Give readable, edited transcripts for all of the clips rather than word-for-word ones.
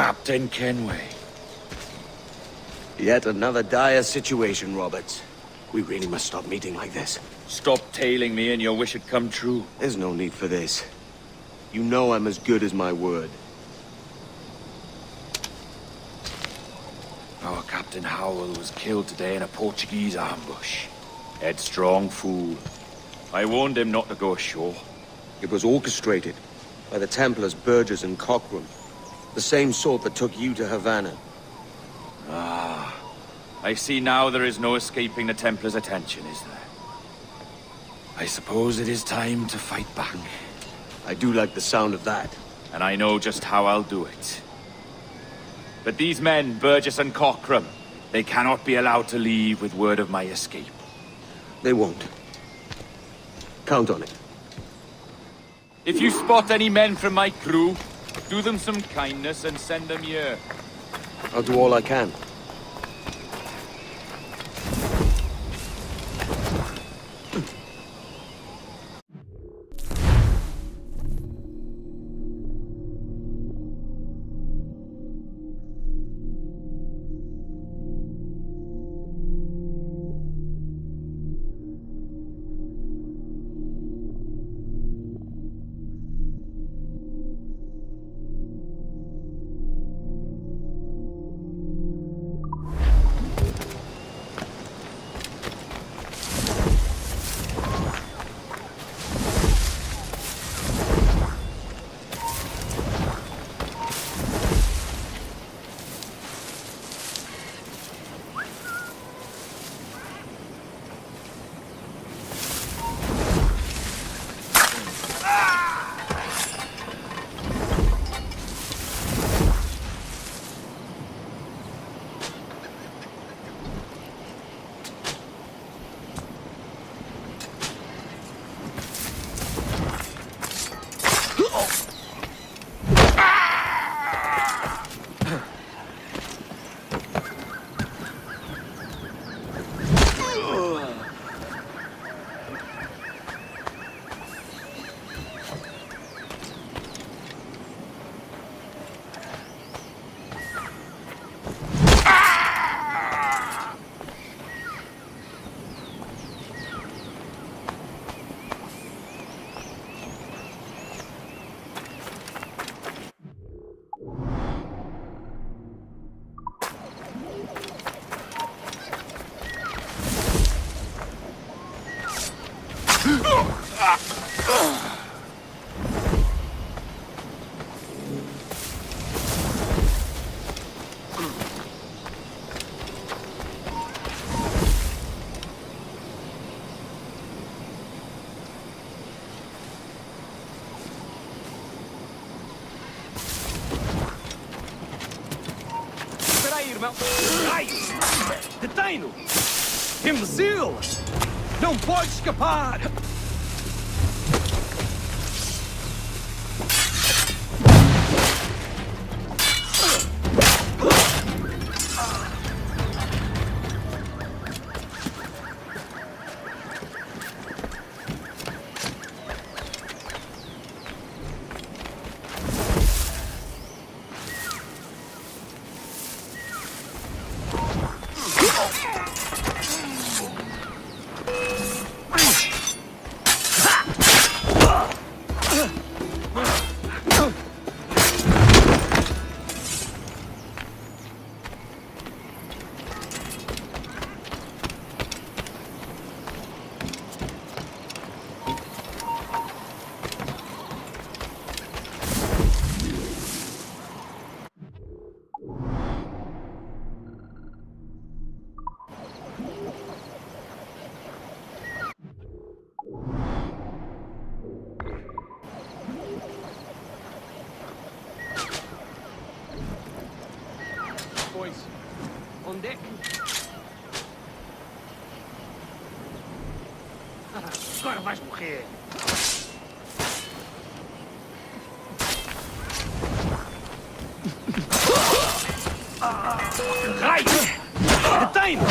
Captain Kenway. Yet another dire situation, Roberts. We really must stop meeting like this. Stop tailing me and your wish had come true. There's no need for this. You know I'm as good as my word. Our Captain Howell was killed today in a Portuguese ambush. Headstrong fool. I warned him not to go ashore. It was orchestrated by the Templars Burgess and Cockrum. The same sort that took you to Havana. Ah. I see now there is no escaping the Templars' attention, is there? I suppose it is time to fight back. I do like the sound of that. And I know just how I'll do it. But these men, Burgess and Cockrum, they cannot be allowed to leave with word of my escape. They won't. Count on it. If you spot any men from my crew, do them some kindness and send them here. I'll do all I can. Detém-no! Imbecil! Não pode escapar! On deck. Agora vais morrer. Raio! Detém-no!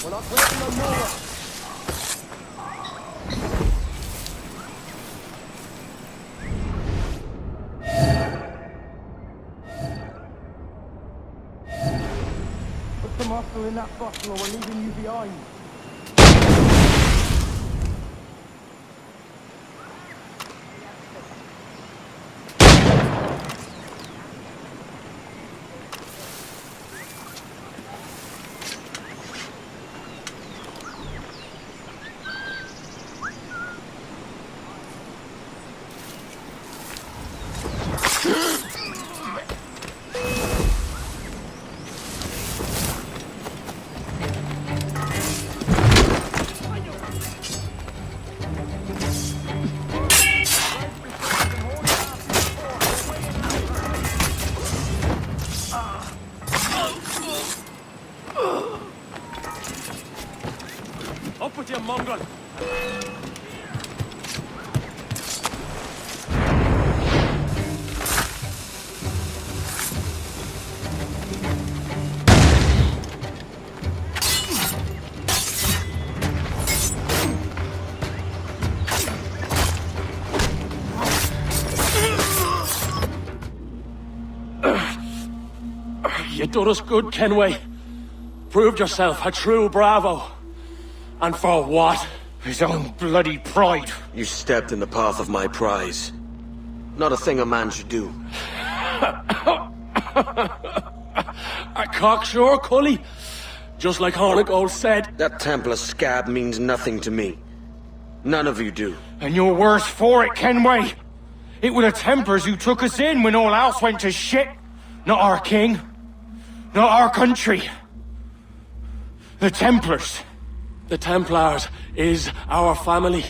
We're not waiting on no one. Put some muscle in that bottle or we're leaving you behind. Up with you, mongrel! You done us good, Kenway. Proved yourself a true bravo. And for what? His own bloody pride. You stepped in the path of my prize. Not a thing a man should do. A cocksure, Cully. Just like Hornigold said. That Templar scab means nothing to me. None of you do. And you're worse for it, Kenway. It were the Templars who took us in when all else went to shit. Not our king. Not our country. The Templars. The Templars is our family.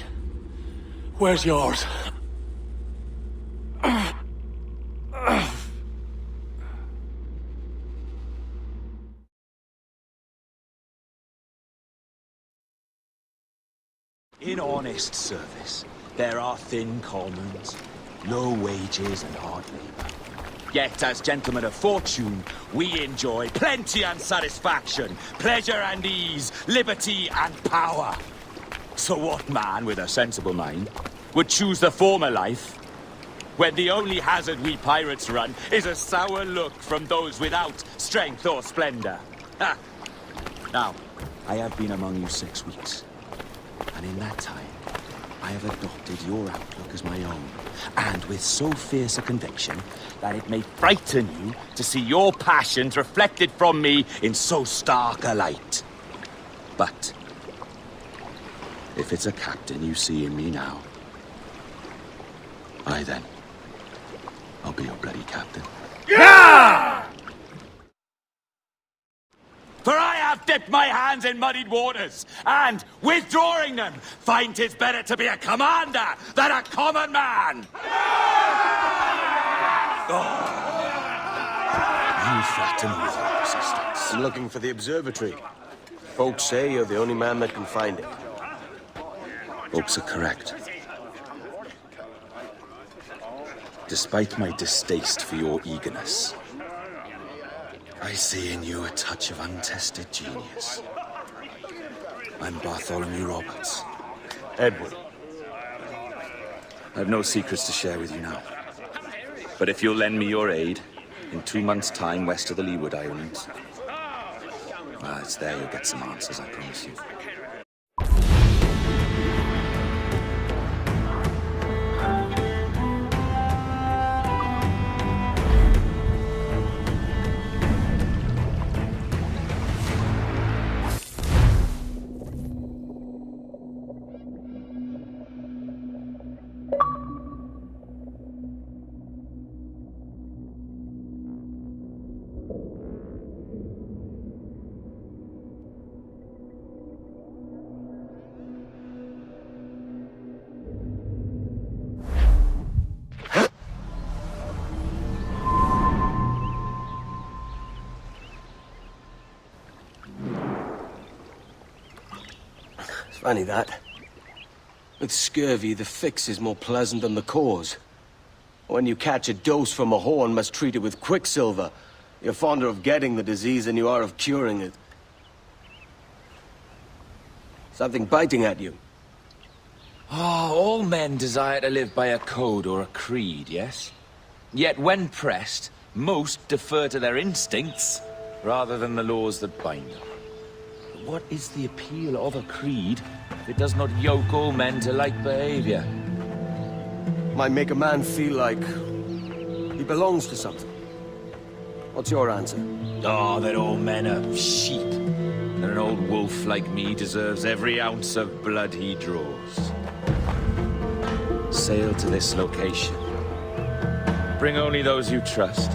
Where's yours? In honest service, there are thin commons, low wages and hard labor. Yet, as gentlemen of fortune, we enjoy plenty and satisfaction, pleasure and ease, liberty and power. So what man with a sensible mind would choose the former life, when the only hazard we pirates run is a sour look from those without strength or splendor? Ha! Now, I have been among you 6 weeks. And in that time, I have adopted your outlook as my own, and with so fierce a conviction that it may frighten you to see your passions reflected from me in so stark a light. But if it's a captain you see in me now, aye then, I'll be your bloody captain. Yeah! For I have dipped my hands in muddied waters, and, withdrawing them, find 'tis better to be a commander than a common man! Oh. You flatter me with your persistence. I'm looking for the observatory. Folks say you're the only man that can find it. Folks are correct. Despite my distaste for your eagerness, I see in you a touch of untested genius. I'm Bartholomew Roberts. Edward. I have no secrets to share with you now. But if you'll lend me your aid, in 2 months' time west of the Leeward Islands, well, it's there you'll get some answers, I promise you. Funny that. With scurvy, the fix is more pleasant than the cause. When you catch a dose from a horn, must treat it with quicksilver. You're fonder of getting the disease than you are of curing it. Something biting at you. Ah, all men desire to live by a code or a creed, yes? Yet when pressed, most defer to their instincts rather than the laws that bind them. But what is the appeal of a creed if it does not yoke all men to like behavior? Might make a man feel like he belongs to something. What's your answer? Oh, that all men are sheep. That an old wolf like me deserves every ounce of blood he draws. Sail to this location. Bring only those you trust.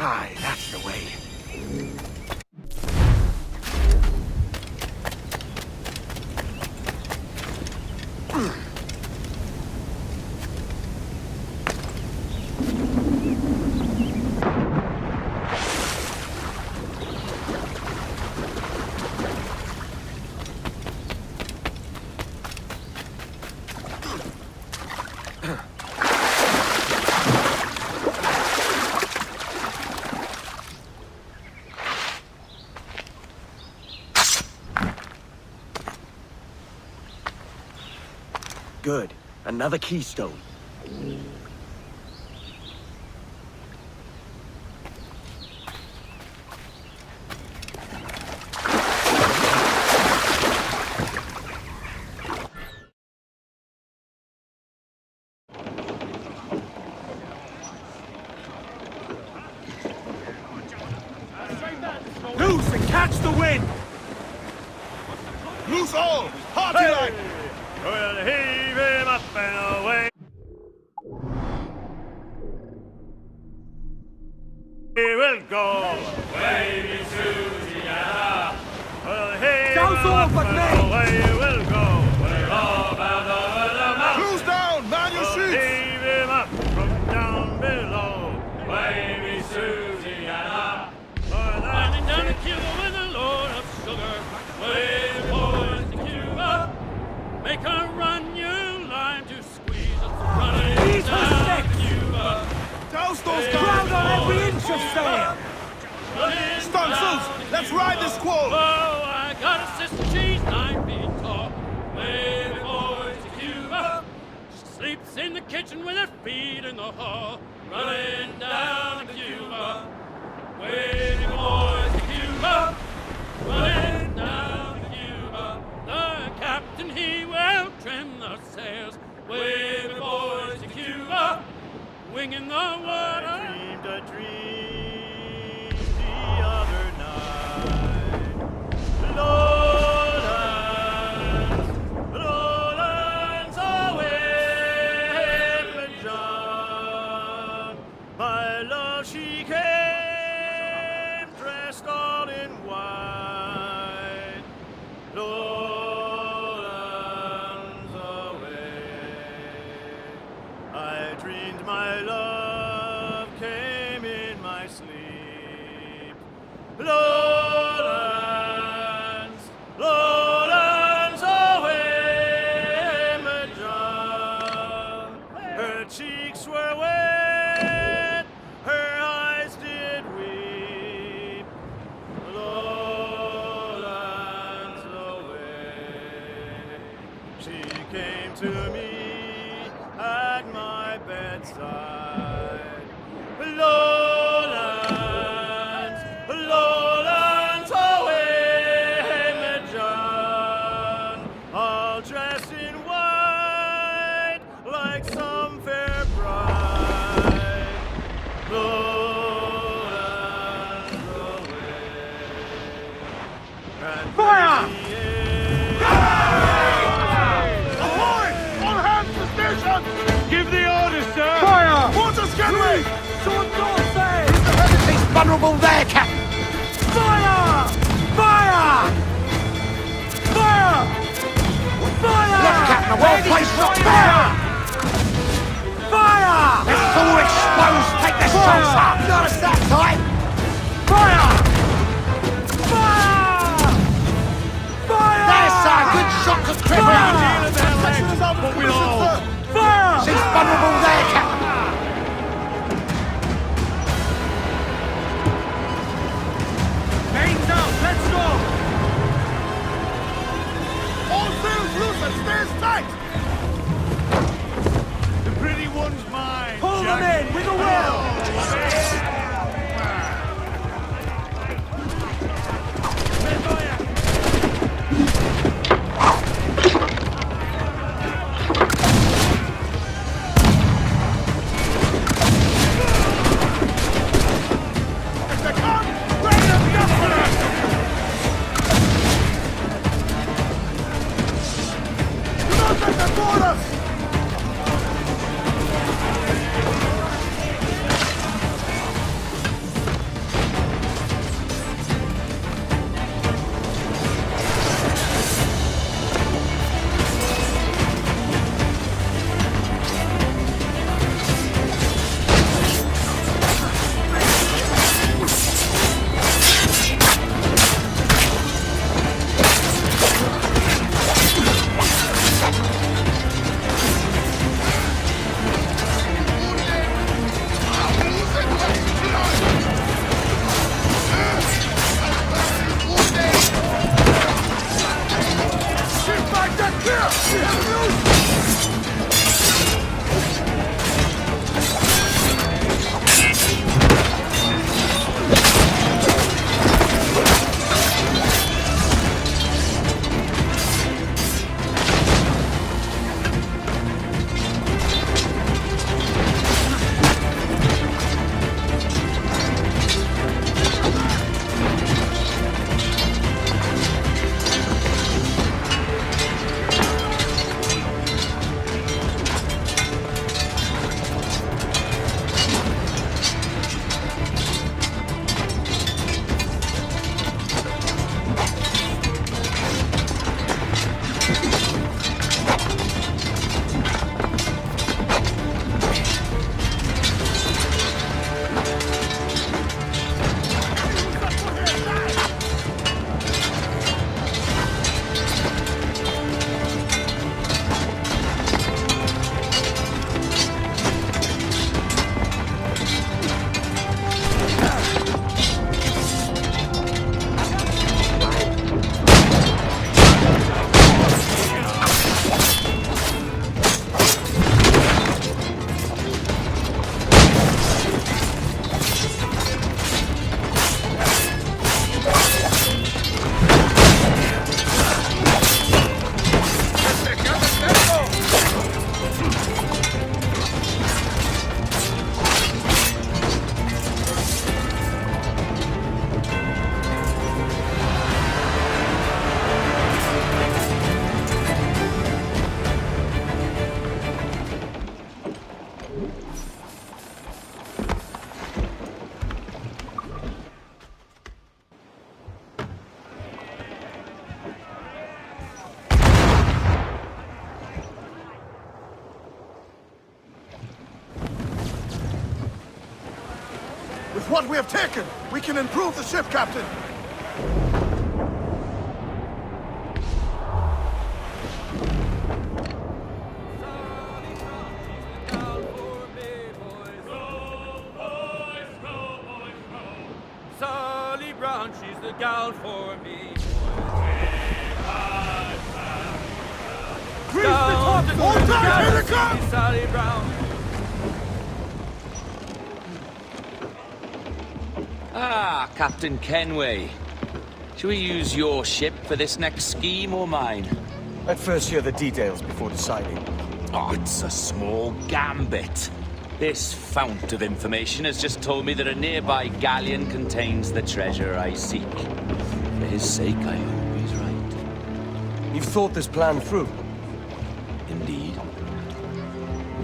Aye, that's the way. Good. Another keystone. Loose and catch the wind! Loose all! Party like! We'll heave him up and away. We will go. Wavy Susiana. We'll heave him up and away we'll go. We're all bound over the mountain. Cruise down! Man your We'll sheets! heave him up from down below. Wavy Susiana. Landing down in Cuba with the Lord of Sugar. Wave boys to Cuba. Make her run your line to squeeze us running down to Cuba. Douse those Ground guys! on every inch of sail! Stunsails! Let's ride this squall! Oh, I got a sister, she's 9 feet tall. Wavy boys to Cuba. She sleeps in the kitchen with her feet in the hall. Running down to Cuba. Wavy boys to Cuba. Running down to Cuba. The captain, he will trim the sails. Wavy boys to Cuba. Winging the water. I dreamed a dream the other night. Lowlands away, but John, my love, she came dressed all in white. Lowlands away, I dreamed my love came in my sleep. Lowlands, lowlands away, Madame. Her cheeks were wet, her eyes did weep. Lowlands away. She came to me at my bedside. Lowlands, lowlands away, Madame, all dressed in white, like some fair bride. Lowlands away. And Fire! Ahoy! All hands to station! Give the order, sir! Fire! Waters, Kenway! Short door sail! He's vulnerable there, Captain! Fire! Fire! Fire! Fire! Look, Captain, a well-placed shot! Fire! Fire! It's all exposed! Take the shots up! Not a sack tight! Fire! Fire! Fire! There's a good shot to cripple! Fire! Section is out of commission, sir! Fire! She's vulnerable there, Captain! what we have taken, we can improve the ship, Captain. Sally Brown, she's the gal for me. Grease the top! All time, here it comes! Sally Brown. Ah, Captain Kenway. Shall we use your ship for this next scheme or mine? I'd first hear the details before deciding. Oh, it's a small gambit. This fount of information has just told me that a nearby galleon contains the treasure I seek. For his sake, I hope he's right. You've thought this plan through? Indeed.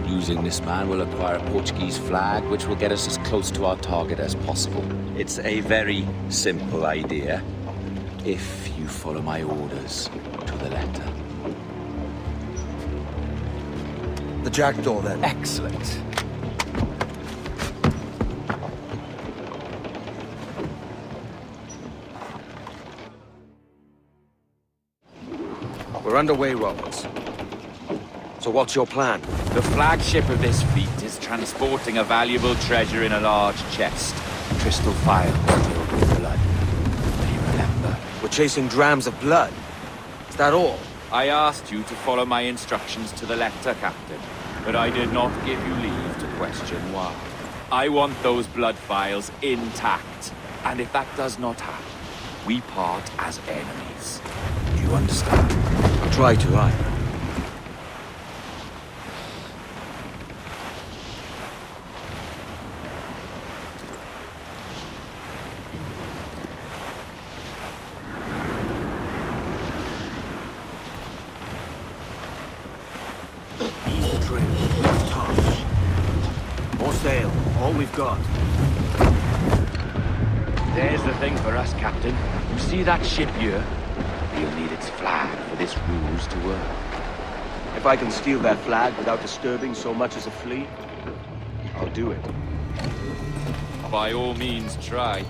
Using this man, we'll acquire a Portuguese flag, which will get us as close to our target as possible. It's a very simple idea, if you follow my orders to the letter. The jackdaw, then. Excellent. We're underway, Roberts. So what's your plan? The flagship of this fleet is transporting a valuable treasure in a large chest. Crystal phials filled with blood. Do you remember? We're chasing drams of blood. Is that all? I asked you to follow my instructions to the letter, Captain, but I did not give you leave to question why. I want those blood phials intact, and if that does not happen, we part as enemies. Do you understand? I'll try to, aye. Ease the train. Left touch. More sail. All we've got. There's the thing for us, Captain. You see that ship here? We'll need its flag for this ruse to work. If I can steal that flag without disturbing so much as a flea, I'll do it. By all means, try.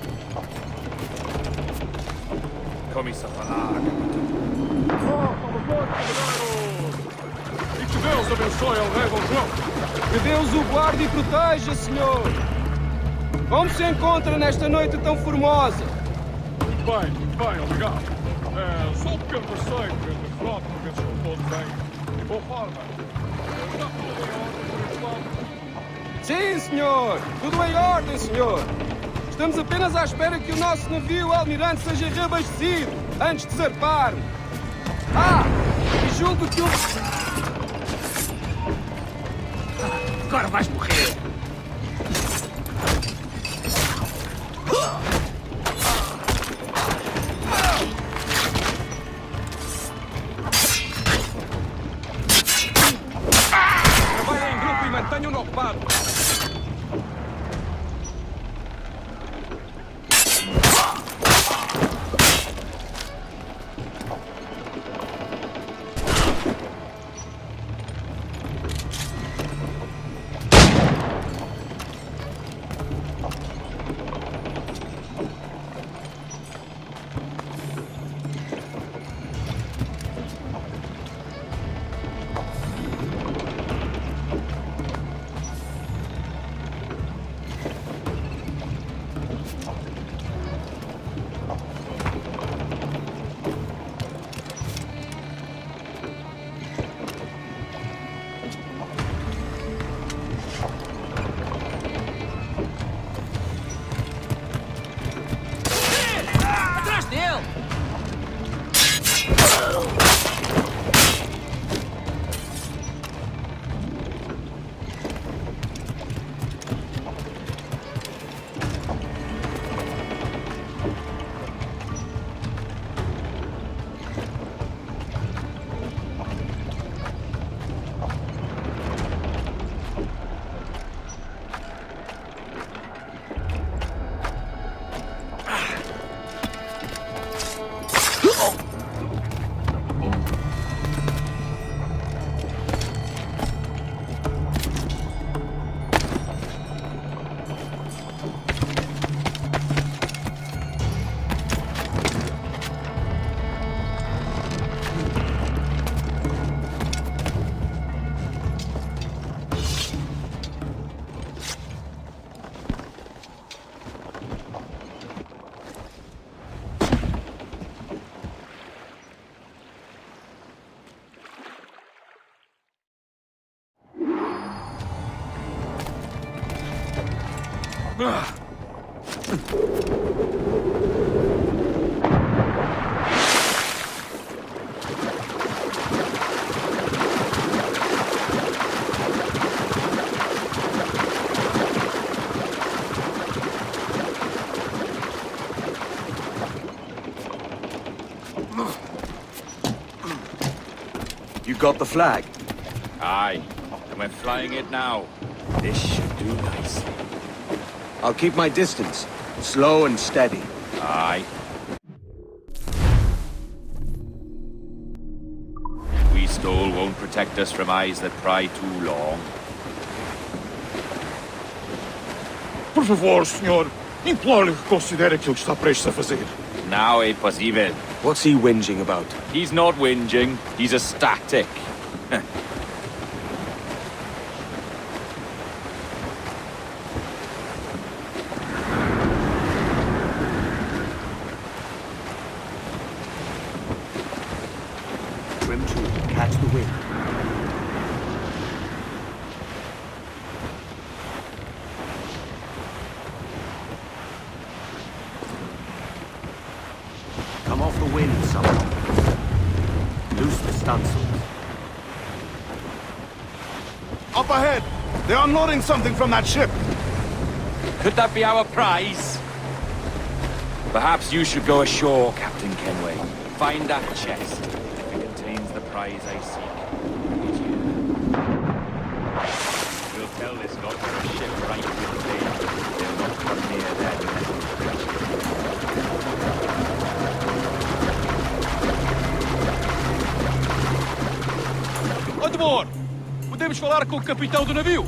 Commissa flag. E que Deus abençoe ao rei Dom João. Que Deus o guarde e proteja, senhor! Como se encontra nesta noite tão formosa? Muito bem, obrigado. Só um pequeno passeio entre a frota para ver se eu todo bem. De boa forma. Está tudo em ordem por este lado? Sim, senhor! Tudo em ordem, senhor! Estamos apenas à espera que o nosso navio almirante seja reabastecido antes de zarparmos. Ah! E julgo que o... Agora vais morrer! Trabalhem em grupo e mantenham-no ocupado. You got the flag? Aye, and we're flying it now. This should do nicely. I'll keep my distance. Slow and steady. Aye. We stole won't protect us from eyes that pry too long. Por favor, senhor. Imploro-lhe que considere aquilo que está prestes a fazer. Now é possível. What's he whinging about? He's not whinging, he's ecstatic. Trim to, catch the wind. Come off the wind, someone. Loose the stunsails. Up ahead! They're unloading something from that ship! Could that be our prize? Perhaps you should go ashore, Captain Kenway. Find that chest. It contains the prize I seek. We'll tell this lot we're a ship right with the day. They'll not come near there unless Edward! Podemos falar com o capitão do navio?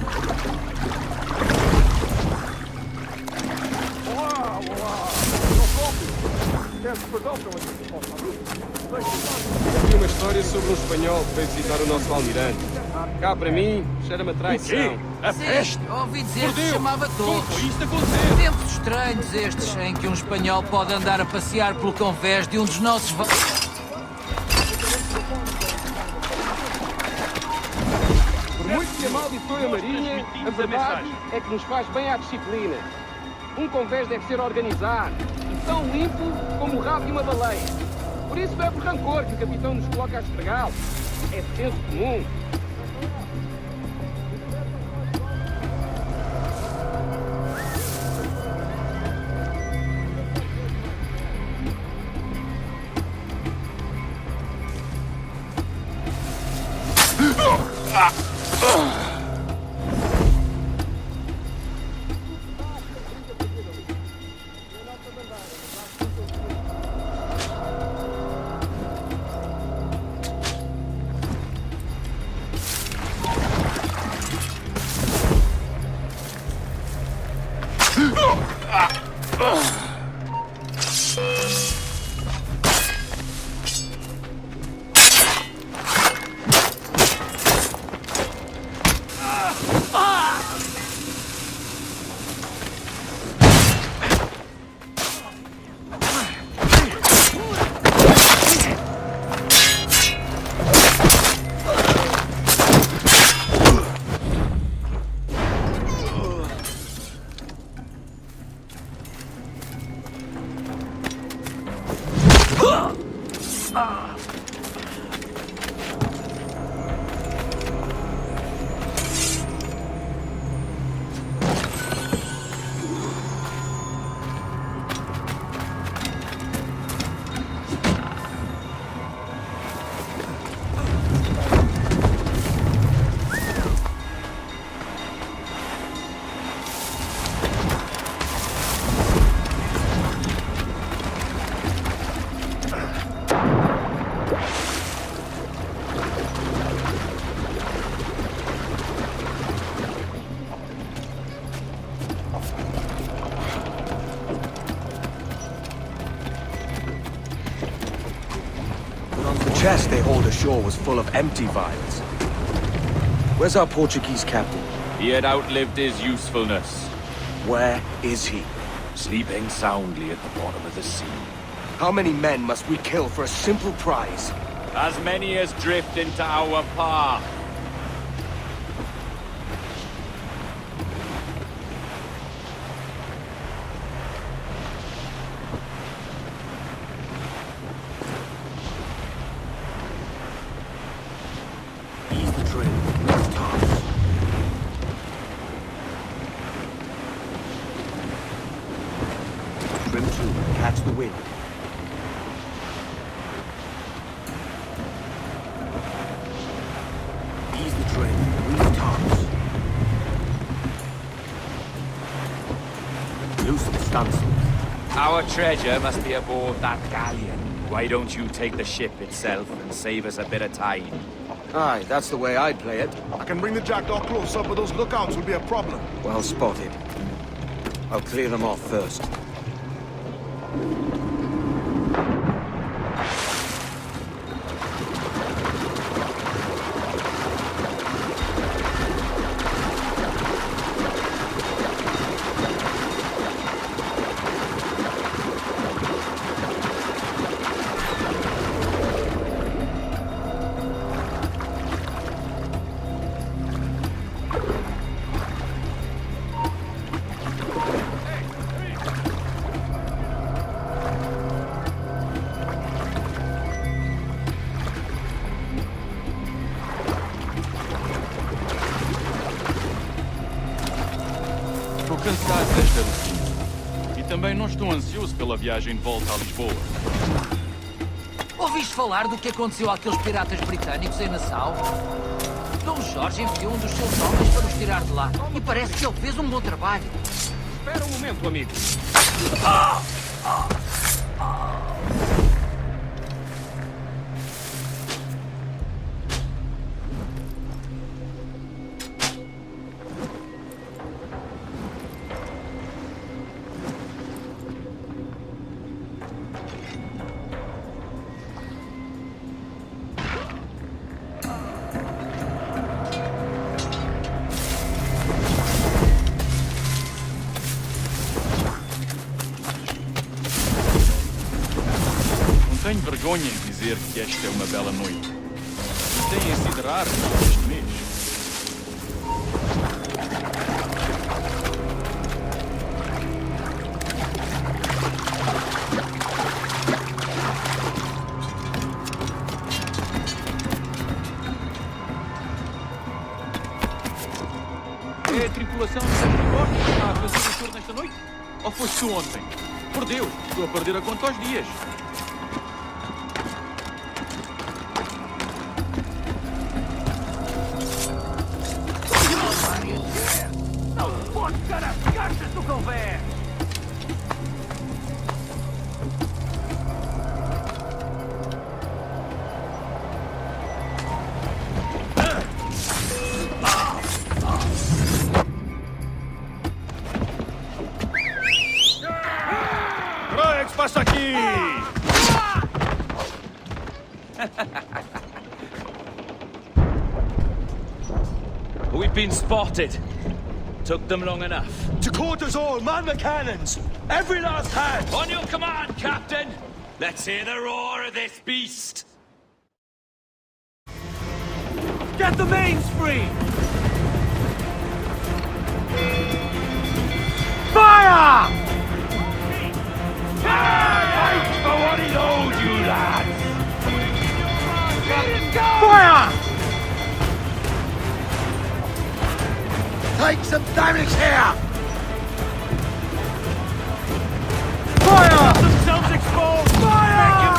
Vi uma história sobre um espanhol que veio visitar o nosso almirante. Cá para mim, cheira-me a traição. A peste! Ouvi dizer que se Deus! chamava Como Torres. foi isto acontecer? Tempos estranhos estes em que um espanhol pode andar a passear pelo convés de um dos nossos... Por muito que amaldiçoe a marinha, a verdade é que nos faz bem à disciplina. Um convés deve ser organizado e tão limpo como o rabo de uma baleia. Por isso não é por rancor que o capitão nos coloca a estragá-lo. É senso comum. The chest they hauled ashore was full of empty vials. Where's our Portuguese captain? He had outlived his usefulness, Where is he? sleeping soundly at the bottom of the sea. How many men must we kill for a simple prize? As many as drift into our path. wind. Ease the train. Reef tops. Loosen the stunsails. Our treasure must be aboard that galleon. Why don't you take the ship itself and save us a bit of time? Aye, that's the way I'd play it. I can bring the jackdaw closer, but those lookouts will be a problem. Well spotted. I'll clear them off first. Cansado desta rotina. E também não estou ansioso pela viagem de volta a Lisboa. Ouviste falar do que aconteceu àqueles piratas britânicos em Nassau? Dom Jorge enviou um dos seus homens para os tirar de lá. E parece que ele fez um bom trabalho. Espera um momento, amigo. Tenho vergonha em dizer que esta é uma bela noite. Têm sido raros este mês. É a tripulação de Santos que está a fazer o tour nesta noite? Ou foste tu ontem? Por Deus, estou a perder a conta aos dias. Passa aqui! We've been spotted. Took them long enough. To quarters all, man the cannons! Every last hand! On your command, Captain! Let's hear the roar of this beast! Get the mains free! Fire! Fight for what is owed you, lads! Fire! Take some damage here! Fire! Themselves exposed! Fire!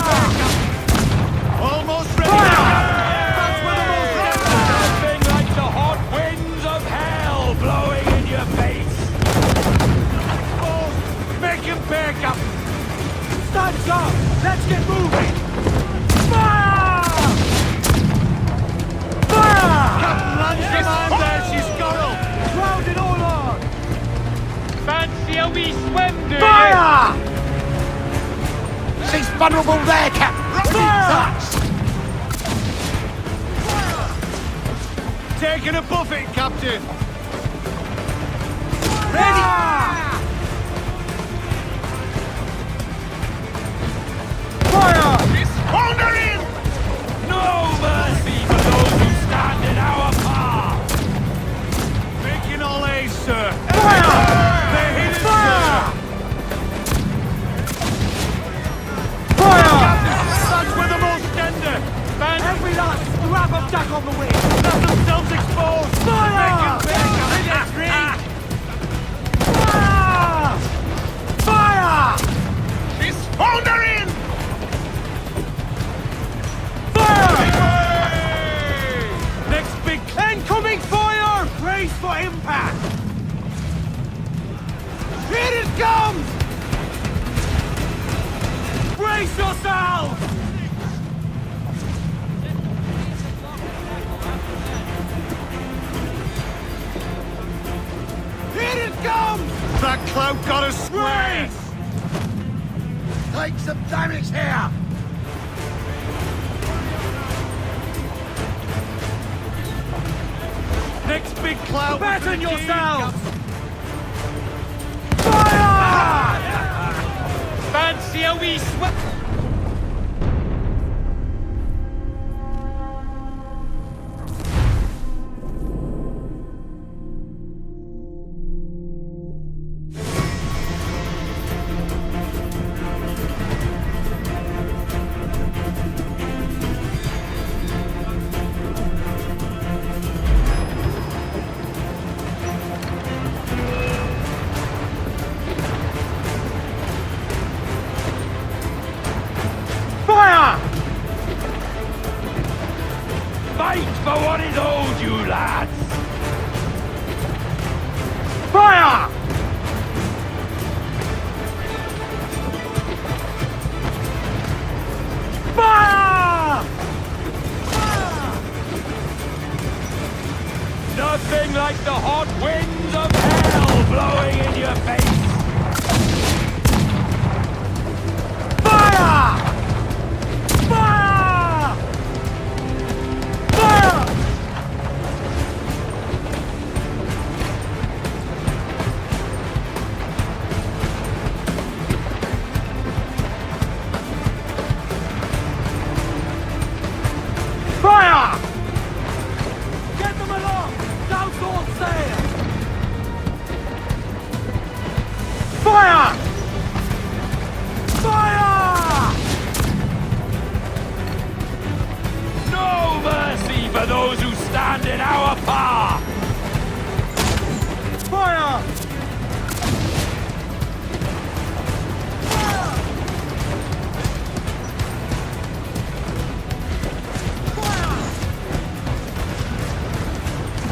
Almost ready! That's where the most Nothing like the hot winds of hell blowing in your face! Exposed! Make him back up! Stands up! Let's get moving! Fire! Fire! Captain Lansdowne, there she's gone! Round it all on! Fancy a wee swim, do you? Fire! She's vulnerable there, Captain! Fire! Taking a buffet, Captain! Ready! Fire! Under him! No mercy for those who stand in our path! Making all A's, sir! Fire! They're hit, Fire! sir! Fire! That's where the most tender! Man, Every last grab of duck on the wing! let themselves exposed! Fire! Make him back up in the tree! Fire! Fire! He's Fire! Here it comes! Brace yourselves! Here it comes! That cloak got us square! Take some damage here! Next big cloud! Batten yourselves! Fire! Fancy a wee sweat! Fight for what is owed you, lads! Fire! Fire! Nothing like the hot winds of hell blowing in your face! Fire! Fire! Fire! Fire! Get them along! Douse all sail! Fire! Fire! No mercy for those who stand in our path! Fire!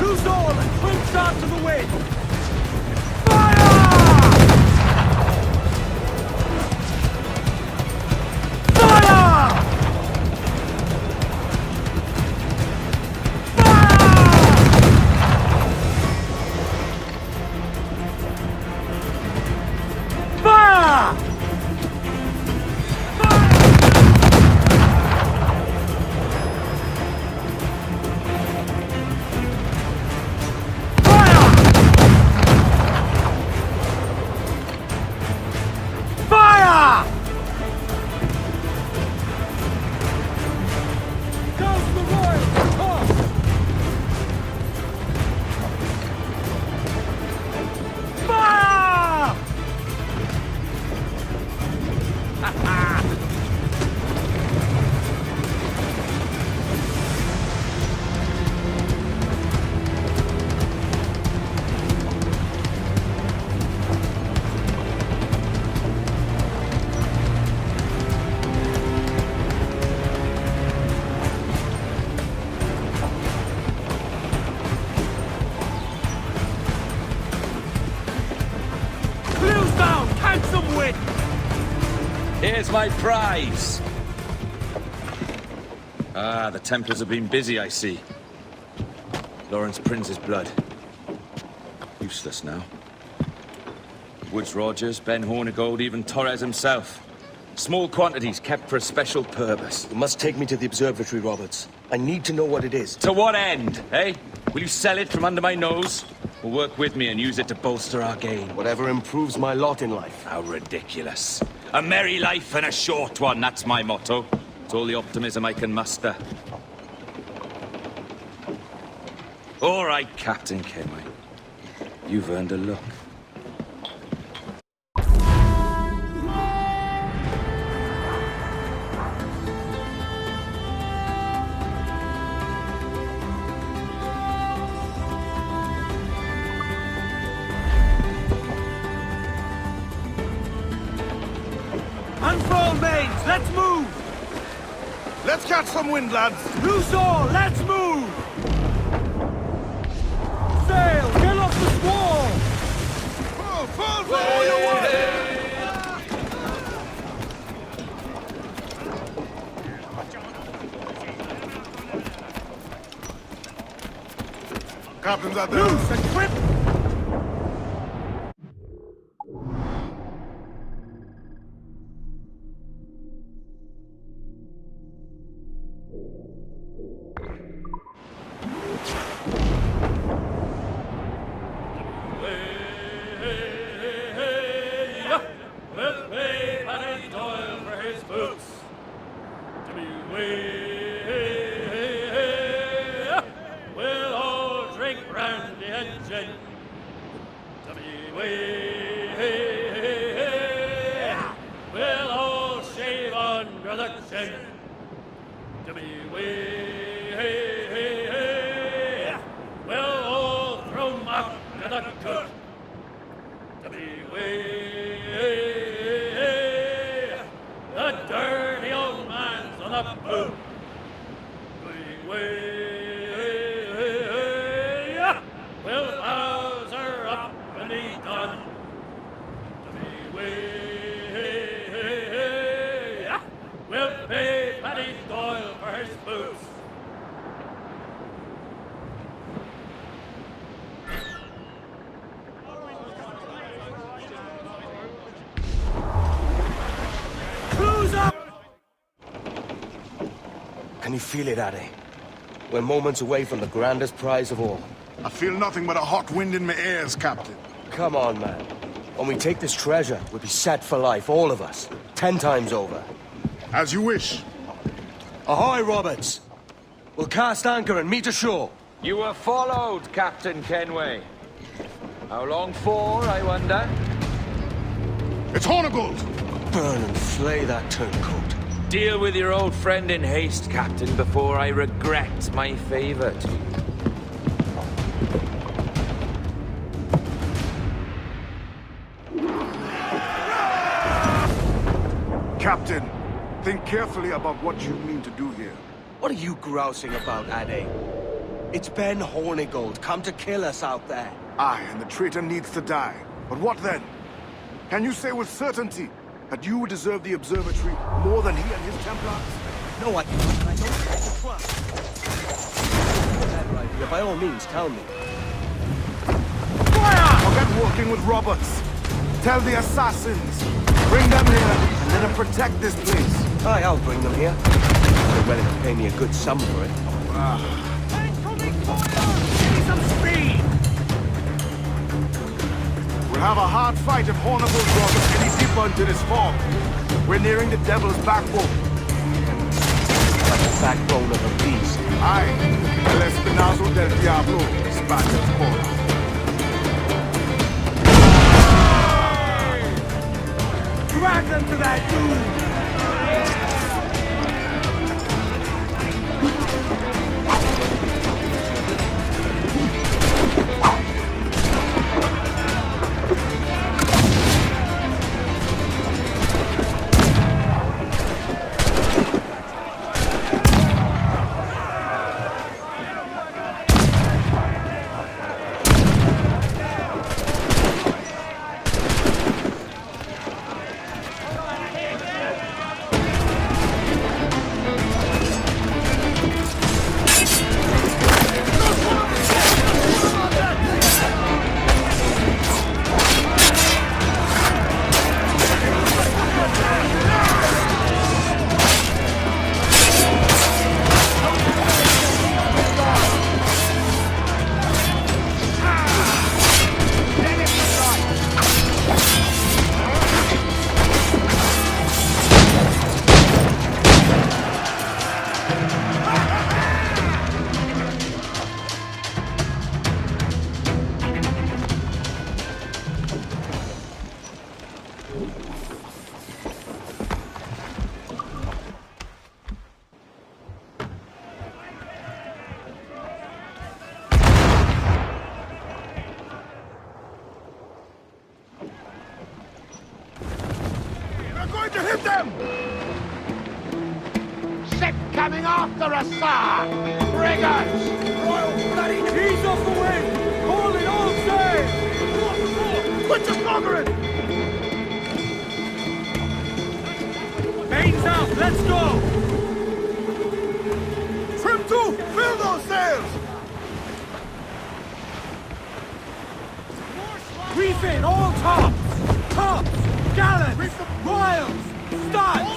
Loose all and clinch out to the wind! Fire! Fire! Fire! Fire! Fire! Douse the royal toss! Fire! Clews down! Handsome win! Here's my prize! Ah, the Templars have been busy, I see. Lawrence Prince's blood. Useless now. Woods Rogers, Ben Hornigold, even Torres himself. Small quantities kept for a special purpose. You must take me to the observatory, Roberts. I need to know what it is. To what end, eh? Will you sell it from under my nose? Or work with me and use it to bolster our gain? Whatever improves my lot in life. How ridiculous. A merry life and a short one, that's my motto. It's all the optimism I can muster. All right, Captain Kenway. You've earned a look. Unfurl mains, let's move! Let's catch some wind, lads! Loose all, let's move! Sail, get off the square! captains are there. Loose and grip! We'll pay Paddy Doyle for his boots. We'll all drink brandy and gin. We'll all shave under the chin. We'll all throw up to the cook. The dirty old man's on the boot. We'll Bowser up and be done. We'll pay Paddy Doyle for his boots. Close up! Can you feel it, Addy? We're moments away from the grandest prize of all. I feel nothing but a hot wind in my ears, Captain. Come on, man. When we take this treasure, we'll be set for life, all of us. 10 times over. As you wish. Ahoy, Roberts! We'll cast anchor and meet ashore. You were followed, Captain Kenway. How long for, I wonder? It's Hornigold! Burn and flay that turncoat. Deal with your old friend in haste, Captain, before I regret my favor to you. Captain, think carefully about what you mean to do here. What are you grousing about, Addy? It's Ben Hornigold, come to kill us out there. Aye, and the traitor needs to die. But what then? Can you say with certainty that you would deserve the observatory more than he and his Templars? No, I don't have to trust. That right here, by all means, tell me. Forget working with Roberts. Tell the assassins. Bring them here and let them protect this place. Aye, I'll bring them here. They're willing to pay me a good sum for it. Give me some speed! We'll have a hard fight if Hornigold draws us any deeper into this fog. We're nearing the devil's backbone. Like the backbone of a beast. Aye, el espinazo del diablo, Spanish call. Drag them to that doom! Coming after us, sir! Brigands! Royal bloody keys off the wind! Calling all sail! Put your covering! Mains out, let's go! Trim to! Fill those sails! Reef in all tops! Tops! Gallants! Royals! Studs!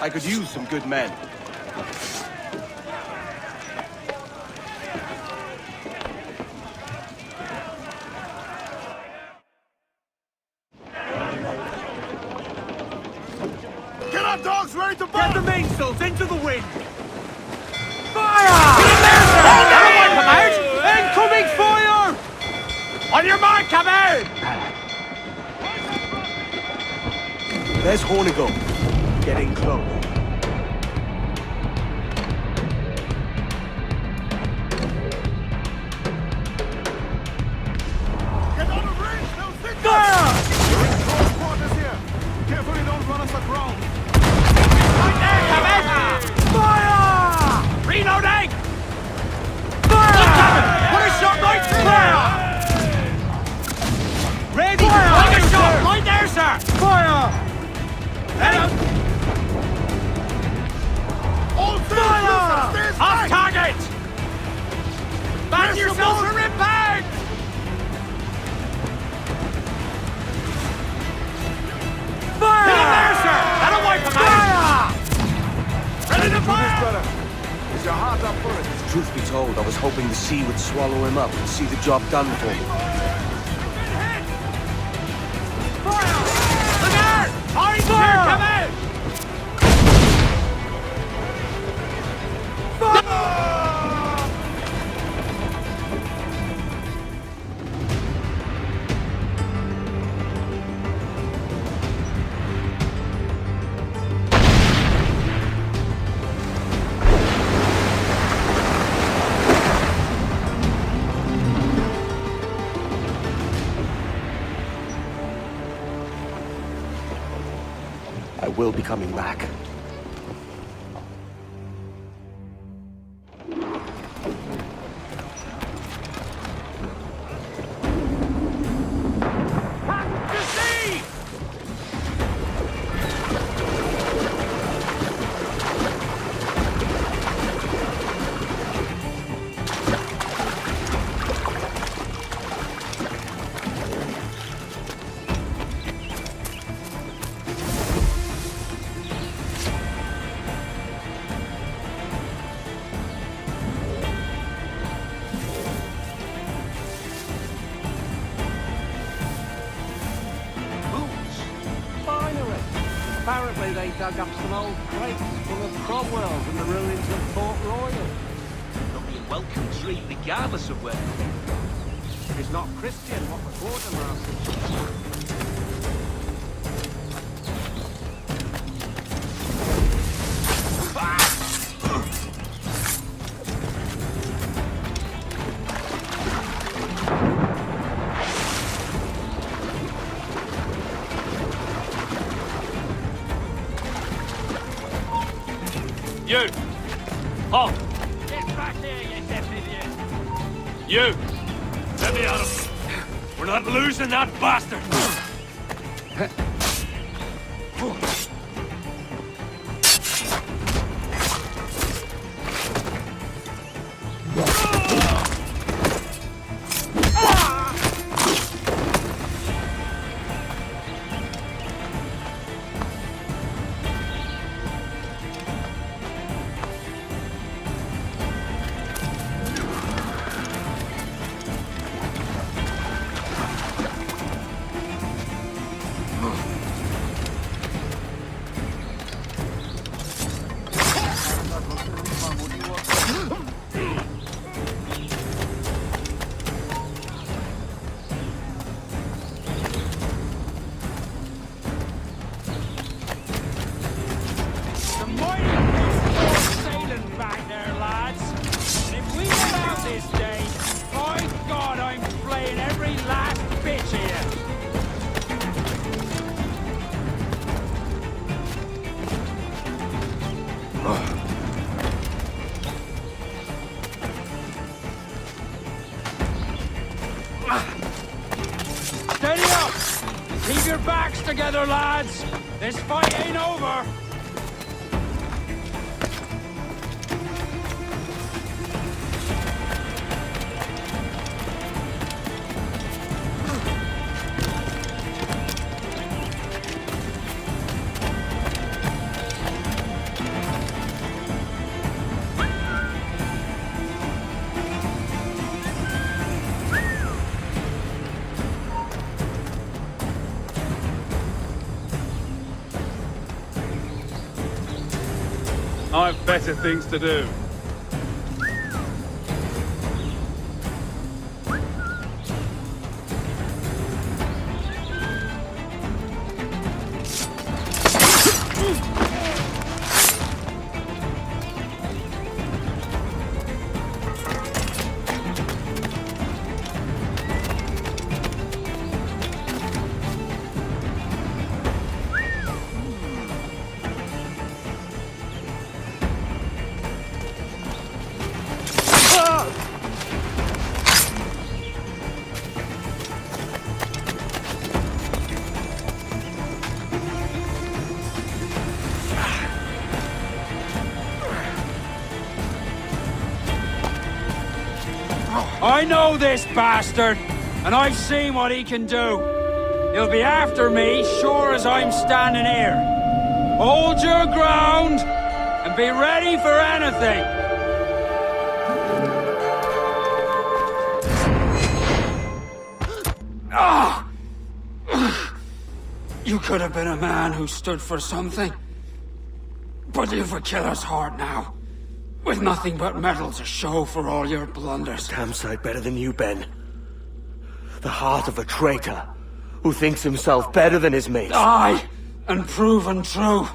I could use some good men. Get our dogs ready to Get the mainsails into the wind! Fire! Hold on! Come out! Incoming fire! On your mark, come out! There's Hornigo. Getting close. Get out of range! They'll think Fire! We're in close quarters here. Careful you don't run us aground. Right there, come out! Fire! Reloading! Fire! What a shot right fire! Ready! Take a shot! Right there, sir! Fire! Fire! Off target! Back yourselves for impact! Fire! Hit him there, sir! That'll wipe him out! Ready to fire! Is your heart up for it? Truth be told, I was hoping the sea would swallow him up and see the job done for me. Fire! Look out! Orange here, come out! I will be coming back. Apparently they dug up some old crates full of Cromwells in the ruins of Port Royal. They'll be a welcome treat regardless of where. It's not Christian what the quartermaster. You! Halt! Get back here, you deaf idiot! You! Let me out of here! We're not losing that bastard! Steady up! Keep your backs together, lads! This fight ain't over! I've better things to do. I know this bastard, and I've seen what he can do. He'll be after me, sure as I'm standing here. Hold your ground, and be ready for anything. You could have been a man who stood for something, but you've a killer's heart now. With nothing but metal to show for all your blunders. Damn sight better than you, Ben. The heart of a traitor who thinks himself better than his mates. Aye, and proven true.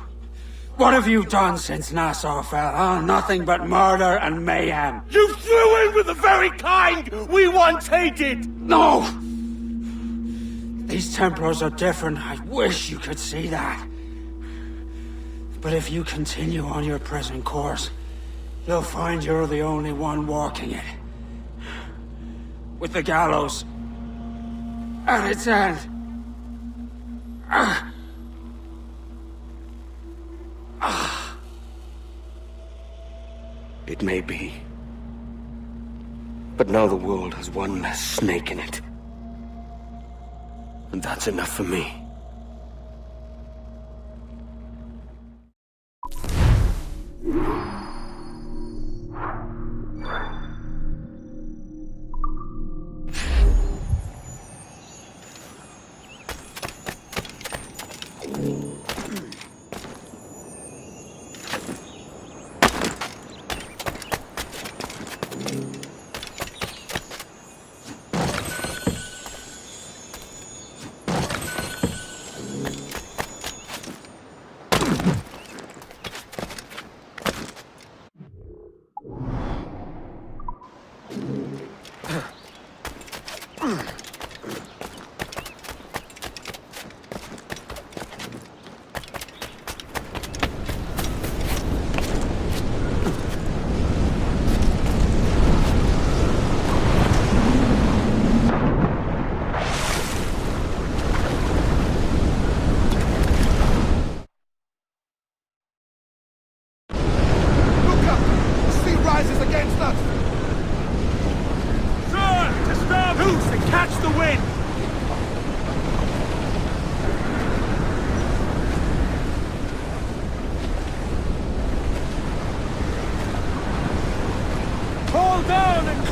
What have you done since Nassau fell, huh? Nothing but murder and mayhem. You threw in with the very kind we once hated! No! These Templars are different. I wish you could see that. But if you continue on your present course, you'll find you're the only one walking it. With the gallows at its end. It may be. But now the world has one less snake in it. And that's enough for me.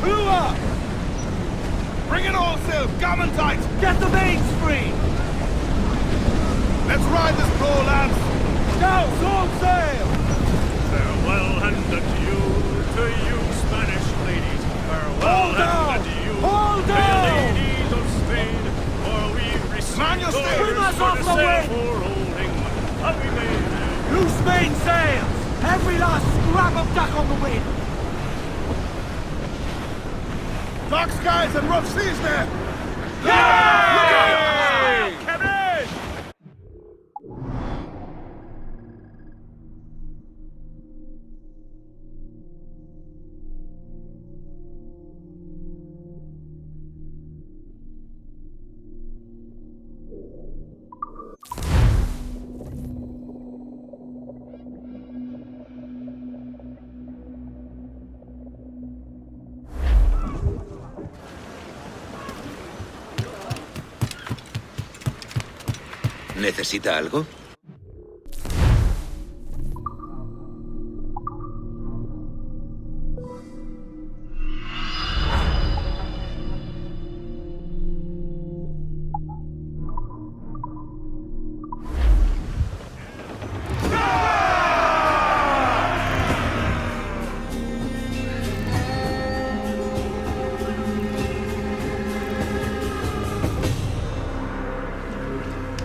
Crew up! Bring it all sail, gammon tight! Get the mains free! Let's ride this blow, lads! Now, all sail! Farewell and adieu to you, Spanish ladies. Farewell and adieu, fair ladies of Spain. For we receive Man your orders sail! Bring us for off to the sail wind! for old England. Have we made it? Loose main sails! Every last scrap of duck on the wind! Dark skies and rough seas there! Yeah! Look out! Kevin! ¿Necesita algo?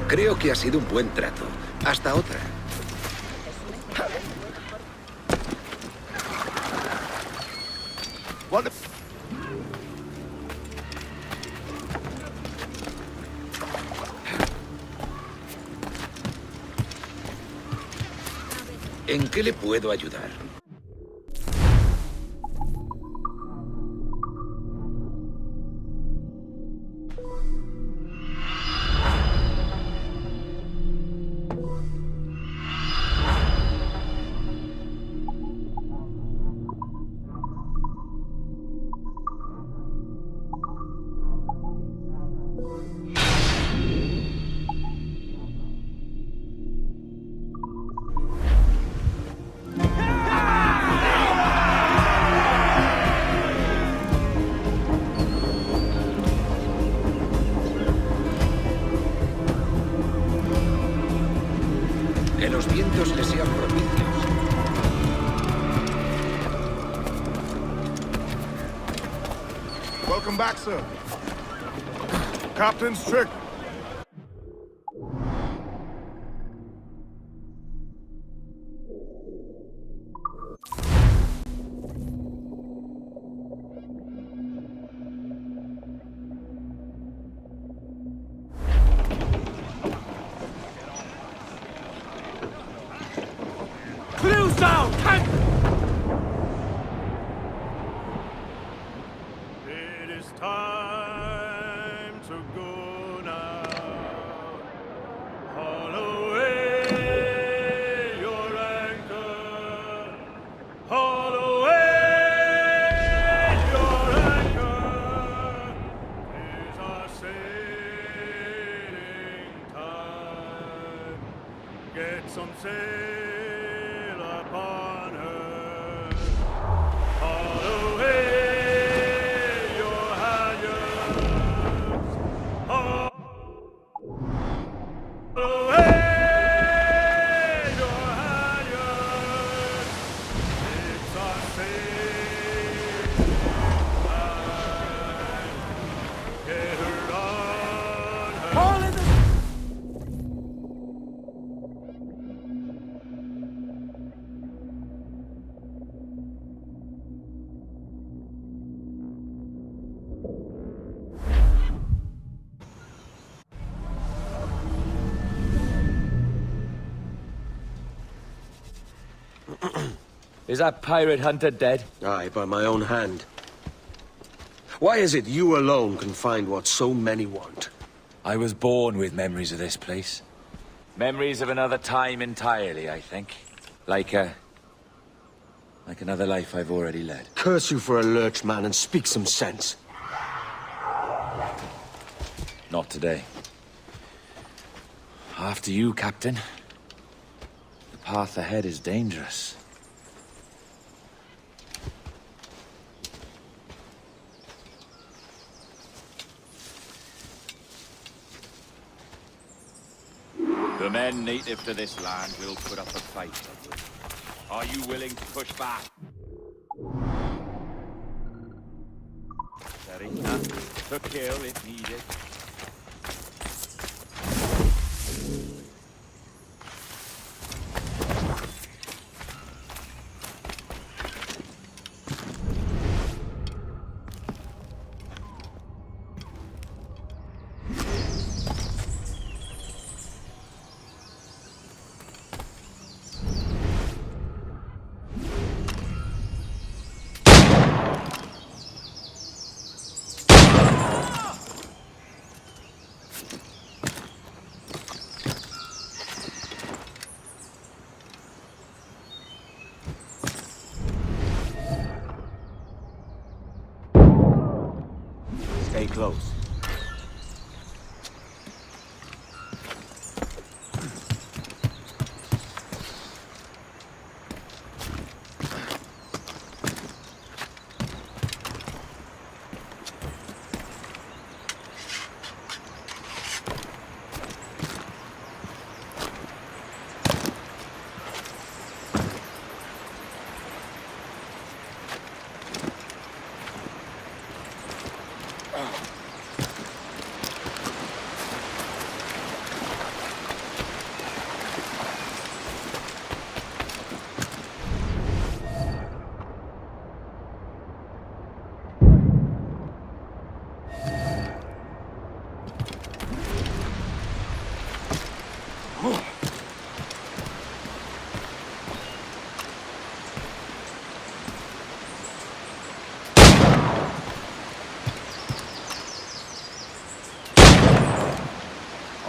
Creo que ha sido un buen trato. Hasta otra. ¿En qué le puedo ayudar? Que los vientos le sean propicios. Welcome back, sir. Captain's trick. Clews down! It is time to go now. Haul away your anchor. Haul away your anchor. Is our sailing time. Get some sail upon her. Haul away your halyards. Haul away your halyards. It's our sailing time. Get her on her. All in the... Is that pirate hunter dead? Aye, by my own hand. Why is it you alone can find what so many want? I was born with memories of this place. Memories of another time entirely, I think. Like another life I've already led. Curse you for a lurch, man, and speak some sense. Not today. After you, Captain. The path ahead is dangerous. The men native to this land will put up a fight, Edward. Are you willing to push back? There is none to kill if needed. Stay close.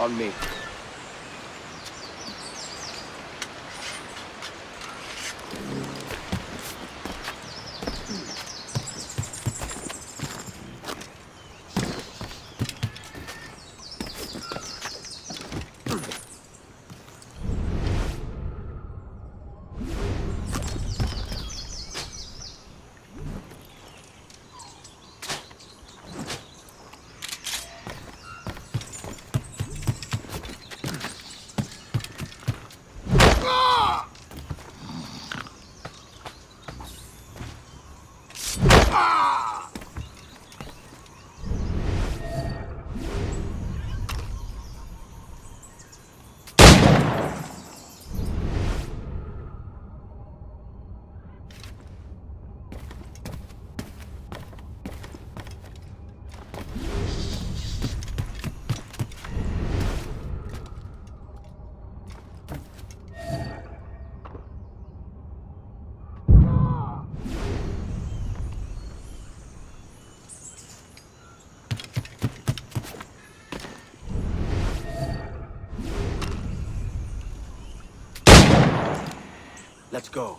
On me. Let's go.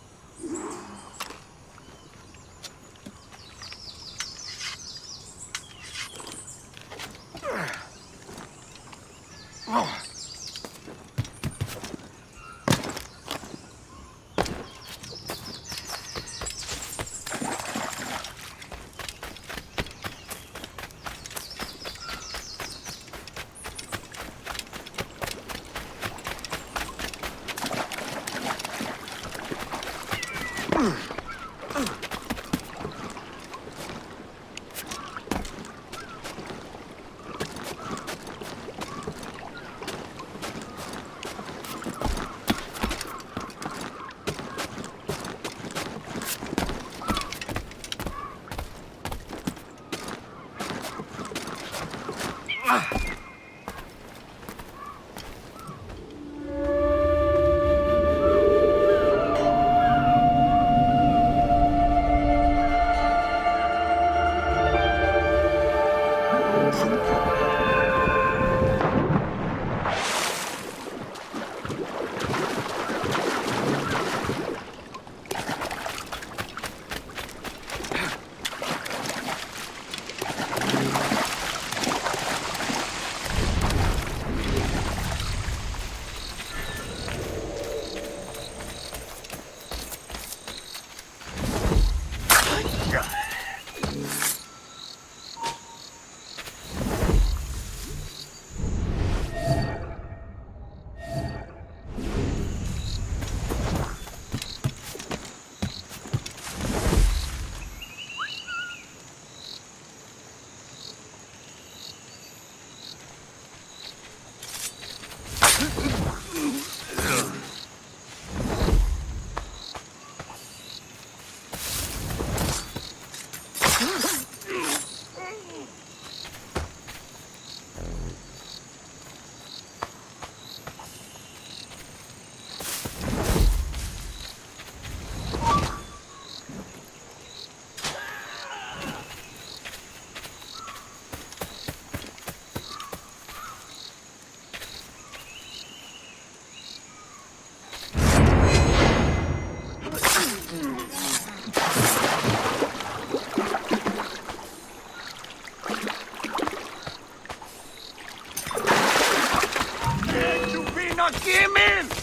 him in!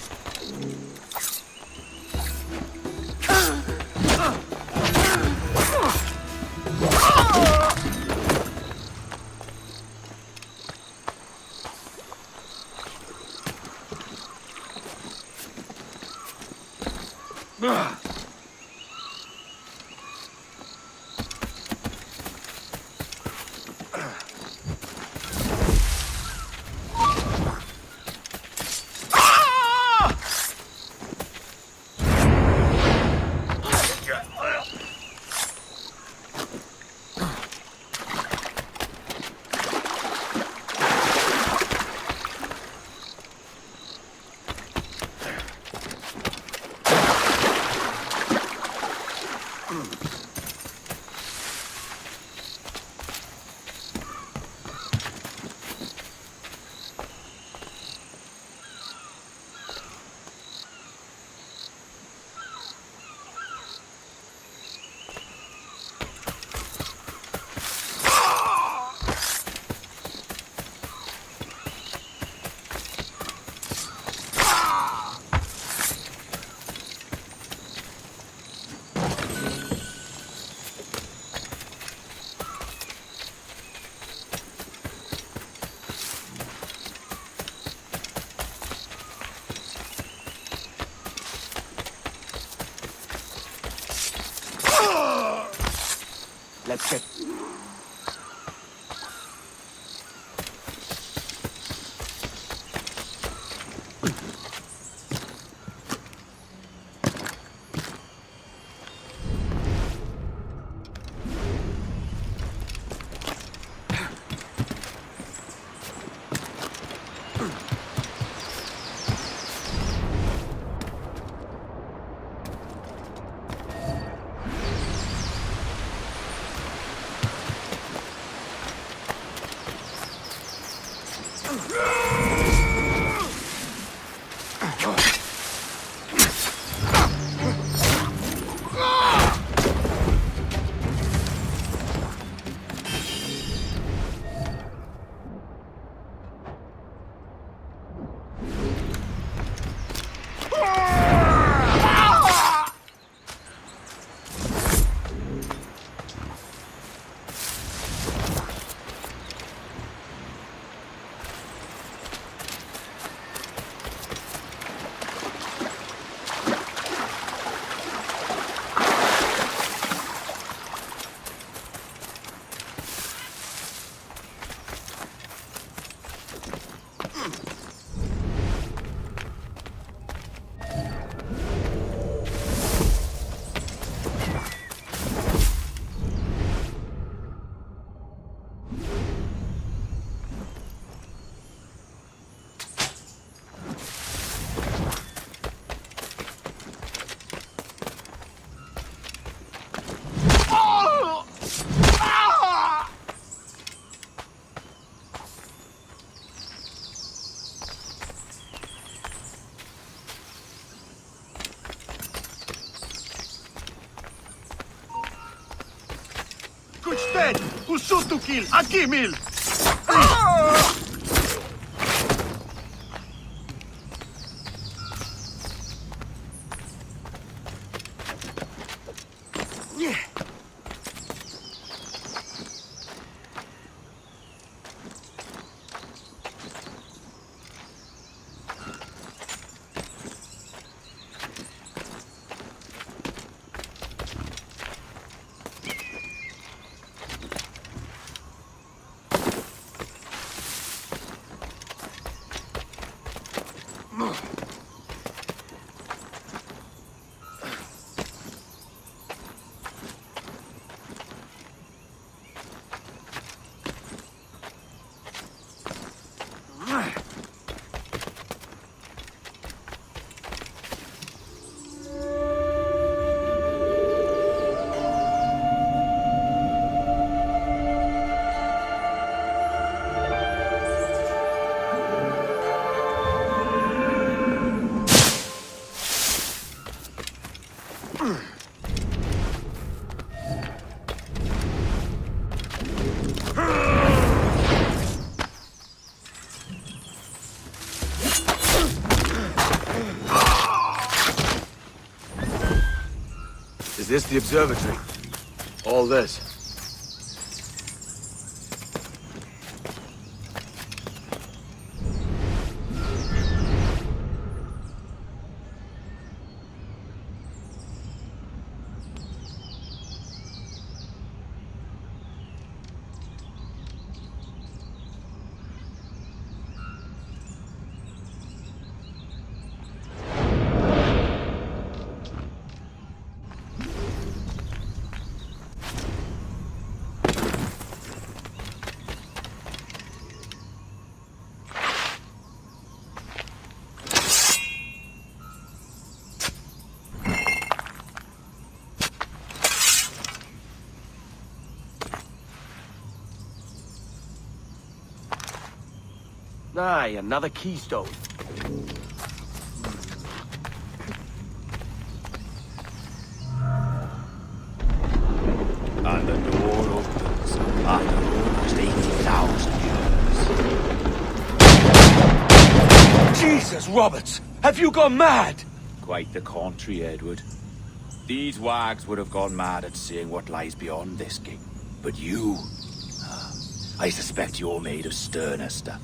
Let's get... Dead! Who shoot to kill? Aqui, Mil! Is this the observatory? All this? Aye, another keystone. And the door opens after almost 80,000 years. Jesus, Roberts! Have you gone mad? Quite the contrary, Edward. These wags would have gone mad at seeing what lies beyond this gate. But you... I suspect you're made of sterner stuff.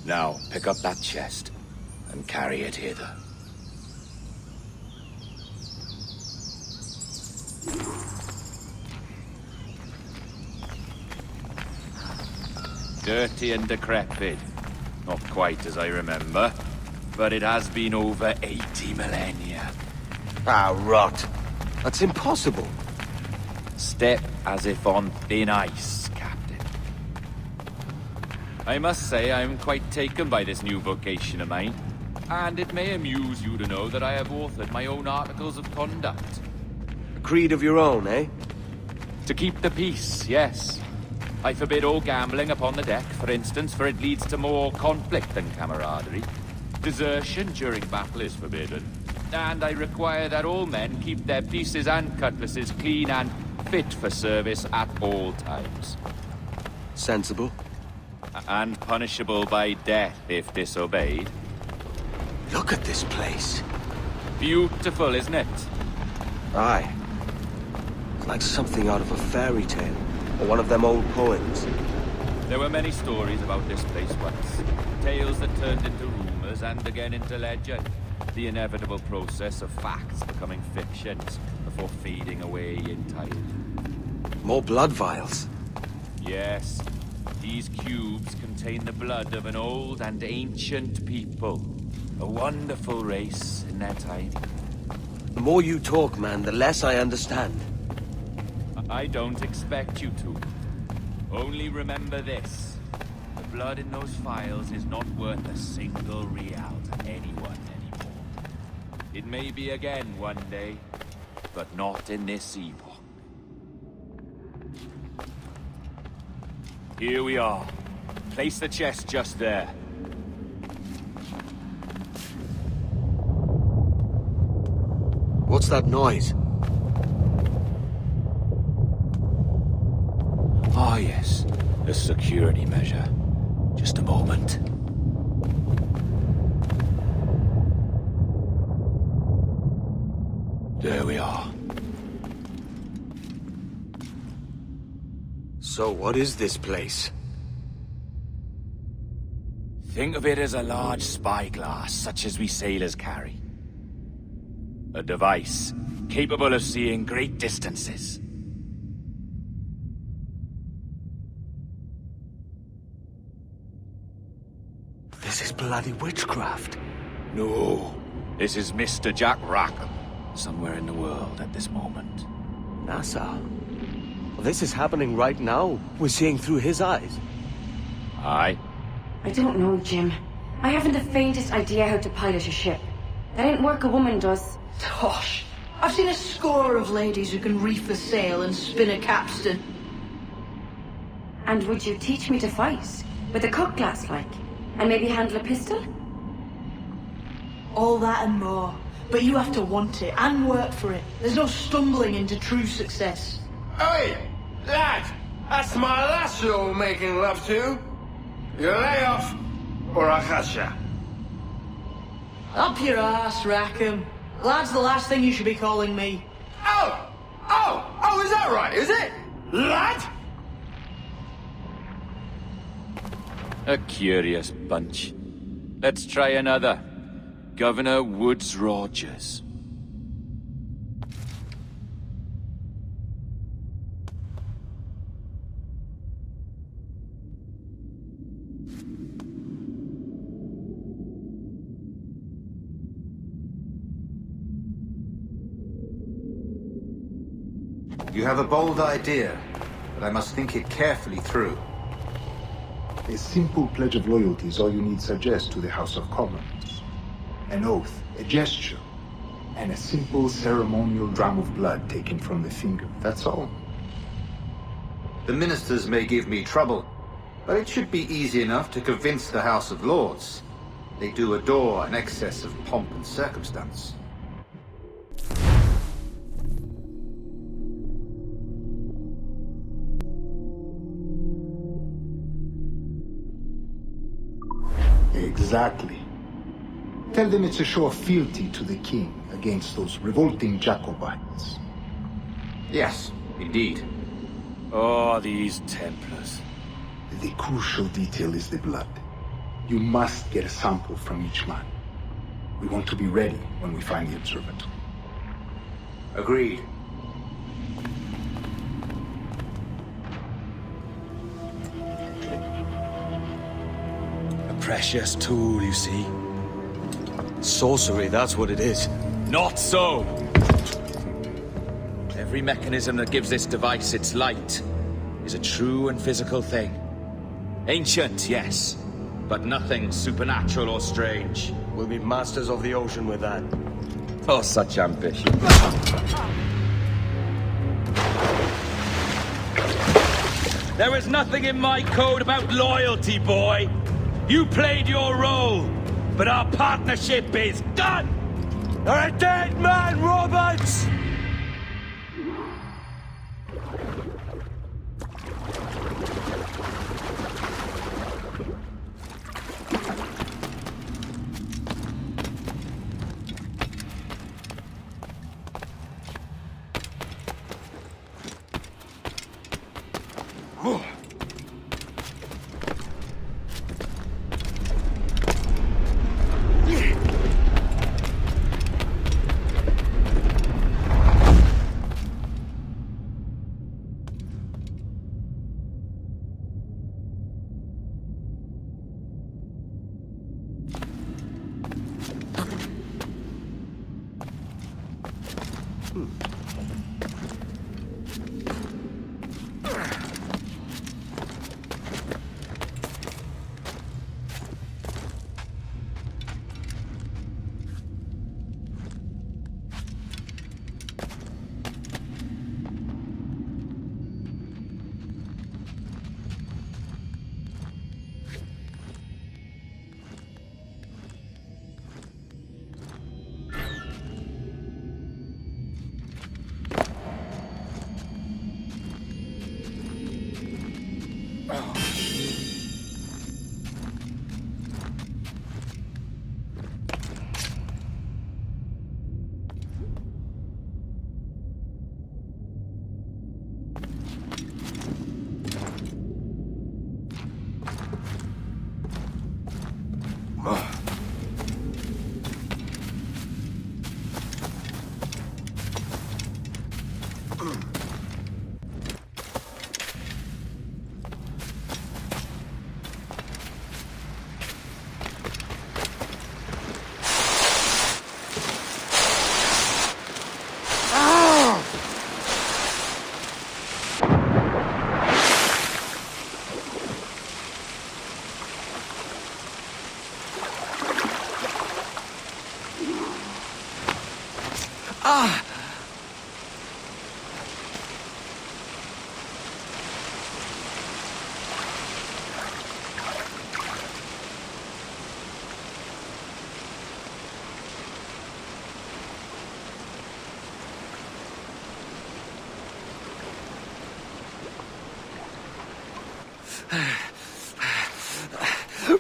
Now, pick up that chest and carry it hither. Dirty and decrepit. Not quite as I remember, but it has been over 80 millennia. Ah, rot. That's impossible. Step as if on thin ice, Captain. I must say I'm quite taken by this new vocation of mine, and it may amuse you to know that I have authored my own articles of conduct. A creed of your own, eh? To keep the peace, yes. I forbid all gambling upon the deck, for instance, for it leads to more conflict than camaraderie. Desertion during battle is forbidden, and I require that all men keep their pieces and cutlasses clean and fit for service at all times. Sensible. And punishable by death if disobeyed. Look at this place. Beautiful, isn't it? Aye. It's like something out of a fairy tale, or one of them old poems. There were many stories about this place once. Tales that turned into rumors and again into legend. The inevitable process of facts becoming fictions before fading away in time. More blood vials. Yes. These cubes contain the blood of an old and ancient people. A wonderful race in their time. The more you talk, man, the less I understand. I don't expect you to. Only remember this. The blood in those files is not worth a single real to anyone anymore. It may be again one day, but not in this epoch. Here we are. Place the chest just there. What's that noise? Ah, yes. A security measure. Just a moment. There we are. So what is this place? Think of it as a large spyglass, such as we sailors carry. A device capable of seeing great distances. This is bloody witchcraft. No, this is Mr. Jack Rackham, somewhere in the world at this moment. NASA. Well, this is happening right now. We're seeing through his eyes. Aye. I don't know, Jim. I haven't the faintest idea how to pilot a ship. That ain't work a woman does. Tosh. I've seen a score of ladies who can reef a sail and spin a capstan. And would you teach me to fight? With a cutlass, like? And maybe handle a pistol? All that and more. But you have to want it and work for it. There's no stumbling into true success. Hey, lad! That's my lasso we're making love to. You lay off, or I'll catch ya. Up your arse, Rackham. Lad's the last thing you should be calling me. Oh, is that right, is it? Lad? A curious bunch. Let's try another. Governor Woods Rogers. You have a bold idea, but I must think it carefully through. A simple pledge of loyalty is all you need suggest to the House of Commons. An oath, a gesture, and a simple ceremonial dram of blood taken from the finger. That's all. The ministers may give me trouble, but it should be easy enough to convince the House of Lords. They do adore an excess of pomp and circumstance. Exactly. Tell them it's a show of fealty to the king against those revolting Jacobites. Yes, indeed. Oh, these Templars. The crucial detail is the blood. You must get a sample from each man. We want to be ready when we find the observatory. Agreed. Precious tool, you see. Sorcery, that's what it is. Not so! Every mechanism that gives this device its light is a true and physical thing. Ancient, yes, but nothing supernatural or strange. We'll be masters of the ocean with that. Oh, such ambition. There is nothing in my code about loyalty, boy. You played your role, but our partnership is done! You're a dead man, Roberts!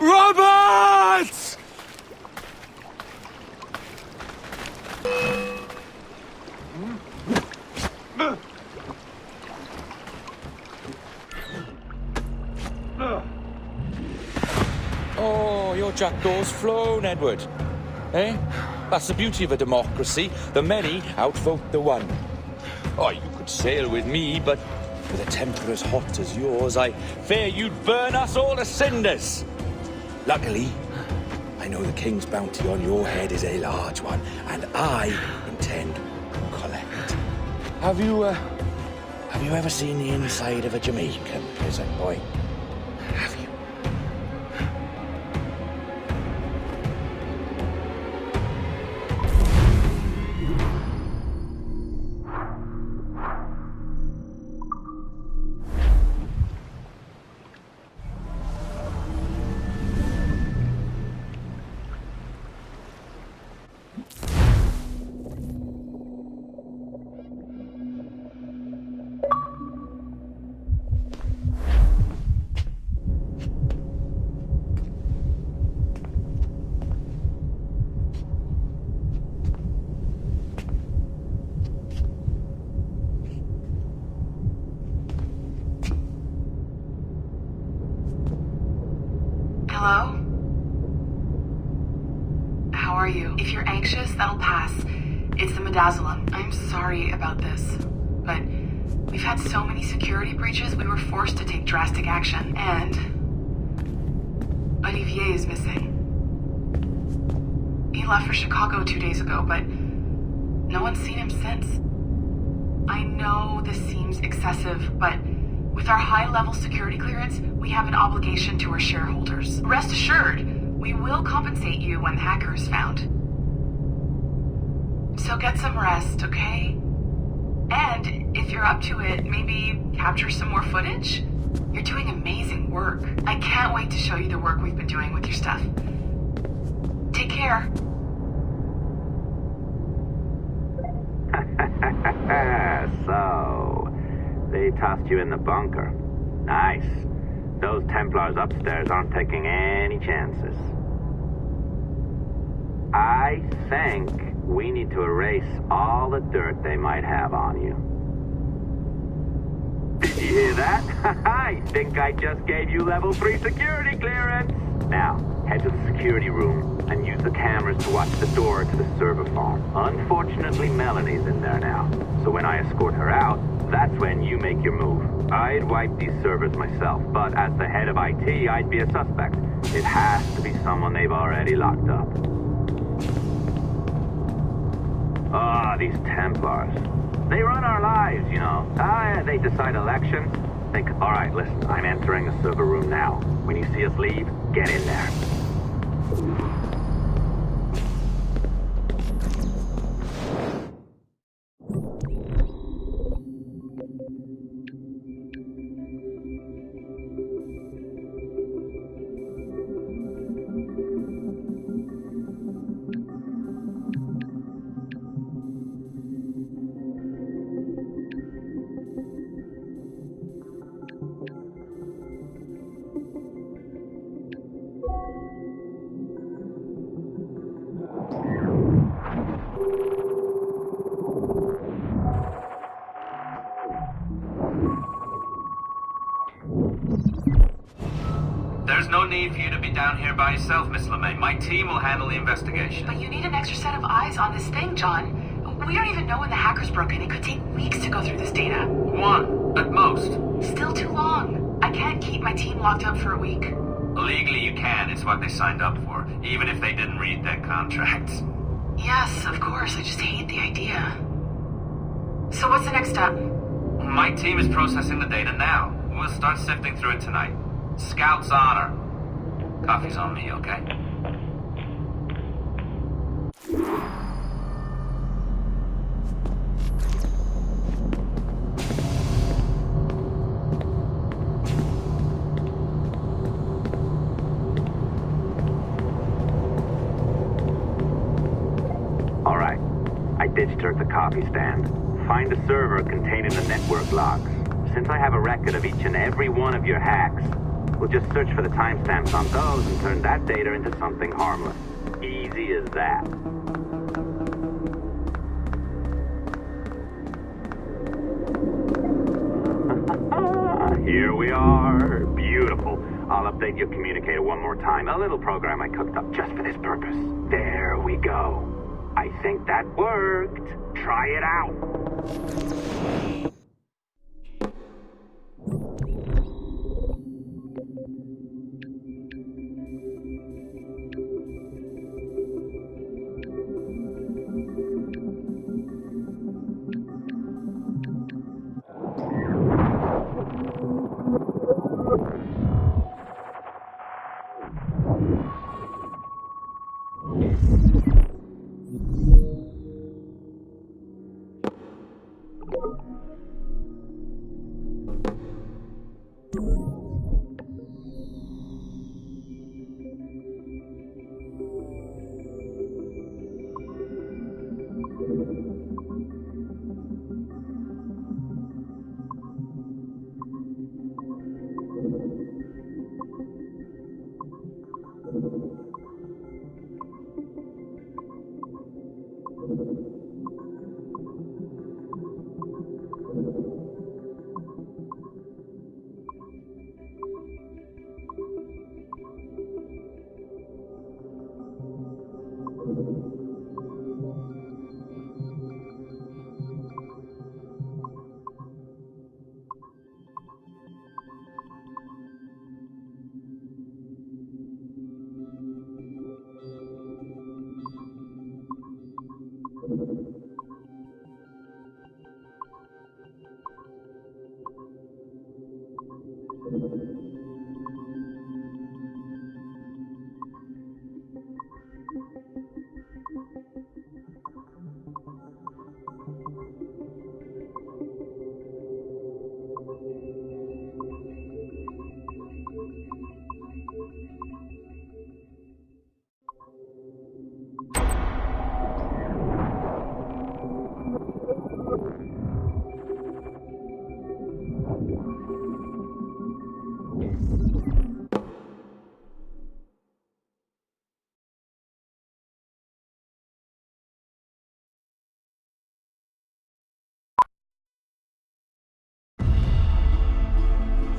Roberts! jackdaws flown, Edward. Eh? That's the beauty of a democracy. The many outvote the one. Oh, you could sail with me, but with a temper as hot as yours, I fear you'd burn us all to cinders. Luckily, I know the king's bounty on your head is a large one, and I intend to collect. Have you ever seen the inside of a Jamaican prison, boy? Have you? Hello? How are you? If you're anxious, that'll pass. It's the Midazolam. I'm sorry about this, but we've had so many security breaches, we were forced to take drastic action, and Olivier is missing. He left for Chicago 2 days ago, but no one's seen him since. I know this seems excessive, but with our high-level security clearance, we have an obligation to our shareholders. Rest assured, we will compensate you when the hacker is found. So get some rest, okay? And if you're up to it, maybe capture some more footage? You're doing amazing work. I can't wait to show you the work we've been doing with your stuff. Take care. So, they tossed you in the bunker. Nice. Those Templars upstairs aren't taking any chances. I think we need to erase all the dirt they might have on you. Did you hear that? I think I just gave you level 3 security clearance. Now, head to the security room and use the cameras to watch the door to the server farm. Unfortunately, Melanie's in there now, so when I escort her out, that's when you make your move. I'd wipe these servers myself, but as the head of IT, I'd be a suspect. It has to be someone they've already locked up. Ah, these Templars. They run our lives, you know. They decide elections. Think, all right, listen, I'm entering the server room now. When you see us leave, get in there. There's no need for you to be down here by yourself, Miss LeMay. My team will handle the investigation. But you need an extra set of eyes on this thing, John. We don't even know when the hackers broke in. It could take weeks to go through this data. 1, at most. Still too long. I can't keep my team locked up for a week. Legally you can. It's what they signed up for, even if they didn't read their contracts. Yes, of course. I just hate the idea. So what's the next step? My team is processing the data now. We'll start sifting through it tonight. Scout's honor. Coffee's on me, okay? All right. I ditched her at the coffee stand. Find a server containing the network logs. Since I have a record of each and every one of your hacks, we'll just search for the timestamps on those and turn that data into something harmless. Easy as that. Here we are. Beautiful. I'll update your communicator one more time. A little program I cooked up just for this purpose. There we go. I think that worked. Try it out.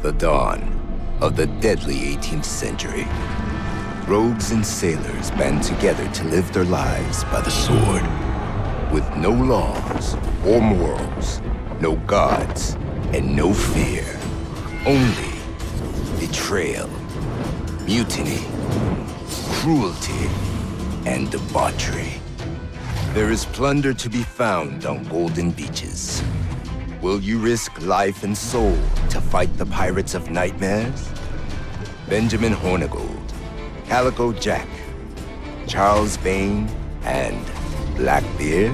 The dawn of the deadly 18th century. Rogues and sailors band together to live their lives by the sword. With no laws or morals, no gods, and no fear. Only betrayal, mutiny, cruelty, and debauchery. There is plunder to be found on golden beaches. Will you risk life and soul to fight the pirates of nightmares? Benjamin Hornigold, Calico Jack, Charles Vane, and Blackbeard?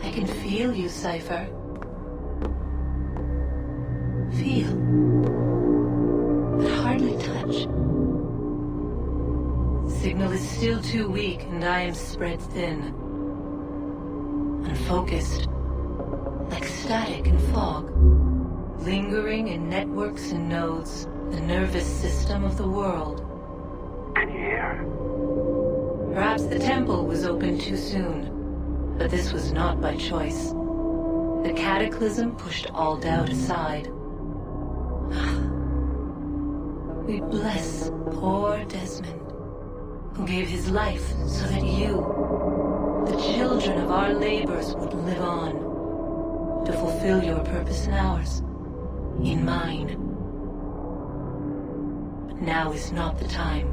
I can feel you, Cypher. Feel, but hardly touch. Signal is still too weak, and I am spread thin. Unfocused, like static and fog. Lingering in networks and nodes, the nervous system of the world. Can you hear? Perhaps the temple was opened too soon, but this was not by choice. The cataclysm pushed all doubt aside. We bless poor Desmond, who gave his life so that you, the children of our labors, would live on, to fulfill your purpose and ours, in mine. But now is not the time.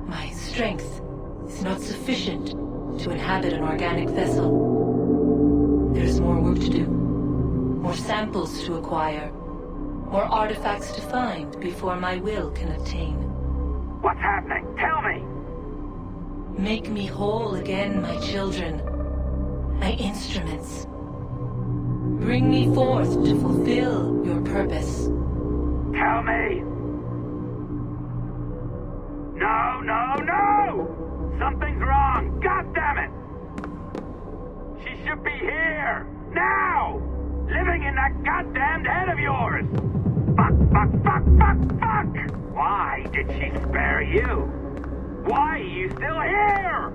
My strength is not sufficient to inhabit an organic vessel. There is more work to do, more samples to acquire, more artifacts to find before my will can attain. What's happening? Tell me! Make me whole again, my children, my instruments. Bring me forth to fulfill your purpose. Tell me! No, no, no! Something's wrong! God damn it! She should be here! Now! Living in that goddamned head of yours! Fuck! Fuck! Why did she spare you? Why are you still here?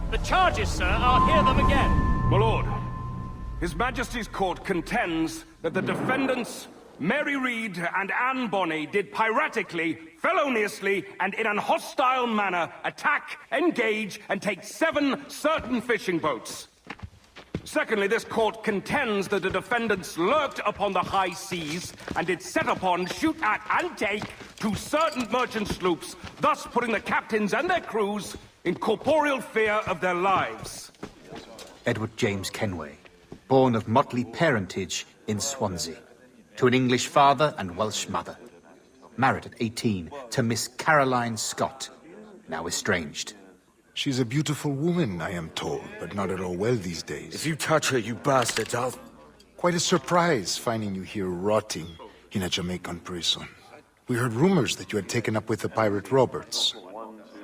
The charges, sir, I'll hear them again. My lord, His Majesty's court contends that the defendants, Mary Reed and Anne Bonny, did piratically, feloniously, and in an hostile manner attack, engage, and take 7 certain fishing boats. Secondly, this court contends that the defendants lurked upon the high seas and did set upon, shoot at, and take 2 certain merchant sloops, thus putting the captains and their crews in corporeal fear of their lives. Edward James Kenway, born of motley parentage in Swansea, to an English father and Welsh mother. Married at 18 to Miss Caroline Scott, now estranged. She's a beautiful woman, I am told, but not at all well these days. If you touch her, you bastards, I'll... Quite a surprise finding you here rotting in a Jamaican prison. We heard rumors that you had taken up with the pirate Roberts.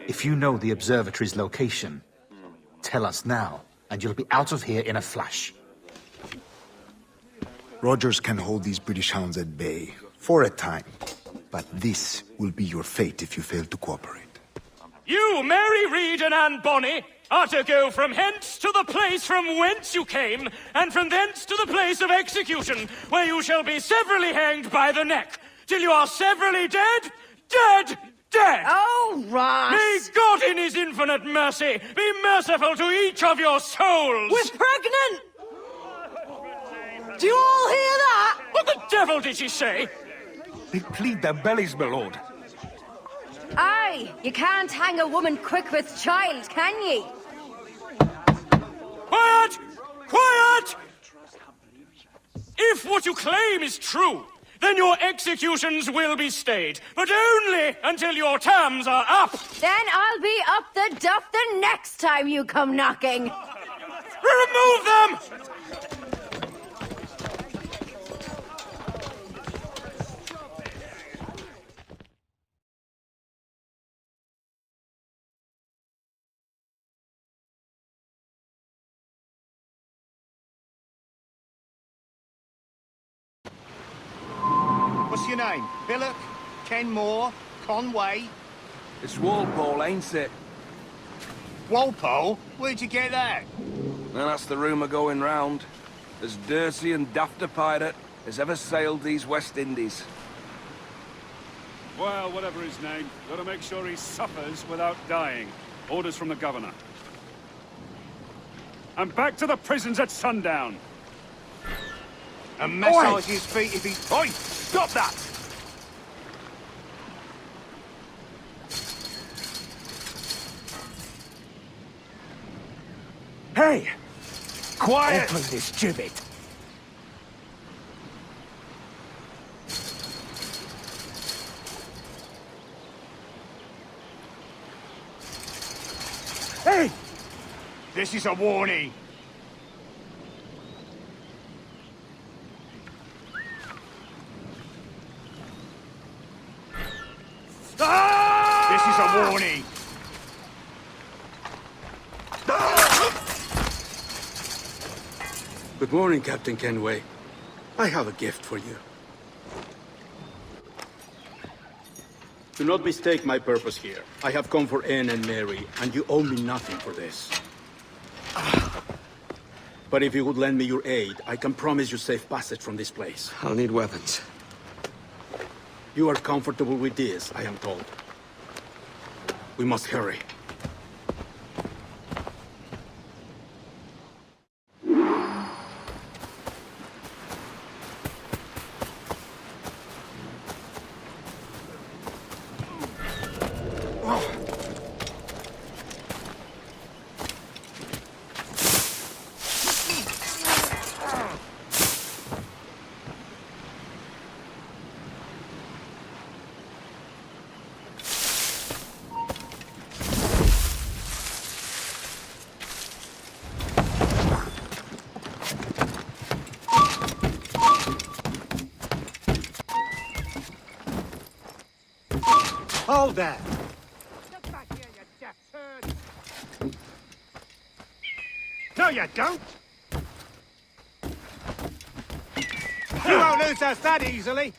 If you know the observatory's location, tell us now, and you'll be out of here in a flash. Rogers can hold these British hounds at bay, for a time. But this will be your fate if you fail to cooperate. You, Mary Reed and Anne Bonny, are to go from hence to the place from whence you came, and from thence to the place of execution, where you shall be severally hanged by the neck, till you are severally dead, dead, dead! Oh, Ross! May God in his infinite mercy be merciful to each of your souls! We're pregnant! Do you all hear that? What the devil did she say? They plead their bellies, my lord. Aye, you can't hang a woman quick with child, can ye? Quiet! Quiet! If what you claim is true, then your executions will be stayed, but only until your terms are up. Then I'll be up the duff the next time you come knocking. Remove them! What's your name? Billock? Kenmore? Conway? It's Walpole, ain't it? Walpole? Where'd you get that? Well, that's the rumour going round. As dirty and daft a pirate as ever sailed these West Indies. Well, whatever his name, gotta make sure he suffers without dying. Orders from the governor. And back to the prisons at sundown. And massage his feet if he... Oi! Stop that! Hey! Quiet! Open this gibbet. Hey! This is a warning. This is a warning. Good morning, Captain Kenway. I have a gift for you. Do not mistake my purpose here. I have come for Anne and Mary, and you owe me nothing for this. But if you would lend me your aid, I can promise you safe passage from this place. I'll need weapons. You are comfortable with this, I am told. We must hurry. Hold there! No, you don't! You won't lose us that easily!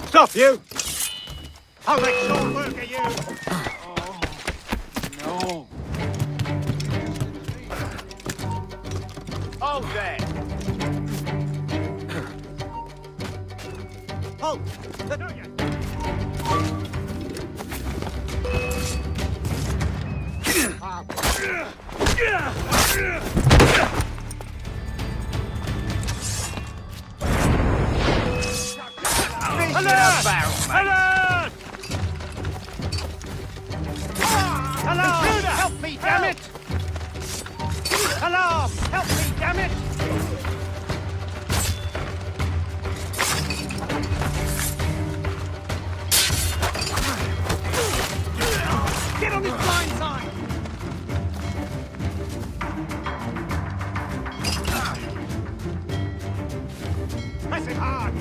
Stop you! I'll make short work of you! No. Hold there! Hold! No, you... Alert! Alert! Alarm! Help me, damn it! Alarm! Help me, damn it! Get on his blind side! Press it hard!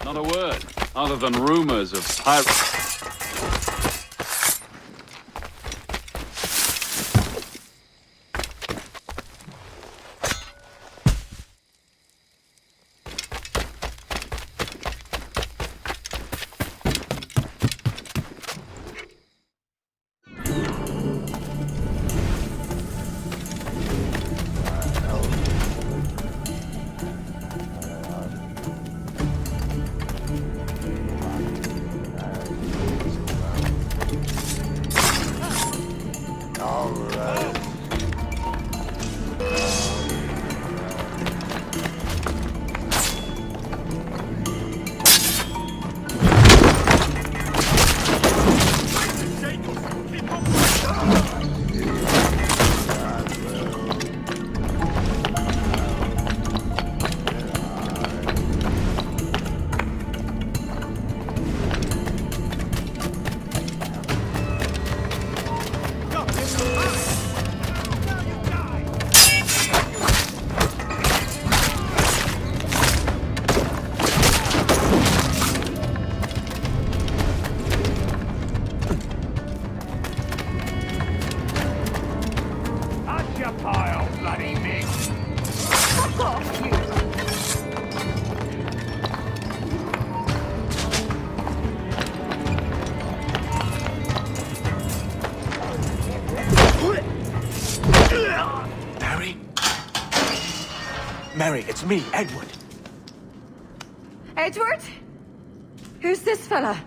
Not a word, other than rumors of pirates. Mary, it's me, Edward. Edward? Who's this fella?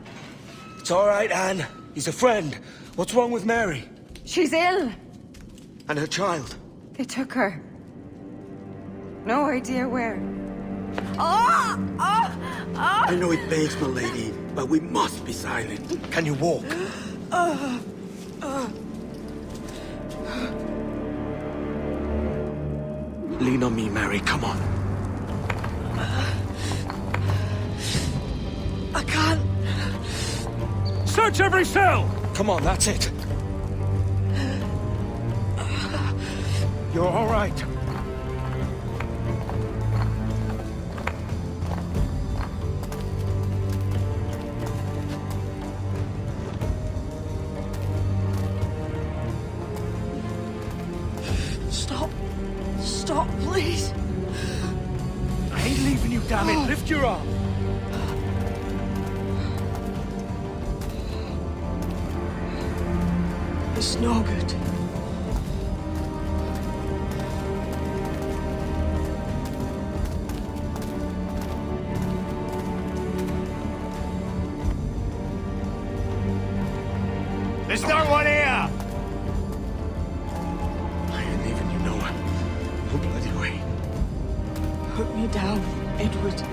It's all right, Anne. He's a friend. What's wrong with Mary? She's ill. And her child? They took her. No idea where. Oh! Oh! Oh! I know it pains, my lady, but we must be silent. Can you walk? Lean on me, Mary. Come on. I can't. Search every cell! Come on, that's it. You're all right. Stop. Stop, please. I ain't leaving you, damn it. Lift your arm. It's no good. There's no one here! I ain't leaving you nowhere. No bloody way. Put me down, Edward.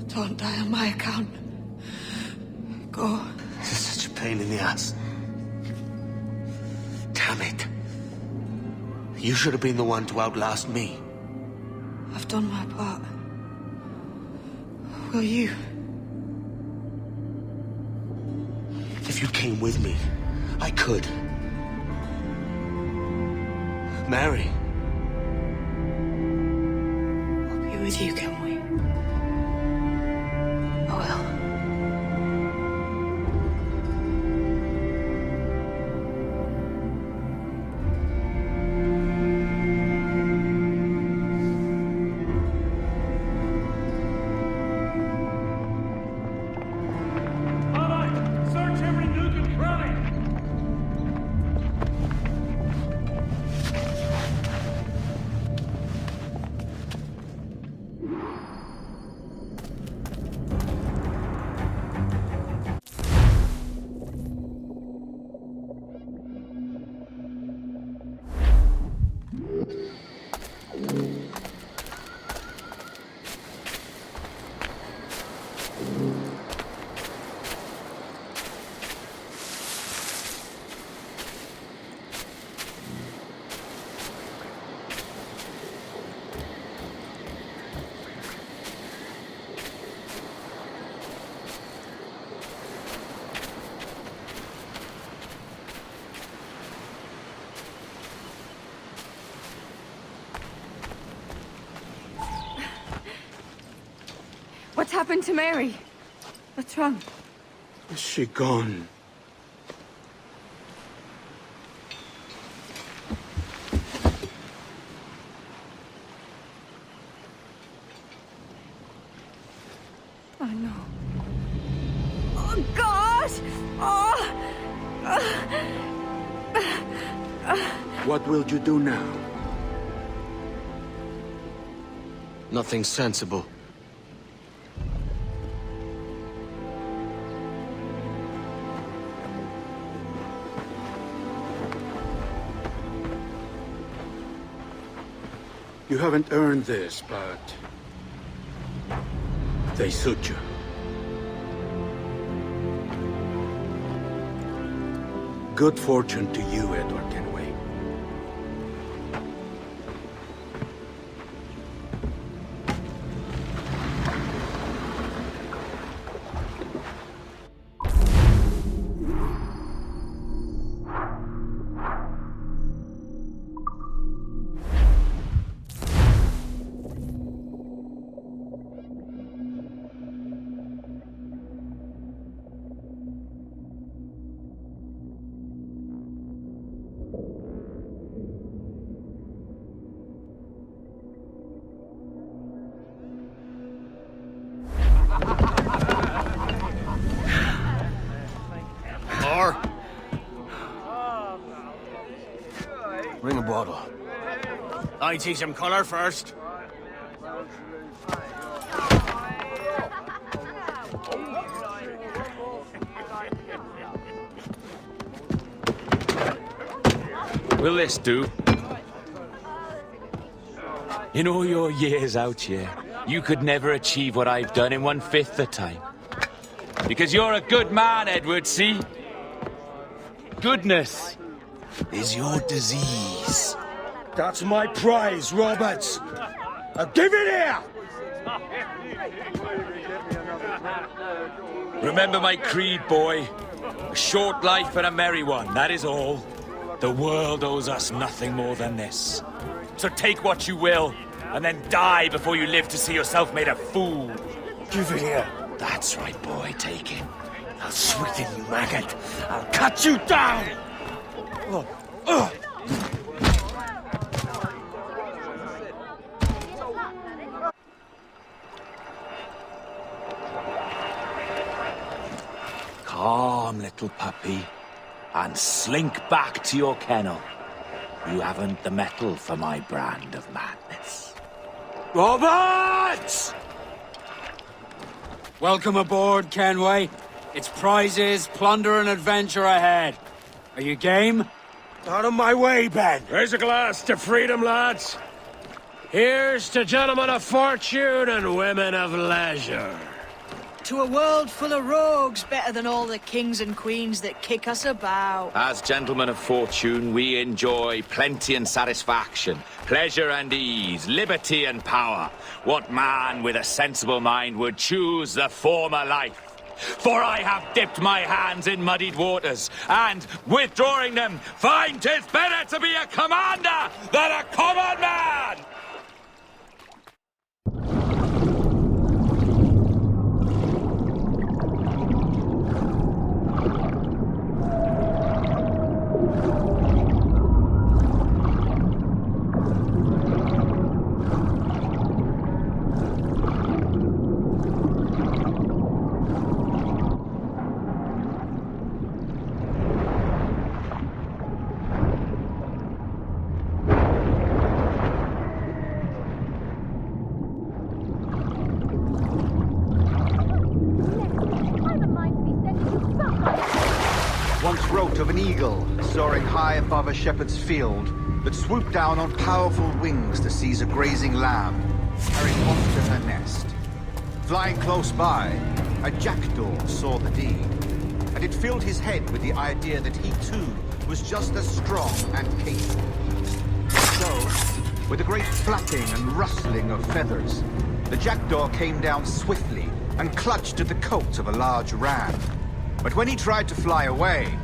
Don't die on my account. Go. This is such a pain in the ass. Damn it. You should have been the one to outlast me. I've done my part. Will you? If you came with me, I could. Mary. I'll be with you, Kenway. I will. Search every nook and cranny! What's happened to Mary? What's wrong? Is she gone? I know. Oh, God! What will you do now? Nothing sensible. You haven't earned this, but they suit you. Good fortune to you, Edward Kenway. bottle. I teach him color first. Will this do? In all your years out here, you could never achieve what I've done in 1/5 the time. Because you're a good man, Edward, see? Goodness is your disease. That's my prize, Roberts. Give it here! Remember my creed, boy. A short life and a merry one, that is all. The world owes us nothing more than this. So take what you will, and then die before you live to see yourself made a fool. Give it here. That's right, boy, take it. I'll sweeten you, maggot. I'll cut you down! Calm, little puppy, and slink back to your kennel. You haven't the mettle for my brand of madness. Roberts! Welcome aboard, Kenway. It's prizes, plunder, and adventure ahead. Are you game? Out of my way, Ben. Raise a glass to freedom, lads. Here's to gentlemen of fortune and women of leisure. To a world full of rogues, better than all the kings and queens that kick us about. As gentlemen of fortune, we enjoy plenty and satisfaction, pleasure and ease, liberty and power. What man with a sensible mind would choose the former life? For I have dipped my hands in muddied waters, and, withdrawing them, find 'tis better to be a commander than a common man! Of an eagle soaring high above a shepherd's field that swooped down on powerful wings to seize a grazing lamb, carrying off to her nest. Flying close by, a jackdaw saw the deed, and it filled his head with the idea that he too was just as strong and capable. So, with a great flapping and rustling of feathers, the jackdaw came down swiftly and clutched at the coat of a large ram. But when he tried to fly away,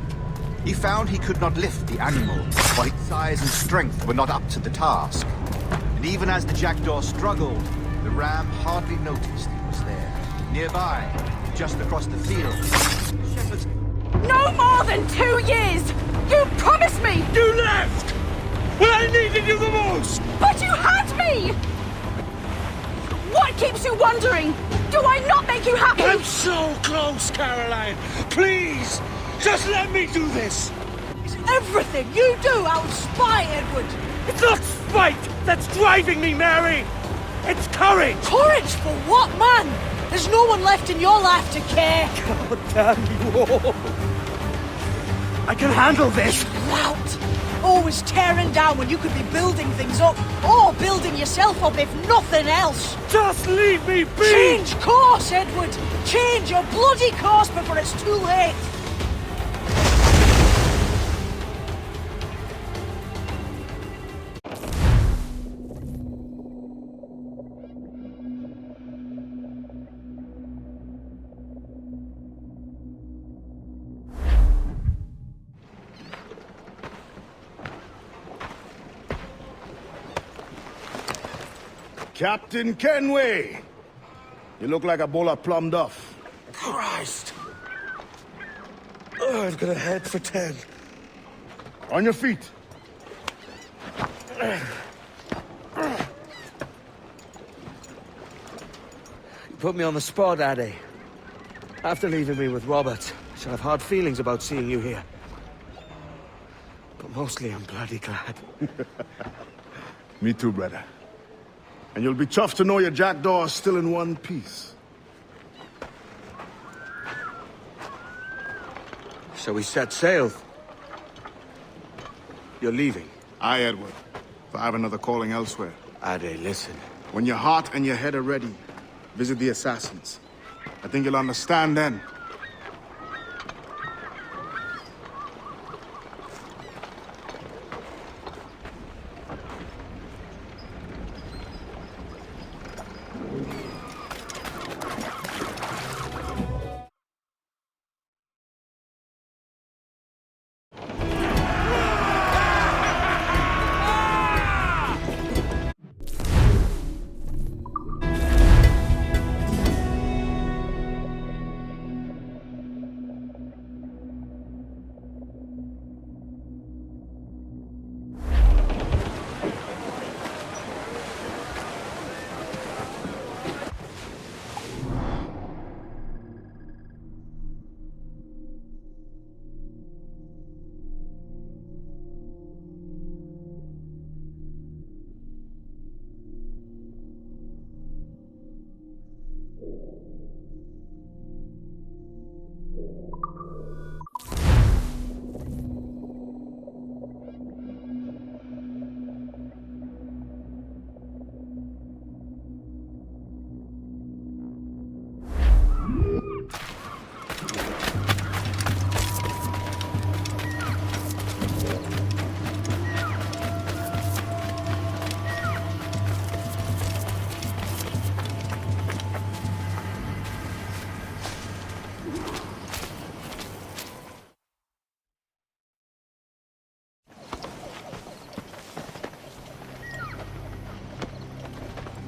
he found he could not lift the animal, for its size and strength were not up to the task. And even as the jackdaw struggled, the ram hardly noticed he was there. Nearby, just across the field, shepherds... No more than 2 years! You promised me! You left! When I needed you the most! But you had me! What keeps you wandering? Do I not make you happy? I'm so close, Caroline! Please! Just let me do this! Is everything you do out of spite, Edward? It's not spite that's driving me, Mary! It's courage! Courage for what, man? There's no one left in your life to care. God damn you all! I can handle this! Lout! Always tearing down when you could be building things up, or building yourself up if nothing else. Just leave me be! Change course, Edward! Change your bloody course before it's too late! Captain Kenway! You look like a bowl of plum duff. Christ! Oh, I've got a head for 10. On your feet. You put me on the spot, Addy. After leaving me with Robert, I shall have hard feelings about seeing you here. But Mostly I'm bloody glad. Me too, brother. And you'll be chuffed to know your jackdaw is still in one piece. So we set sail. You're leaving? Aye, Edward. But I have another calling elsewhere. Ade, listen. When your heart and your head are ready, visit the assassins. I think you'll understand then.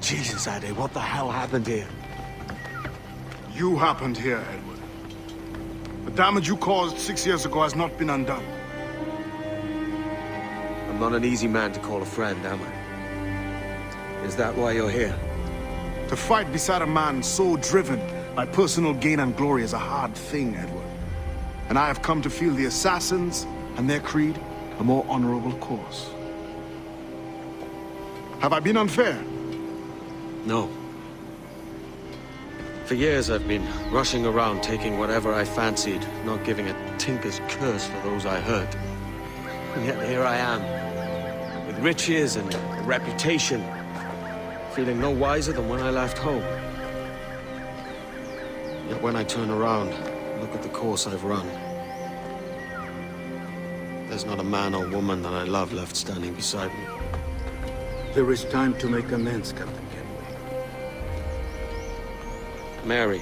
Jesus, Ade, what the hell happened here? You happened here, Edward. The damage you caused 6 years ago has not been undone. I'm not an easy man to call a friend, am I? Is that why you're here? To fight beside a man so driven by personal gain and glory is a hard thing, Edward. And I have come to feel the assassins and their creed a more honorable course. Have I been unfair? No. For years I've been rushing around taking whatever I fancied, not giving a tinker's curse for those I hurt. And yet here I am, with riches and a reputation, feeling no wiser than when I left home. Yet when I turn around, look at the course I've run. There's not a man or woman that I love left standing beside me. There is time to make amends, Captain Kenway. Mary.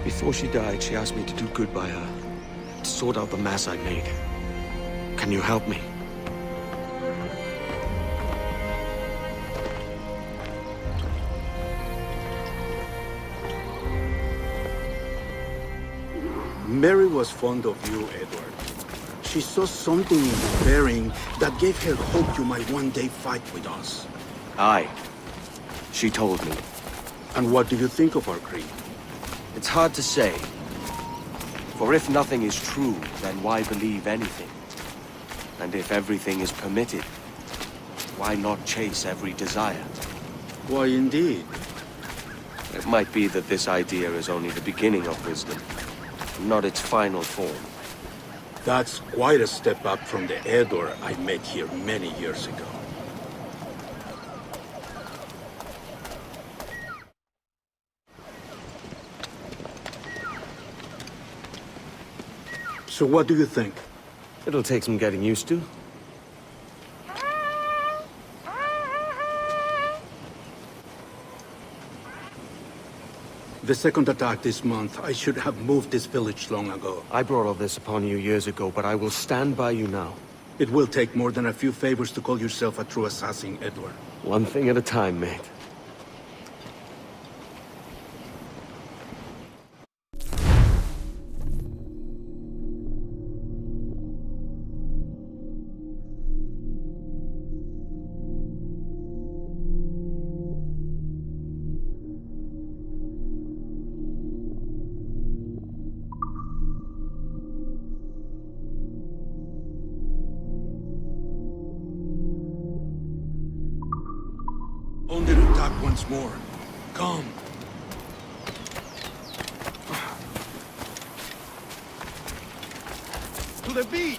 Before she died, she asked me to do good by her, to sort out the mess I made. Can you help me? Mary was fond of you, Edward. She saw something in your bearing that gave her hope you might one day fight with us. Aye. She told me. And what do you think of our creed? It's hard to say. For if nothing is true, then why believe anything? And if everything is permitted, why not chase every desire? Why, indeed. It might be that this idea is only the beginning of wisdom, not its final form. That's quite a step up from the Edward I met here many years ago. So what do you think? It'll take some getting used to. The second attack this month, I should have moved this village long ago. I brought all this upon you years ago, but I will stand by you now. It will take more than a few favors to call yourself a true assassin, Edward. One thing at a time, mate. once more. Come. To the beach!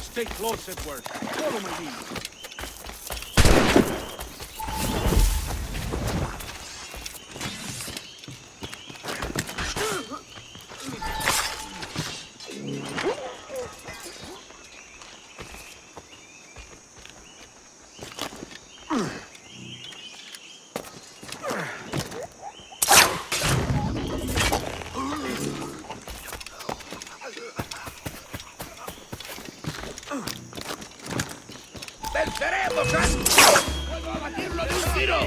Stay close, Edward. Follow my lead. ¡Venceremos! ¡Puedo abatirlo de un tiro!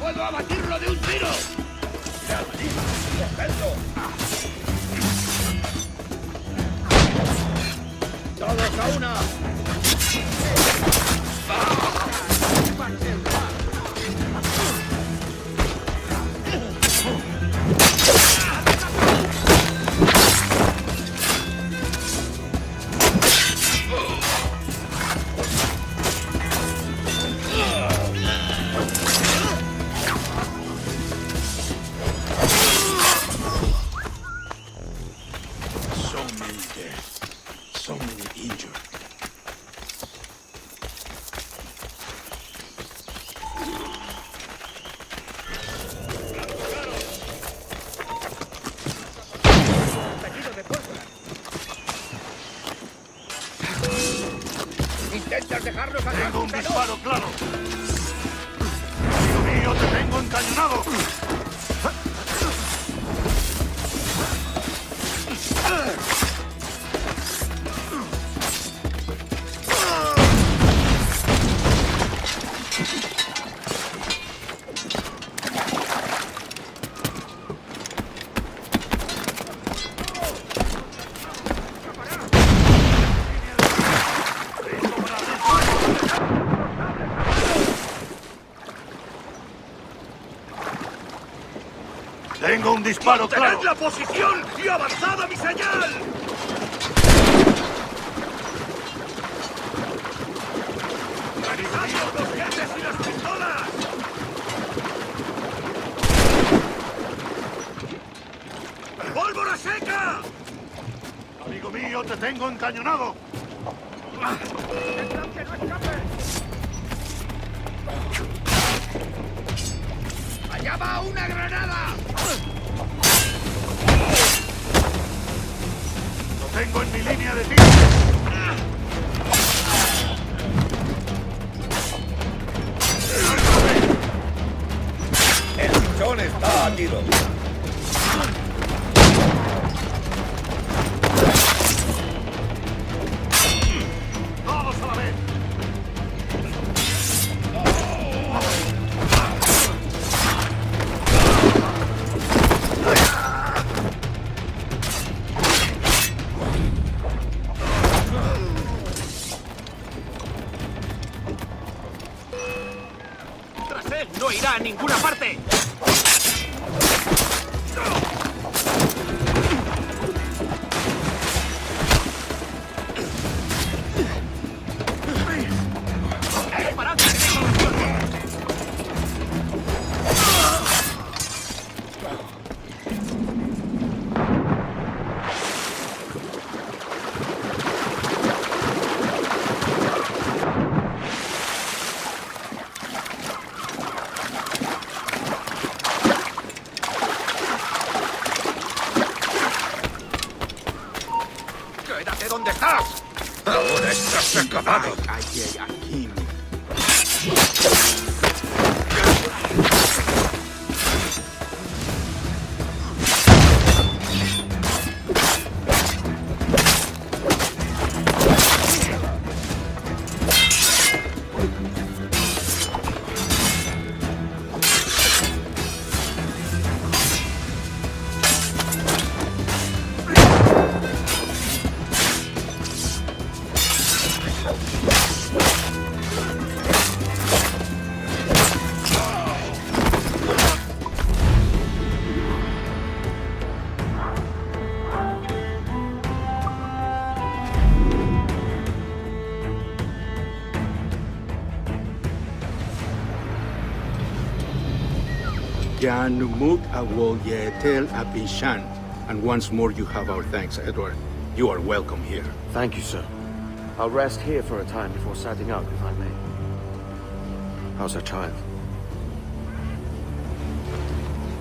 ¡Puedo abatirlo de un tiro! ¡Mirad allí! ¡Perfecto! ¡Todos a una! ¿Intentas dejarnos atrás? Tengo un disparo claro. Amigo mío, te tengo encañonado. Tengo un disparo claro. ¡Tened la posición y avanzad a mi señal! ¡Realizad los boquetes y las pistolas! ¡Pólvora seca! Amigo mío, te tengo encañonado. ¡Que no escape! ¡Allá va una granada! Lo tengo en mi línea de tiro. ¡El pichón está a tiro! ¡Todos a la vez! ¡Tras él! ¡No irá a ninguna parte! ¡Parad! ¡Que tengo los cuerpos! ¡Quédate donde estás! ¡Ahora estás acabado! Calle aquí. Jan Numut Awol Yetel Abishan. And once more you have our thanks, Edward. You are welcome here. Thank you, sir. I'll rest here for a time before setting out, if I may. How's her child?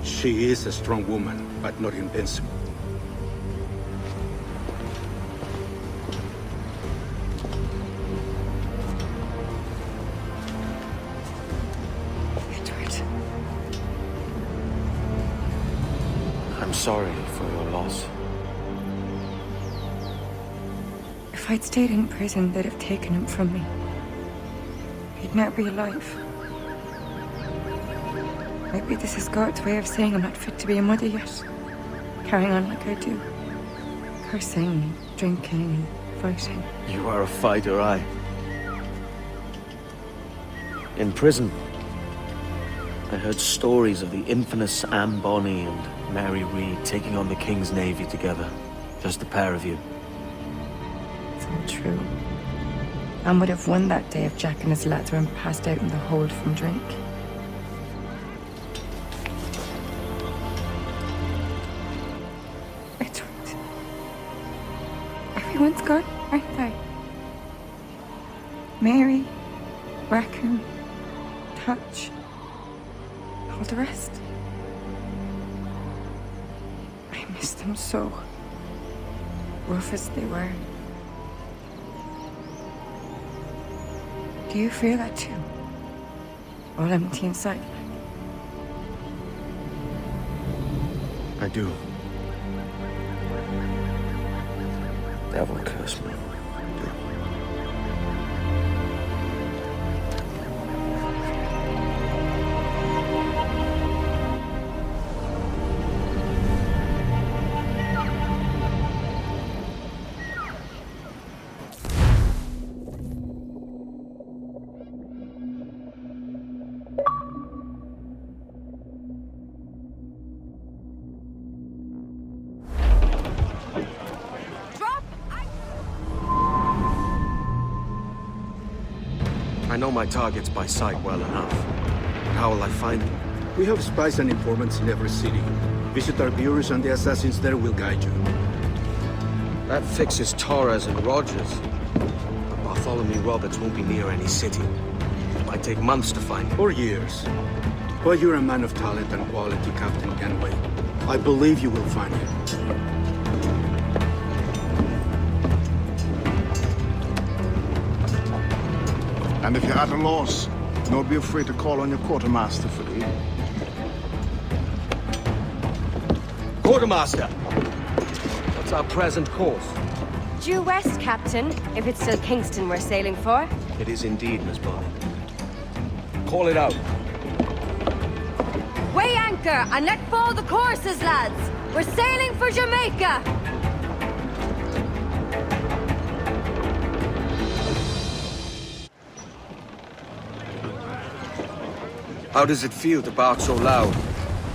She is a strong woman, but not invincible. Edward. I'm sorry for your loss. If I'd stayed in prison, they'd have taken him from me. He'd never be alive. Maybe this is God's way of saying I'm not fit to be a mother yet. Carrying on like I do. Cursing, drinking, fighting. You are a fighter, aye. In prison, I heard stories of the infamous Anne Bonny and Mary Read taking on the King's Navy together. Just the pair of you. It's all true. Anne would have won that day if Jack and his lads weren't passed out in the hold from drink. Edward. Everyone's gone, aren't they? Mary, Raccoon, Touch, all the rest. I miss them so. Rough as they were. Do you feel that too? All empty inside? I do. Devil curse me. I know my targets by sight well enough. But how will I find them? We have spies and informants in every city. Visit our bureaus and the assassins there will guide you. That fixes Torres and Rogers. But Bartholomew Roberts won't be near any city. It might take months to find him. Or years. But you're a man of talent and quality, Captain Kenway. I believe you will find him. And if you're at a loss, don't be afraid to call on your quartermaster for aid. Quartermaster! What's our present course? Due west, Captain, if it's still Kingston we're sailing for. It is indeed, Miss Bonny. Call it out. Weigh anchor and let fall the courses, lads. We're sailing for Jamaica. How does it feel to bark so loud?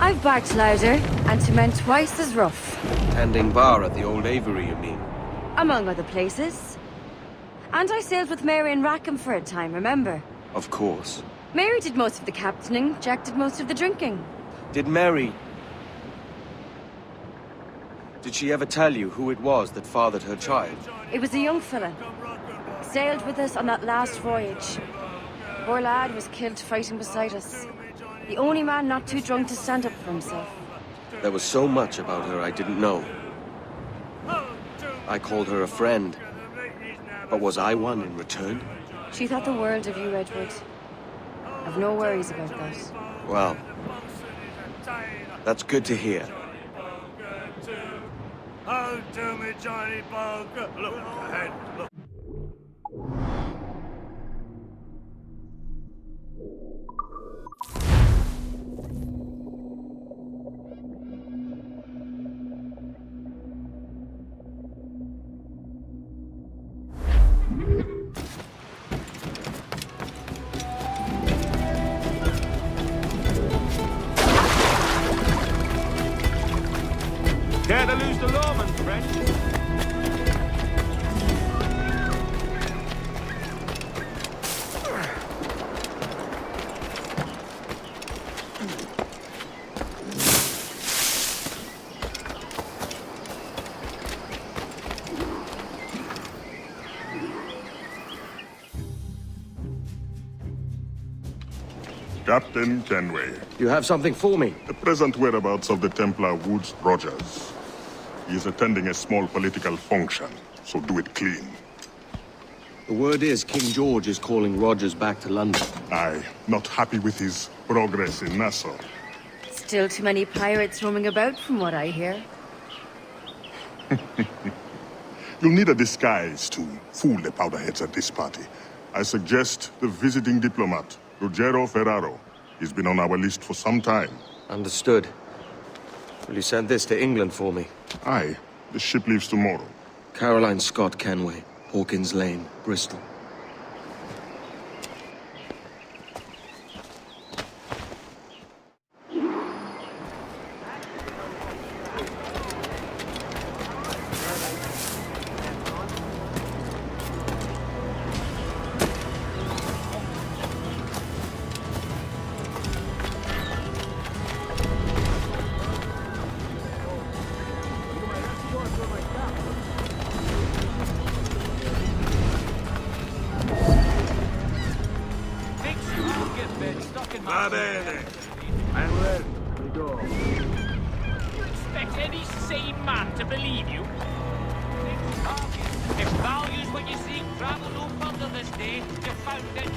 I've barked louder, and to men twice as rough. Tending bar at the old Aviary, you mean? Among other places. And I sailed with Mary and Rackham for a time, remember? Of course. Mary did most of the captaining, Jack did most of the drinking. Did Mary... Did she ever tell you who it was that fathered her child? It was a young fella. Sailed with us on that last voyage. Poor lad was killed fighting beside us. The only man not too drunk to stand up for himself. There was so much about her I didn't know. I called her a friend. But was I one in return? She thought the world of you, Edward. I've no worries about that. Well, that's good to hear. Oh, to me, Johnny Poker. Look ahead, look. Care to lose the lawman, friend? Captain Kenway. You have something for me? The present whereabouts of the Templar Woods Rogers. He is attending a small political function, so do it clean. The word is King George is calling Rogers back to London. Aye, not happy with his progress in Nassau. Still too many pirates roaming about, from what I hear. You'll need a disguise to fool the powderheads at this party. I suggest the visiting diplomat, Ruggiero Ferraro. He's been on our list for some time. Understood. Will you send this to England for me? Aye. The ship leaves tomorrow. Caroline Scott Kenway, Hawkins Lane, Bristol. Va bene. I'm ready. We go. You expect any sane man to believe you? If values what you seek travel no further this day, you found it.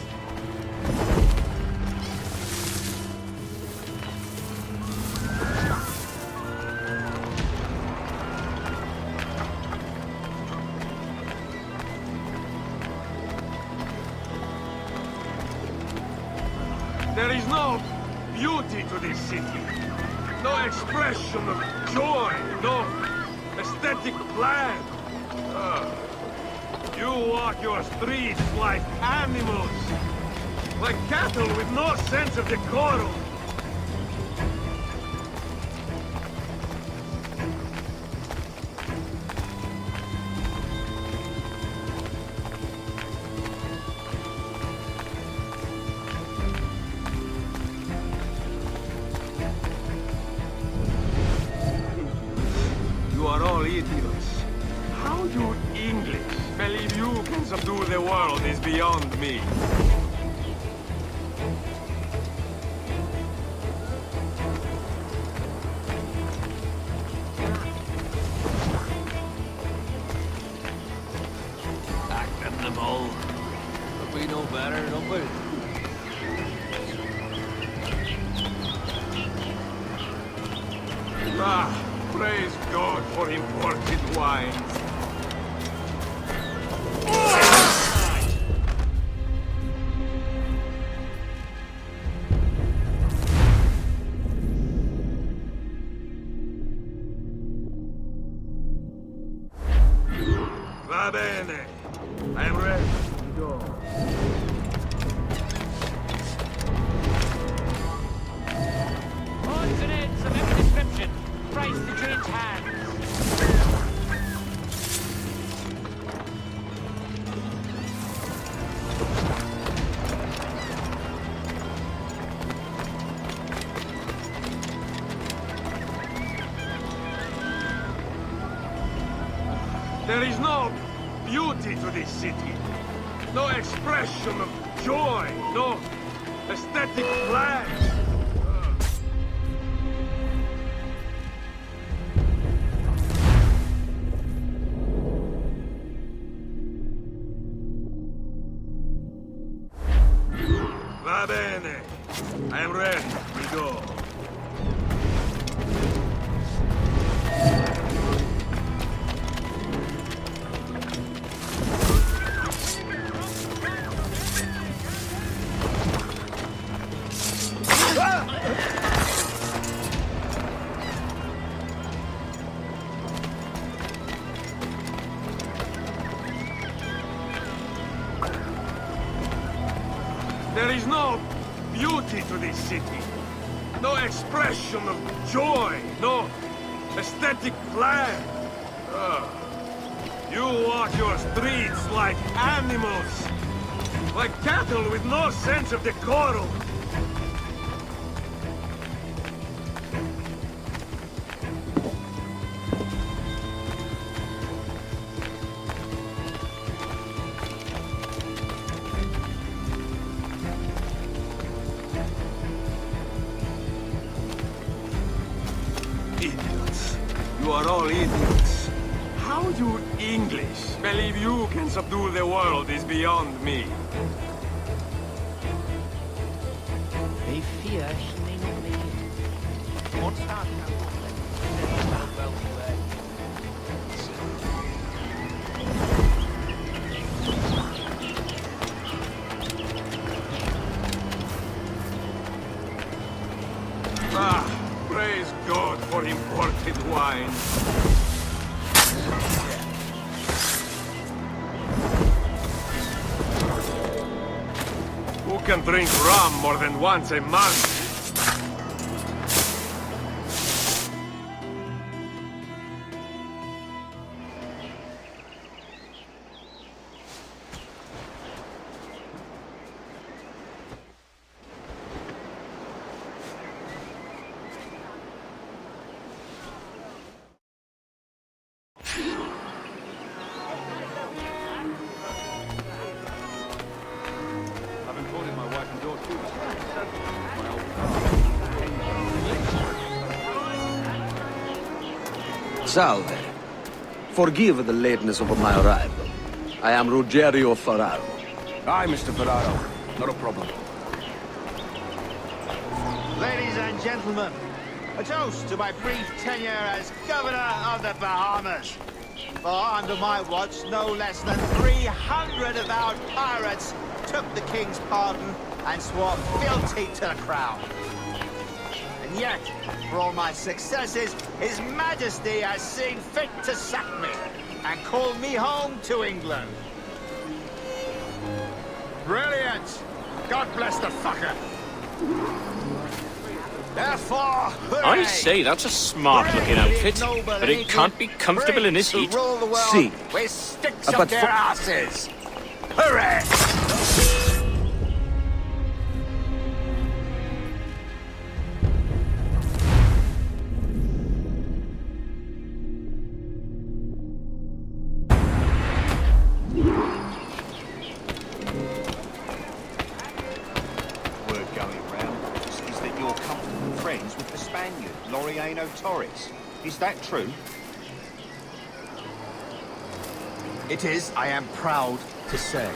There is no beauty to this city. No expression of joy. No aesthetic plan. You walk your streets like animals. Like cattle with no sense of decorum. You are all idiots. How you English believe you can subdue the world is beyond me. Acting them all. But we know better, don't we? Praise God for imported wines. Va bene. I am ready. Go. Odds and ends of every description. Price to change hands. There is no beauty to this city. No expression of joy. No aesthetic plan. Va bene. I am ready. We go. There is no beauty to this city. No expression of joy. No aesthetic plan. You walk your streets like animals. Like cattle with no sense of decorum. all idiots. How you English believe you can subdue the world is beyond me. They fear he may not make it. What's happening? Ah, praise God for imported wine. Who can drink rum more than once a month? Salve. Forgive the lateness of my arrival. I am Rogério Ferraro. Aye, Mr. Ferraro. Not a problem. Ladies and gentlemen, a toast to my brief tenure as Governor of the Bahamas. For under my watch, no less than 300 avowed pirates took the King's pardon and swore fealty to the Crown. And yet, for all my successes, His Majesty has seen fit to sack me and call me home to England. Brilliant! God bless the fucker! Therefore, hooray! I say, that's a smart-looking outfit, but it can't be comfortable in this heat. See, with sticks but up their asses! Hooray! Notorious. Is that true? It is, I am proud to say.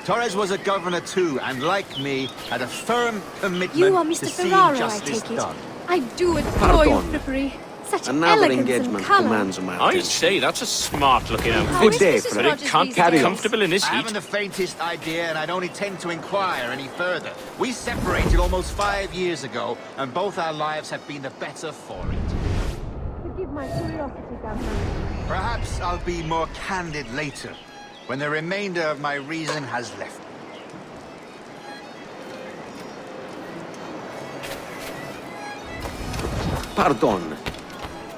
Torres was a governor too, and like me, had a firm commitment You are to Mr. seeing Ferraro, I justice take it. done. I do adore Pardon. your frippery. Such Another elegance engagement and colour. commands my I attention. say, that's a smart-looking outfit, Good day, but Fred. it can't be Carry on. comfortable in this I heat. haven't the faintest idea, and I don't intend to inquire any further. We separated almost 5 years ago, and both our lives have been the better for it. Forgive my curiosity, Governor. Perhaps I'll be more candid later, when the remainder of my reason has left me. Pardon.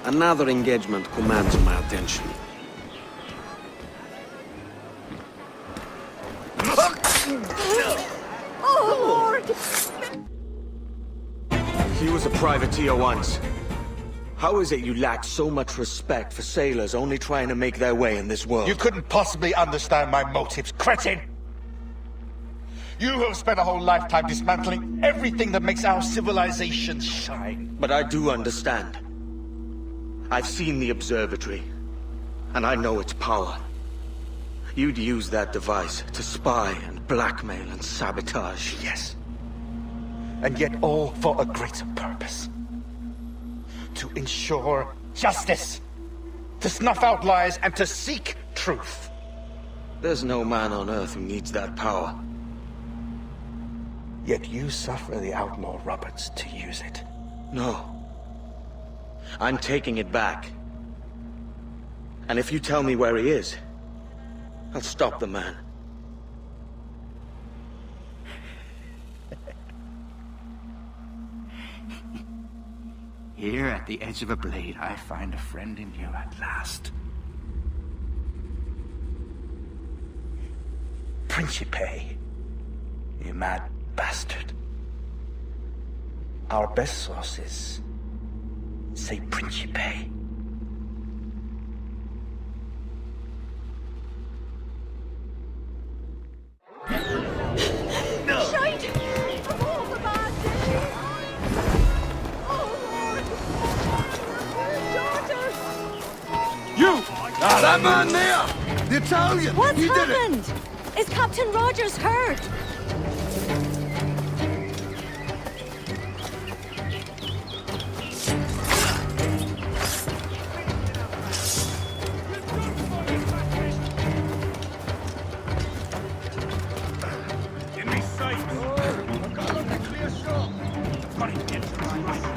Another engagement commands my attention. Oh, Lord! He was a privateer once. How is it you lack so much respect for sailors only trying to make their way in this world? You couldn't possibly understand my motives, cretin! You have spent a whole lifetime dismantling everything that makes our civilization shine. But I do understand. I've seen the observatory, and I know its power. You'd use that device to spy and blackmail and sabotage. Yes. And yet all for a greater purpose. To ensure justice. To snuff out lies and to seek truth. There's no man on Earth who needs that power. Yet you suffer the outlaw Roberts to use it. No. I'm taking it back. And if you tell me where he is, I'll stop the man. Here at the edge of a blade, I find a friend in you at last. Principe, you mad bastard. Our best sources say Principe. Shite! Of all the bad days! Oh, Lord! Daughter! Ah, that man there! The Italian! What's He did it! happened? Is Captain Rogers hurt? Give me sight! I've got a clear shot! Got it, get to the right.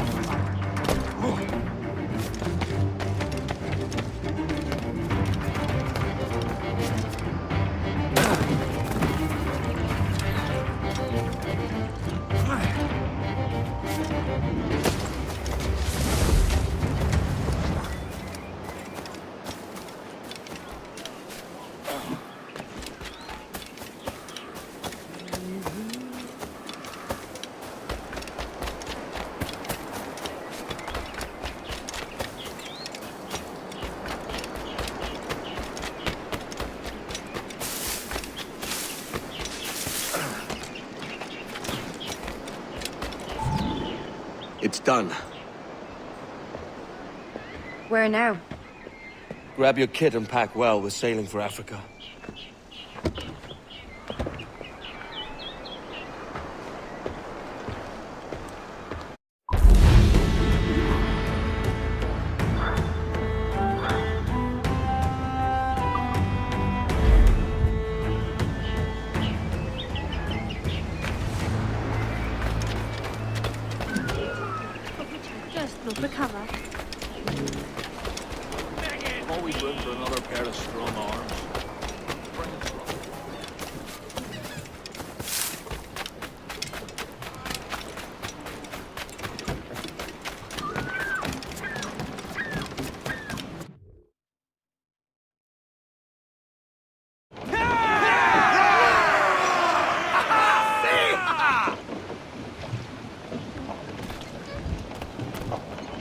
It's done. Where now? Grab your kit and pack well. We're sailing for Africa. Just look the cover. I'm always looking for another pair of strong arms.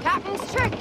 Captain's trick!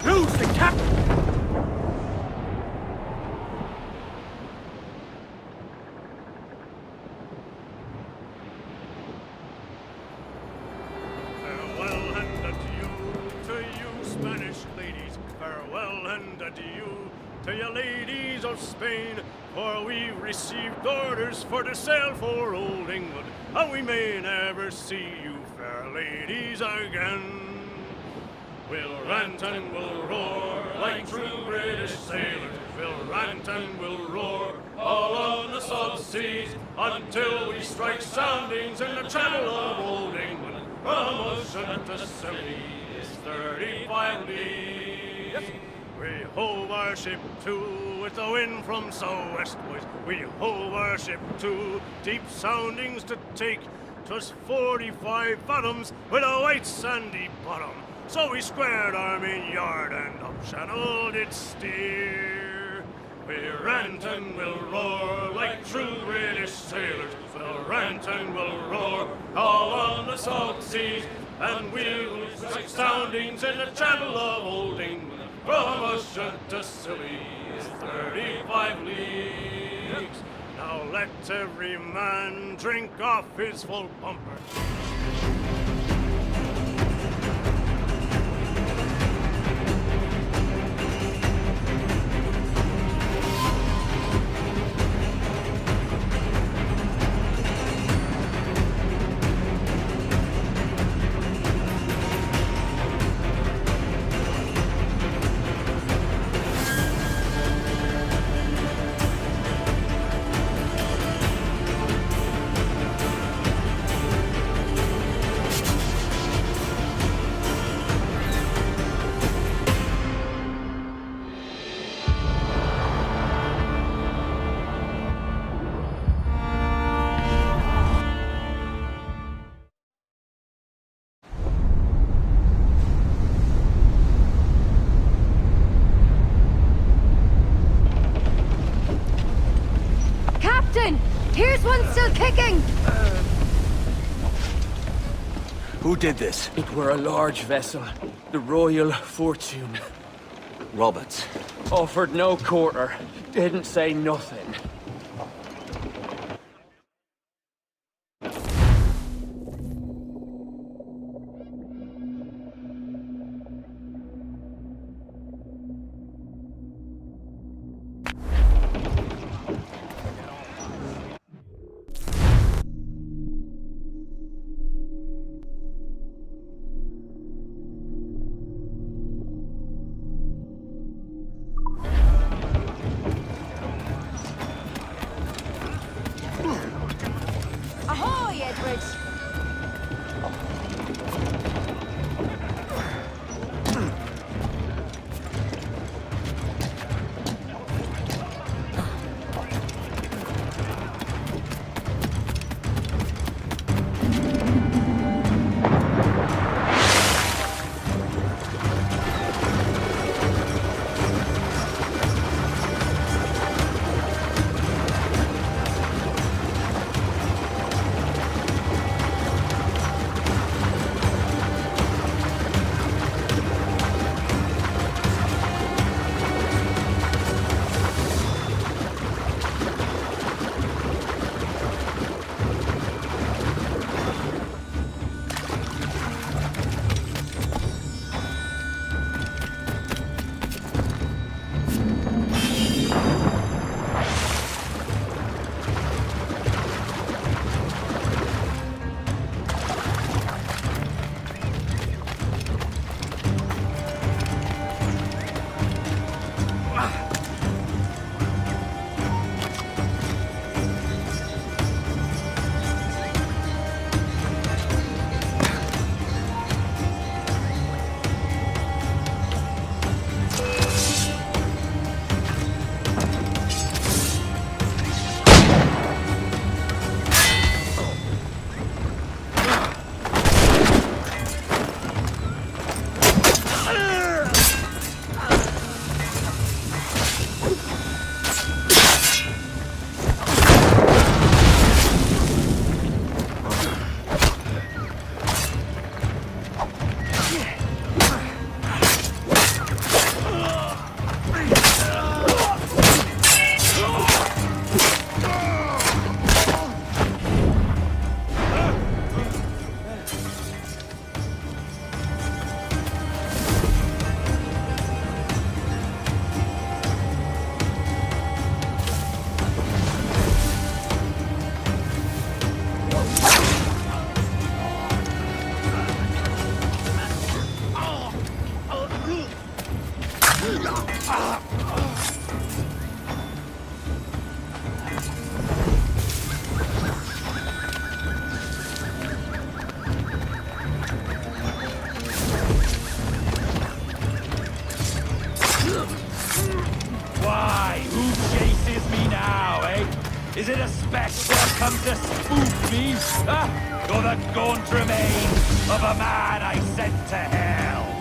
Lose the captain! Farewell and adieu to you, Spanish ladies. Farewell and adieu to you, ladies of Spain. For we received orders for to sail for old England, and we may never see you, fair ladies, again. We'll rant and we'll roar like true British sailors. We'll rant and we'll roar all on the salt seas until we strike soundings in the channel of old England. From Ocean to Scilly is 35 leagues. We hove our ship to with the wind from southwest, boys. We hove our ship to deep soundings to take. 'Twas 45 fathoms with a white sandy bottom. So we squared our main yard and up channel did steer. We rant and we'll roar like true British sailors. We'll rant and we'll roar all on the salt seas, and we'll strike soundings in the channel of old England. From Ocean to Scilly is 35 leagues. Now let every man drink off his full bumper. Here's one still kicking! Who did this? It were a large vessel, the Royal Fortune. Roberts. Offered no quarter, didn't say nothing. Ahoy, Edward! Is it a spectre come to spook me? Or the gaunt remains of a man I sent to hell?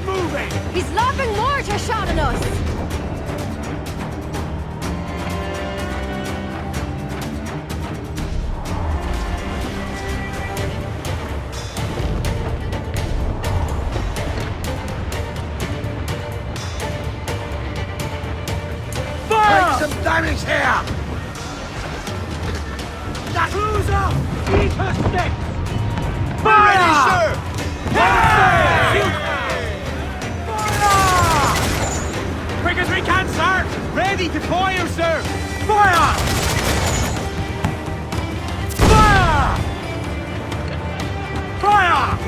Get moving! He's lobbing mortar shot at us! Take some damage here! That loser! Eat her sticks! Fire! Sir! Fire! Quick as we can, sir! Ready to fire, sir! Fire! Fire! Fire!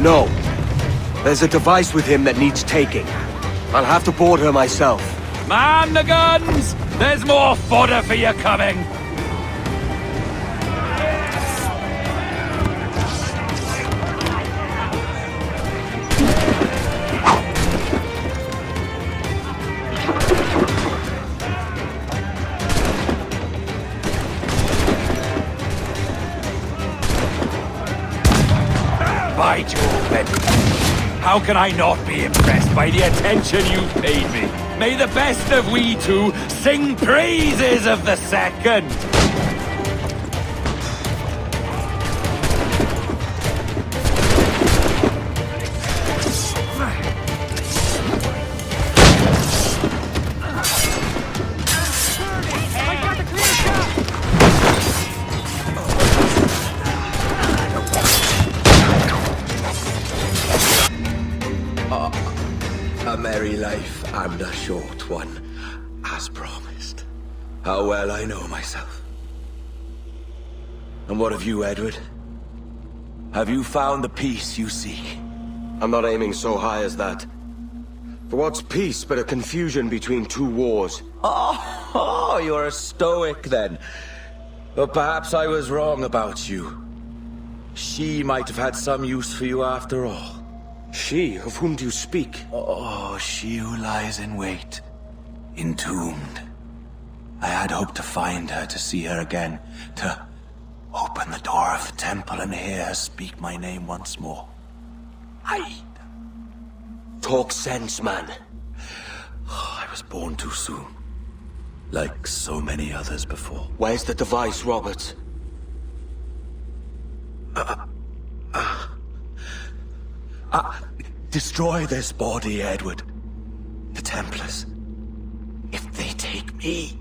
No. There's a device with him that needs taking. I'll have to board her myself. Man the guns! There's more fodder for you coming! By Jove, Edward. How can I not be impressed by the attention you've paid me? May the best of we two sing praises of the second! A merry life and a short one, as promised. How well I know myself. And what of you, Edward? Have you found the peace you seek? I'm not aiming so high as that. For what's peace but a confusion between two wars? Oh, you're a stoic then. But perhaps I was wrong about you. She might have had some use for you after all. She? Of whom do you speak? Oh, she who lies in wait, entombed. I had hoped to find her, to see her again, to open the door of the temple and hear her speak my name once more. Talk sense, man. Oh, I was born too soon. Like so many others before. Where's the device, Robert? Destroy this body, Edward. The Templars. If they take me...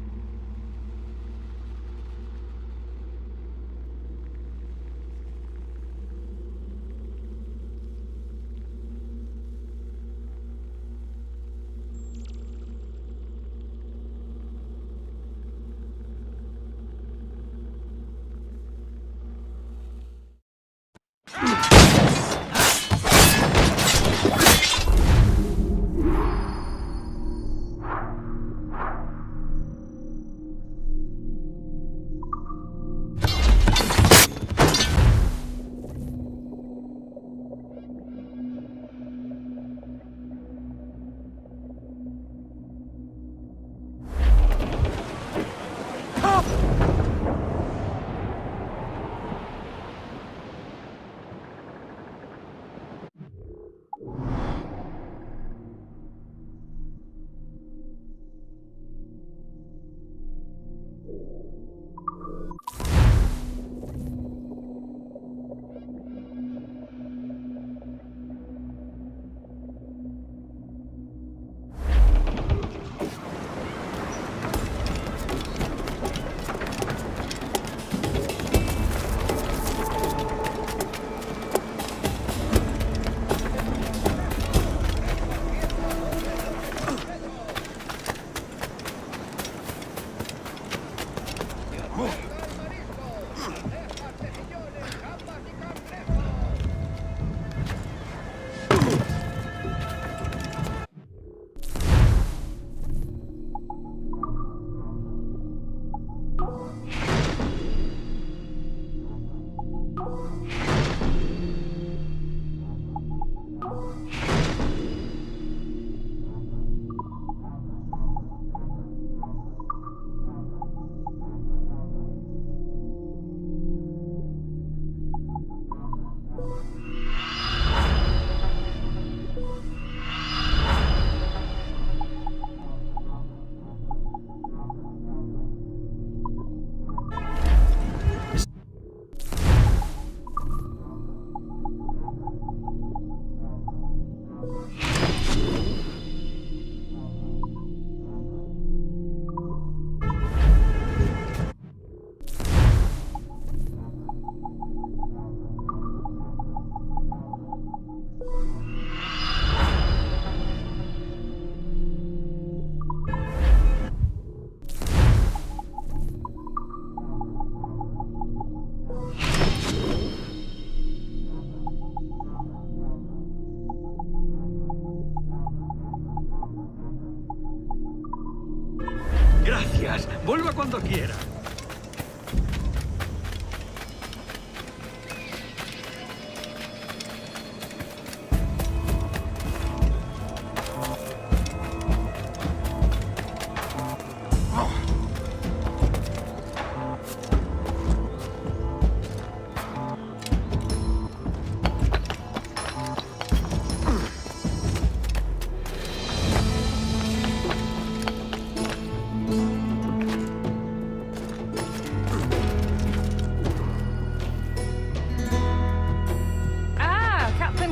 Vuelva cuando quiera.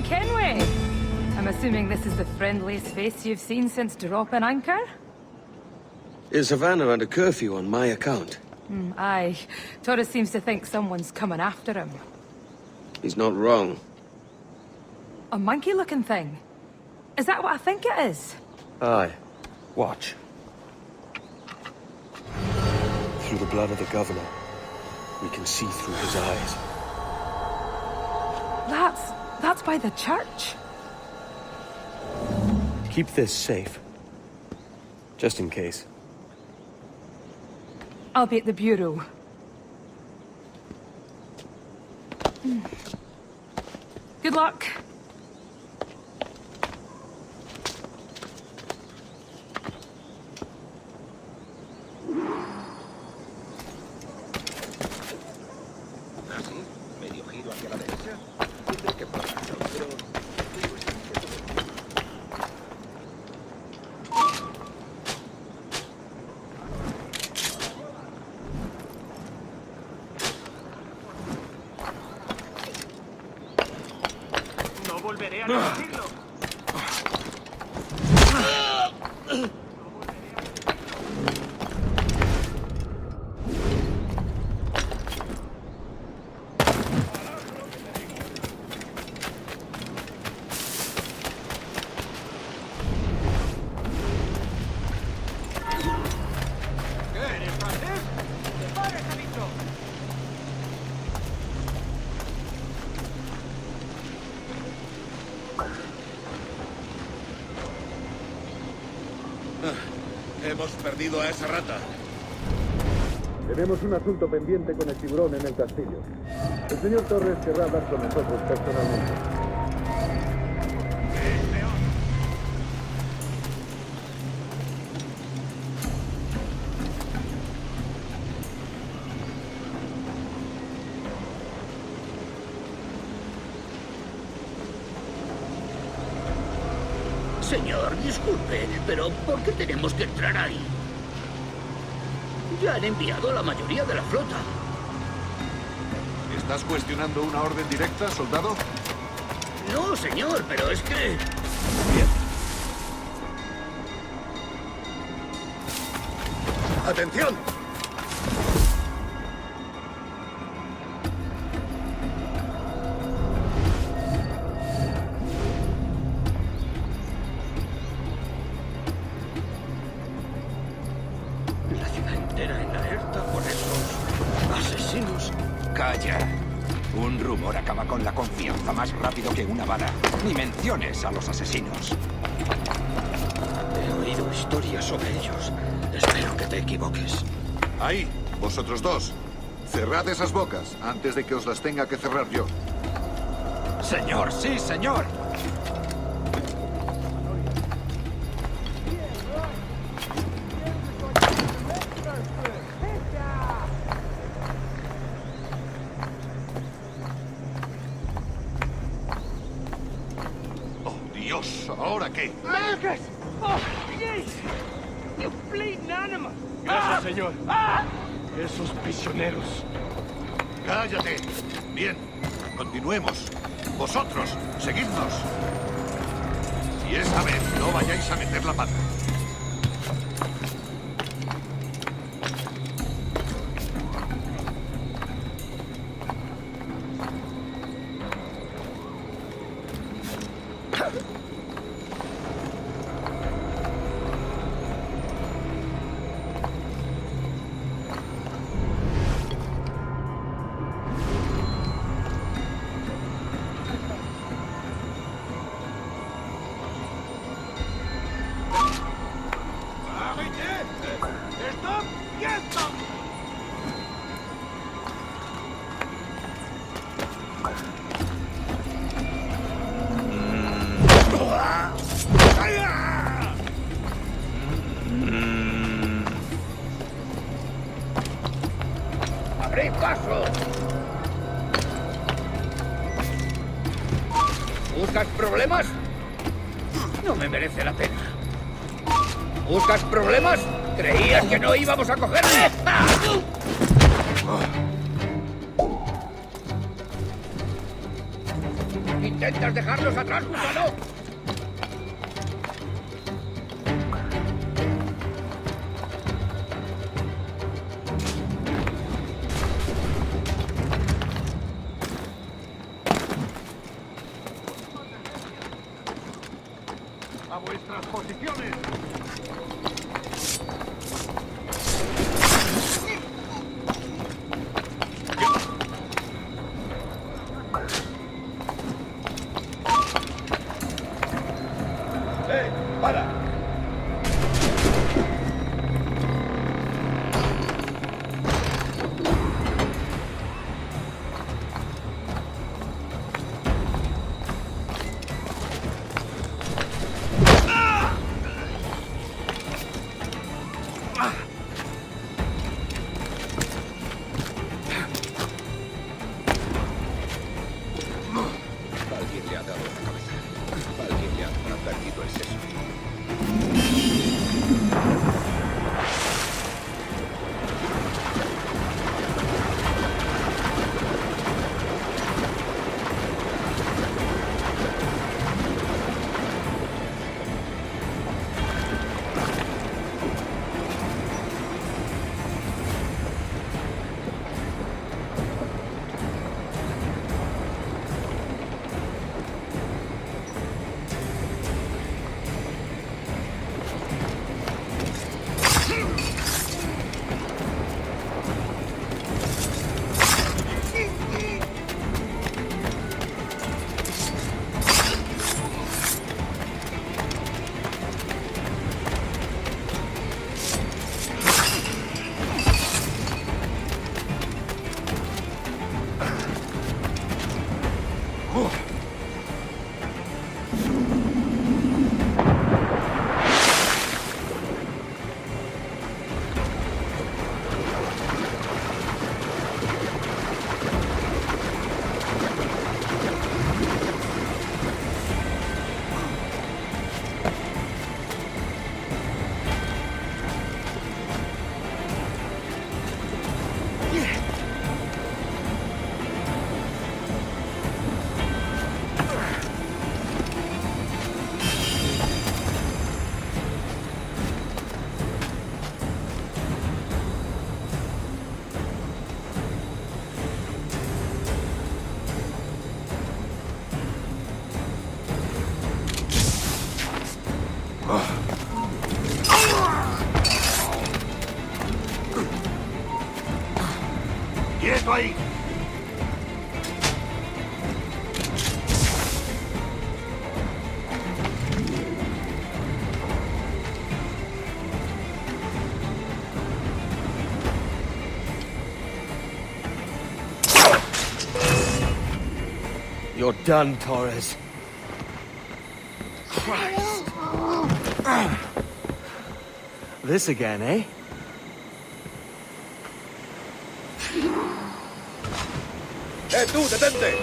Kenway! I'm assuming this is the friendliest face you've seen since dropping anchor? Is Havana under curfew on my account? Aye. Torres seems to think someone's coming after him. He's not wrong. A monkey-looking thing? Is that what I think it is? Aye. Watch. Through the blood of the governor, we can see through his eyes. That's by the church. Keep this safe. Just in case. I'll be at the bureau. Good luck. Volveré a repetirlo. ¿Qué? ¿Eres francés? ¿Qué padre te ha dicho? Hemos perdido a esa rata. Tenemos un asunto pendiente con el tiburón en el castillo. El señor Torres querrá hablar con nosotros personalmente. Señor, disculpe, pero ¿por qué tenemos que entrar ahí? Ya han enviado a la mayoría de la flota. ¿Estás cuestionando una orden directa, soldado? No, señor, pero es que... Bien. ¡Atención! Un rumor acaba con la confianza más rápido que una bala. Ni menciones a los asesinos. He oído historias sobre ellos. Espero que te equivoques. Ahí, vosotros dos. Cerrad esas bocas antes de que os las tenga que cerrar yo. Señor, sí, señor. ¿Ahora qué? Marcus! Oh, jeez! You bleeding animal! Gracias, señor. Esos prisioneros. ¡Cállate! Bien, continuemos. Vosotros, seguidnos. Y esta vez no vayáis a meter la pata. ¡Abrid paso! ¿Buscas problemas? No me merece la pena. ¿Buscas problemas? ¿Creías que no íbamos a cogerle? ¿Intentas dejarlos atrás, gusano? ¡A vuestras posiciones! ¡Para! Alguien le ha dado la cabeza. Alguien le ha perdido el seso. ¡Quieto ahí! You're done, Torres. Christ. This again, eh? ¡Tú, detente!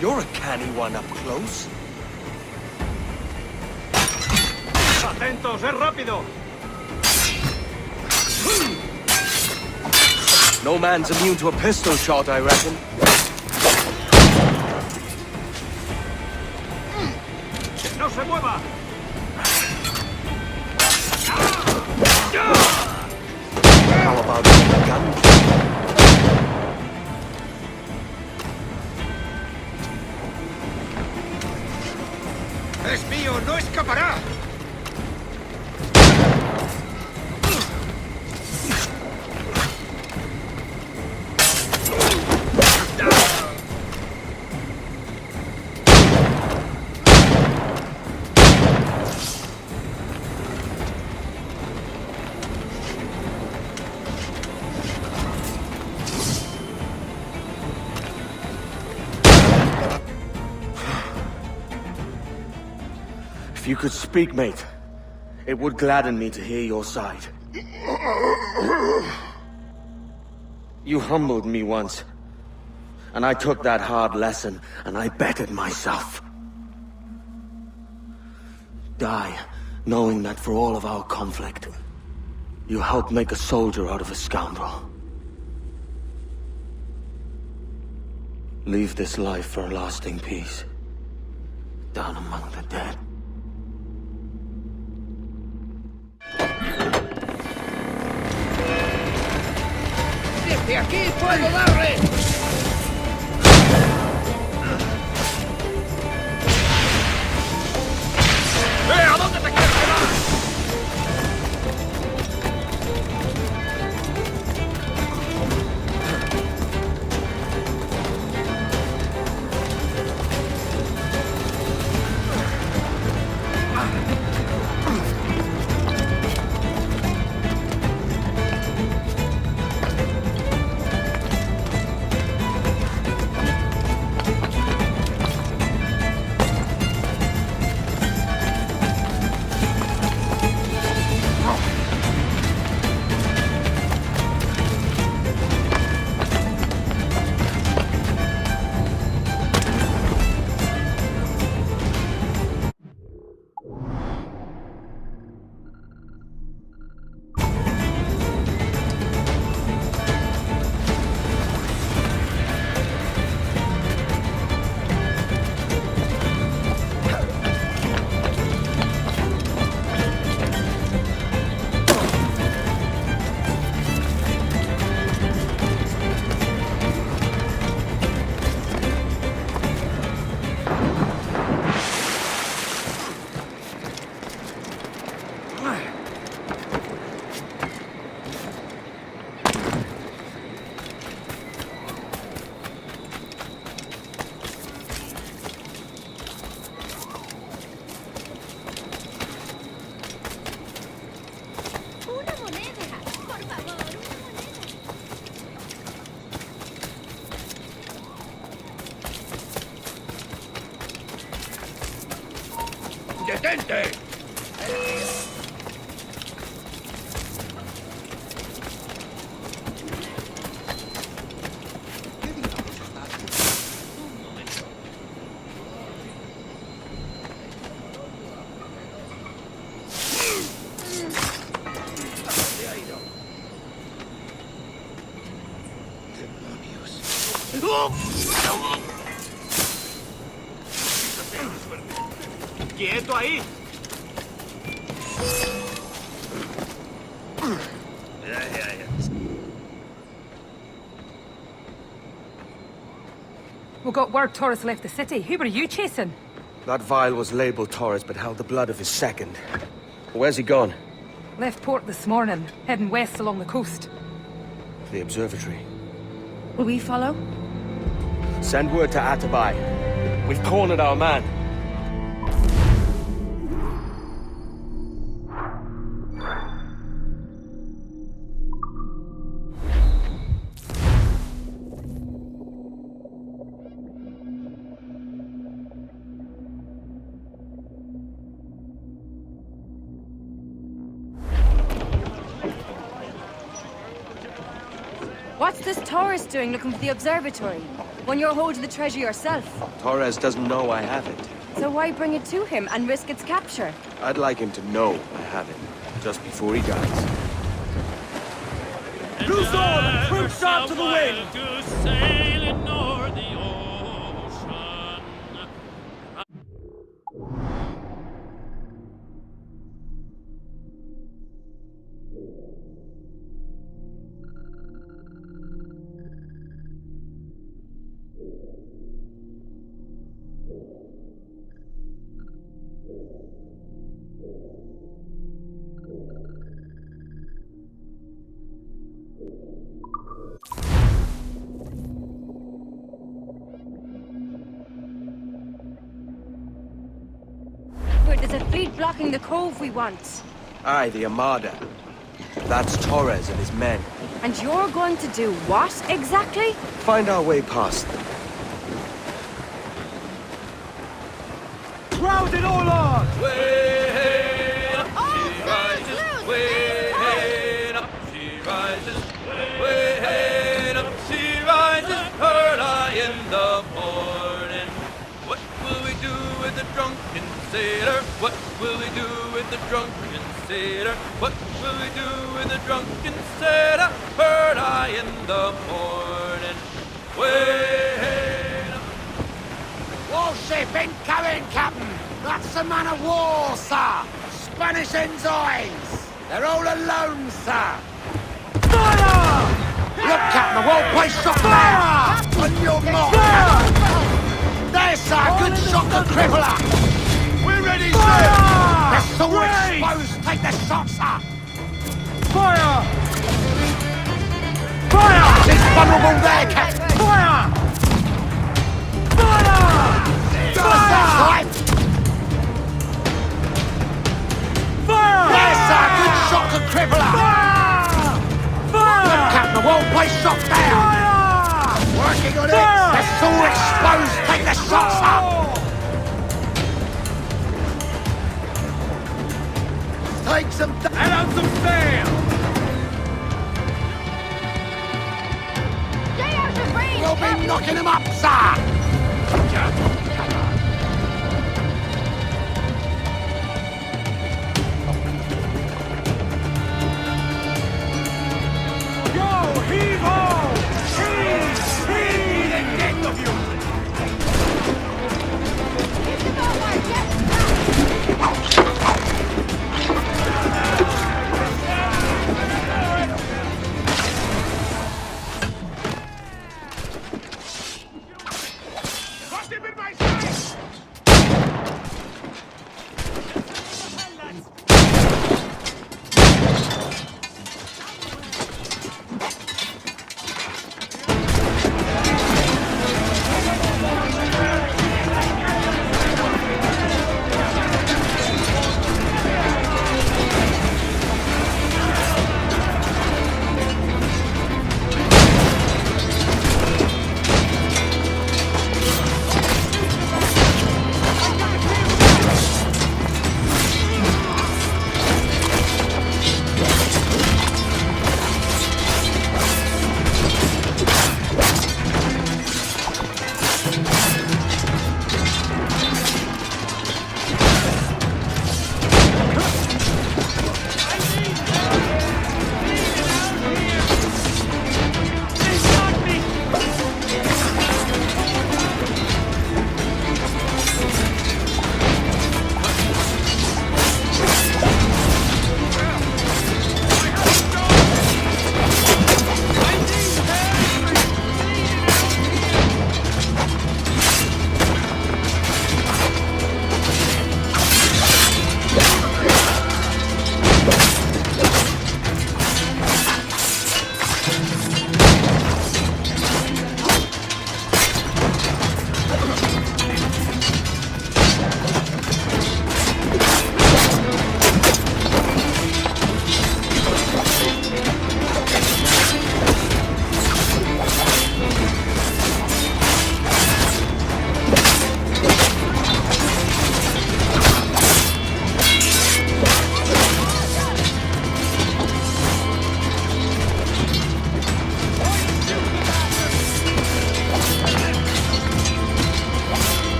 You're a canny one up close. ¡Atentos, es rápido! No man's immune to a pistol shot, I reckon. ¡Que no se mueva! How about a gun? ¡Es mío, no escapará! If you could speak, mate, it would gladden me to hear your side. You humbled me once, and I took that hard lesson, and I bettered myself. Die, knowing that for all of our conflict, you helped make a soldier out of a scoundrel. Leave this life for a lasting peace, down among the dead. ¡Desde aquí puedo darle! ¿A dónde te quieres quedar? ¡Detente! ¡Quieto ahí! We got word Torres left the city. Who were you chasing? That vial was labeled Torres, but held the blood of his second. Where's he gone? Left port this morning, heading west along the coast. The observatory. Will we follow? Send word to Atabai. We've cornered our man. What's this Torres doing looking for the observatory? When you're holding the treasure yourself? Torres doesn't know I have it. So why bring it to him and risk its capture? I'd like him to know I have it, just before he dies. Loose all and troops out to the wind! To sail ignore the ocean. There's a fleet blocking the cove we want. Aye, the Armada. That's Torres and his men. And you're going to do what, exactly? Find our way past them. Crowd it all on! sailor? What will we do with the drunken sailor? What will we do with the drunken sailor? Heard I in the morning. Wait. Warship incoming, Captain! That's a man of war, sir! Spanish ensigns! They're all alone, sir! Fire! Look, Captain, the whole place shot down! On your mark! There's, sir! Good shot, the crippler! We're ready, sir! They're so exposed! Take the shot, sir! Fire! Fire! He's vulnerable there, Captain! Fire! Fire! Fire! Fire! Yes, sir! Good shot, the crippler! Fire! Fire! Look, Captain, the whole place shot down! Fire! Working on it! They're so exposed! Take the shots up! Take some... And on some sail! Stay out of range! We'll be knocking them up, sir!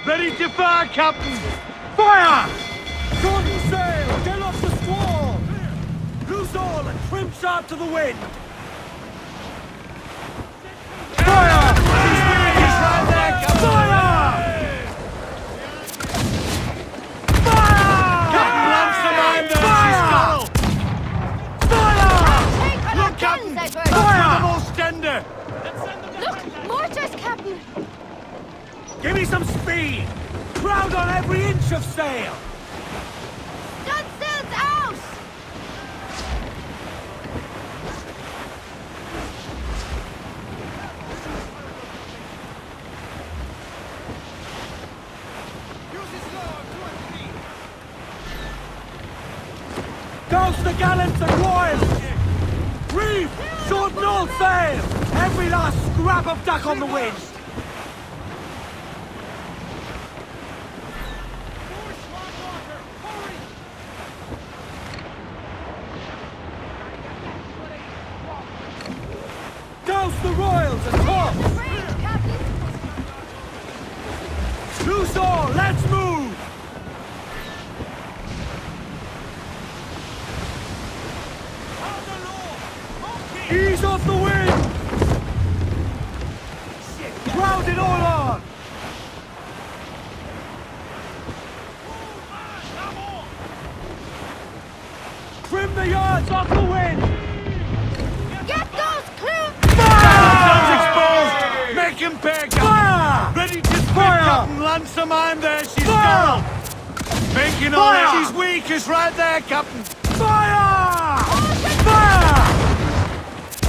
Ready to fire, Captain! Fire! Shorten sail! Get off the squall! Loose all and trim sharp to the wind! Give me some speed! Crowd on every inch of sail! Stunsails out! Douse the gallants and royals! Reef! Short and all sail! Every last scrap of duck on the wind! Douse the royals and tops! Loose all! Let's move! Ease off the wind! Crowd it all on! Trim the yards off the wind! Get those crew! Guns exposed! Make him pay, Captain! Ready to spit, Captain! Land some iron there, she's gone! Making all out! She's weak, is right there, Captain! Fire! Fire!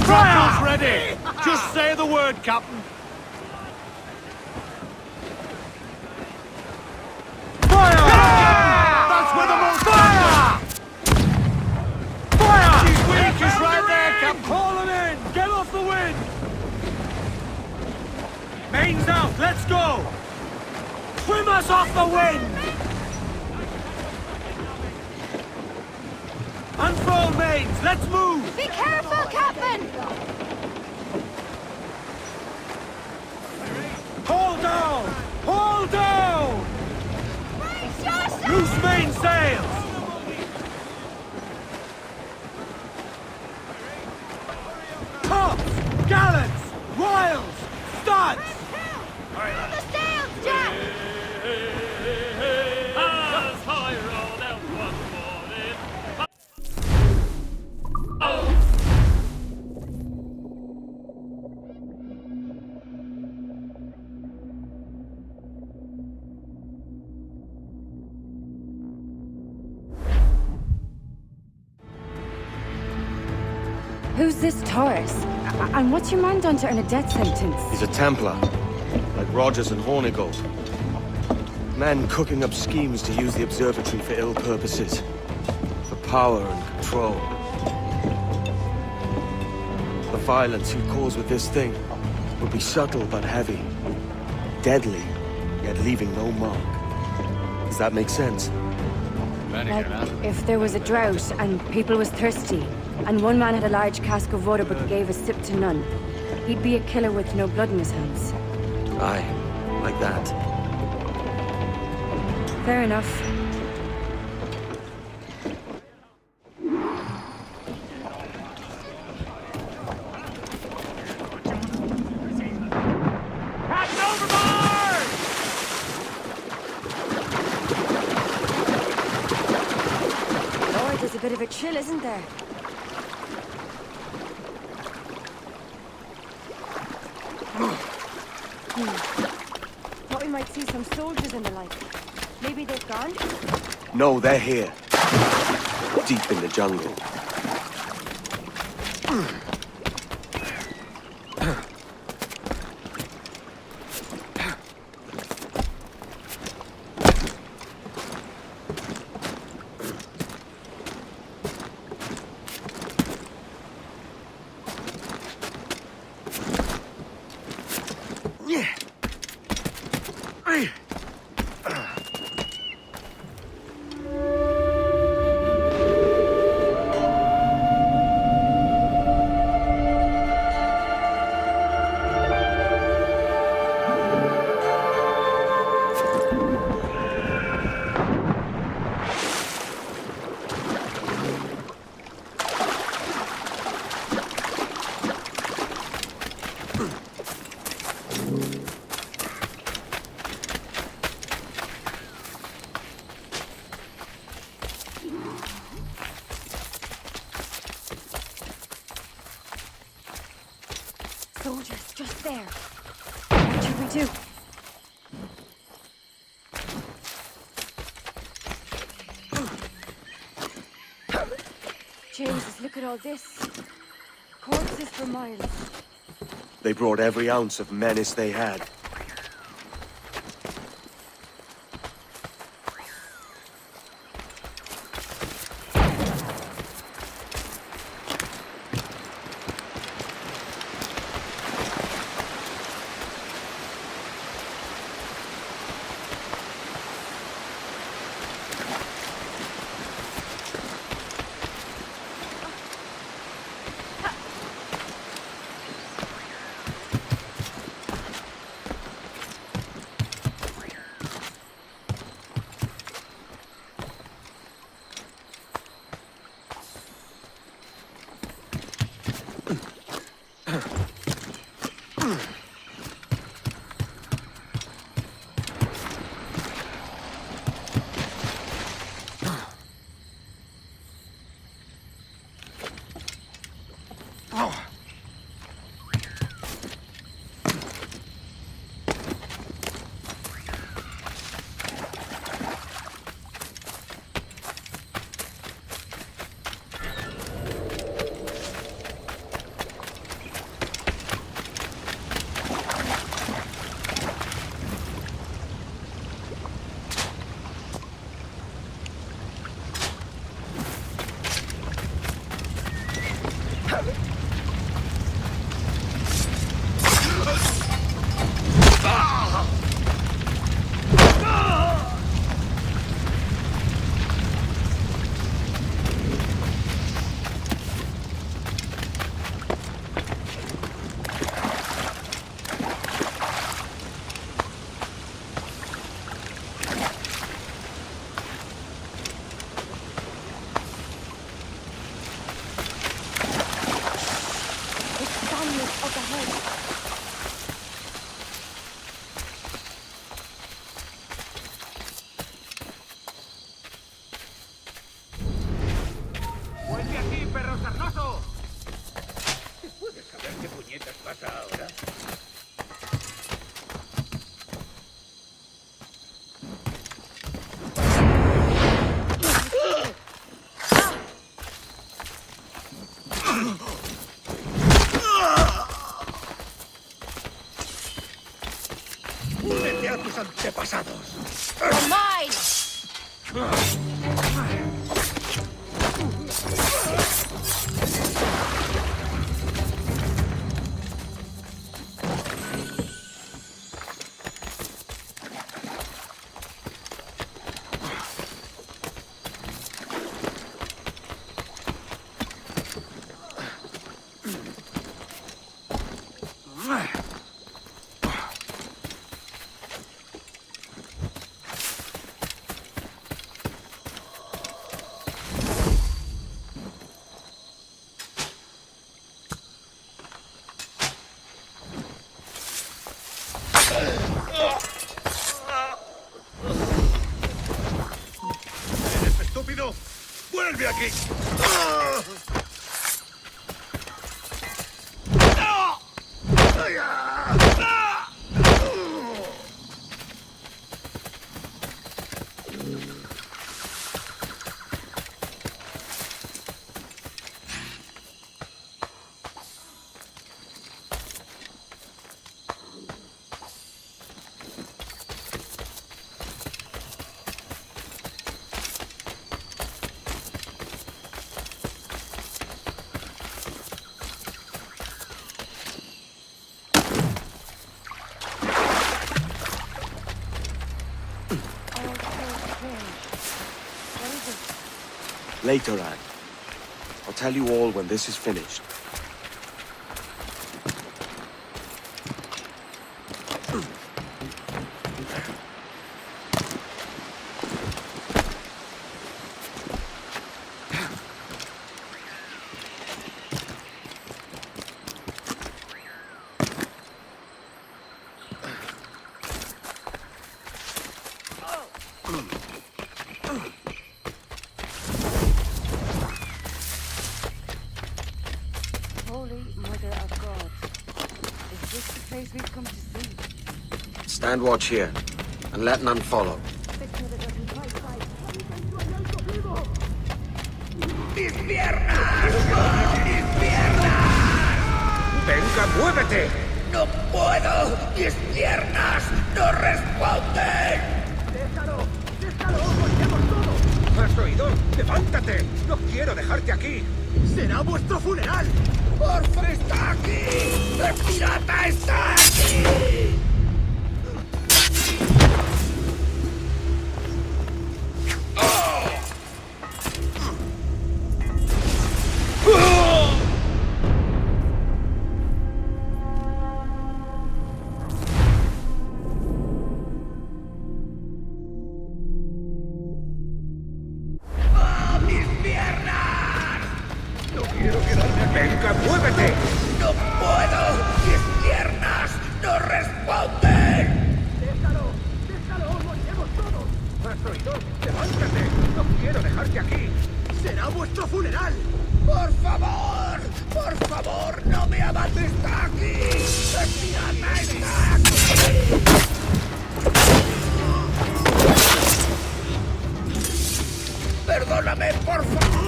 Grapples ready! Just say the word, Captain! Fire! That's where the most... Fire! Fire! She's weak, is right there, Captain! Haul them in! Get off the wind! Mains out, let's go! Trim us off the wind! Unfurl mains, let's move! Be careful, Captain! Hold down! Hold down! Brace yourself! Loose main sails! Tops! Gallants! Royals! Studs! Pull the sails, Jack! As I roll out one morning. Who's this Taurus? And what's your man done to earn a death sentence? He's a Templar, like Rogers and Hornigold. Men cooking up schemes to use the observatory for ill purposes. For power and control. The violence you cause with this thing will be subtle but heavy. Deadly, yet leaving no mark. Does that make sense? Like, if there was a drought and people was thirsty, and one man had a large cask of water but gave a sip to none, he'd be a killer with no blood in his hands. Aye, like that. Fair enough. Captain overboard! Lord, there's a bit of a chill, isn't there? Thought we might see some soldiers and the like. Maybe they've gone? No, they're here. Deep in the jungle. Jesus, look at all this. Corpses for miles. They brought every ounce of menace they had. Antepasados. You're mine! ¡Vuelve aquí! Later, Anne. I'll tell you all when this is finished. Stand watch here, and let none follow. ¡Mis piernas! ¡Mis piernas! ¡Venga, muévete! ¡No puedo! ¡Mis piernas no responden! ¡Déjalo! ¡Volvemos todo! ¿Has oído? ¡Levántate! ¡No quiero dejarte aquí! ¡Será vuestro funeral! ¡Orfa está aquí! ¡El pirata está aquí! ¡Venga, muévete! ¡No puedo! ¡Mis piernas no responden! ¡Déjalo! ¡Volvemos todos! ¿Has oído? ¡Levántate! ¡No quiero dejarte aquí! ¡Será vuestro funeral! ¡Por favor, no me abandones! ¡Está aquí! ¡El pirata está aquí! ¡Perdóname, por favor!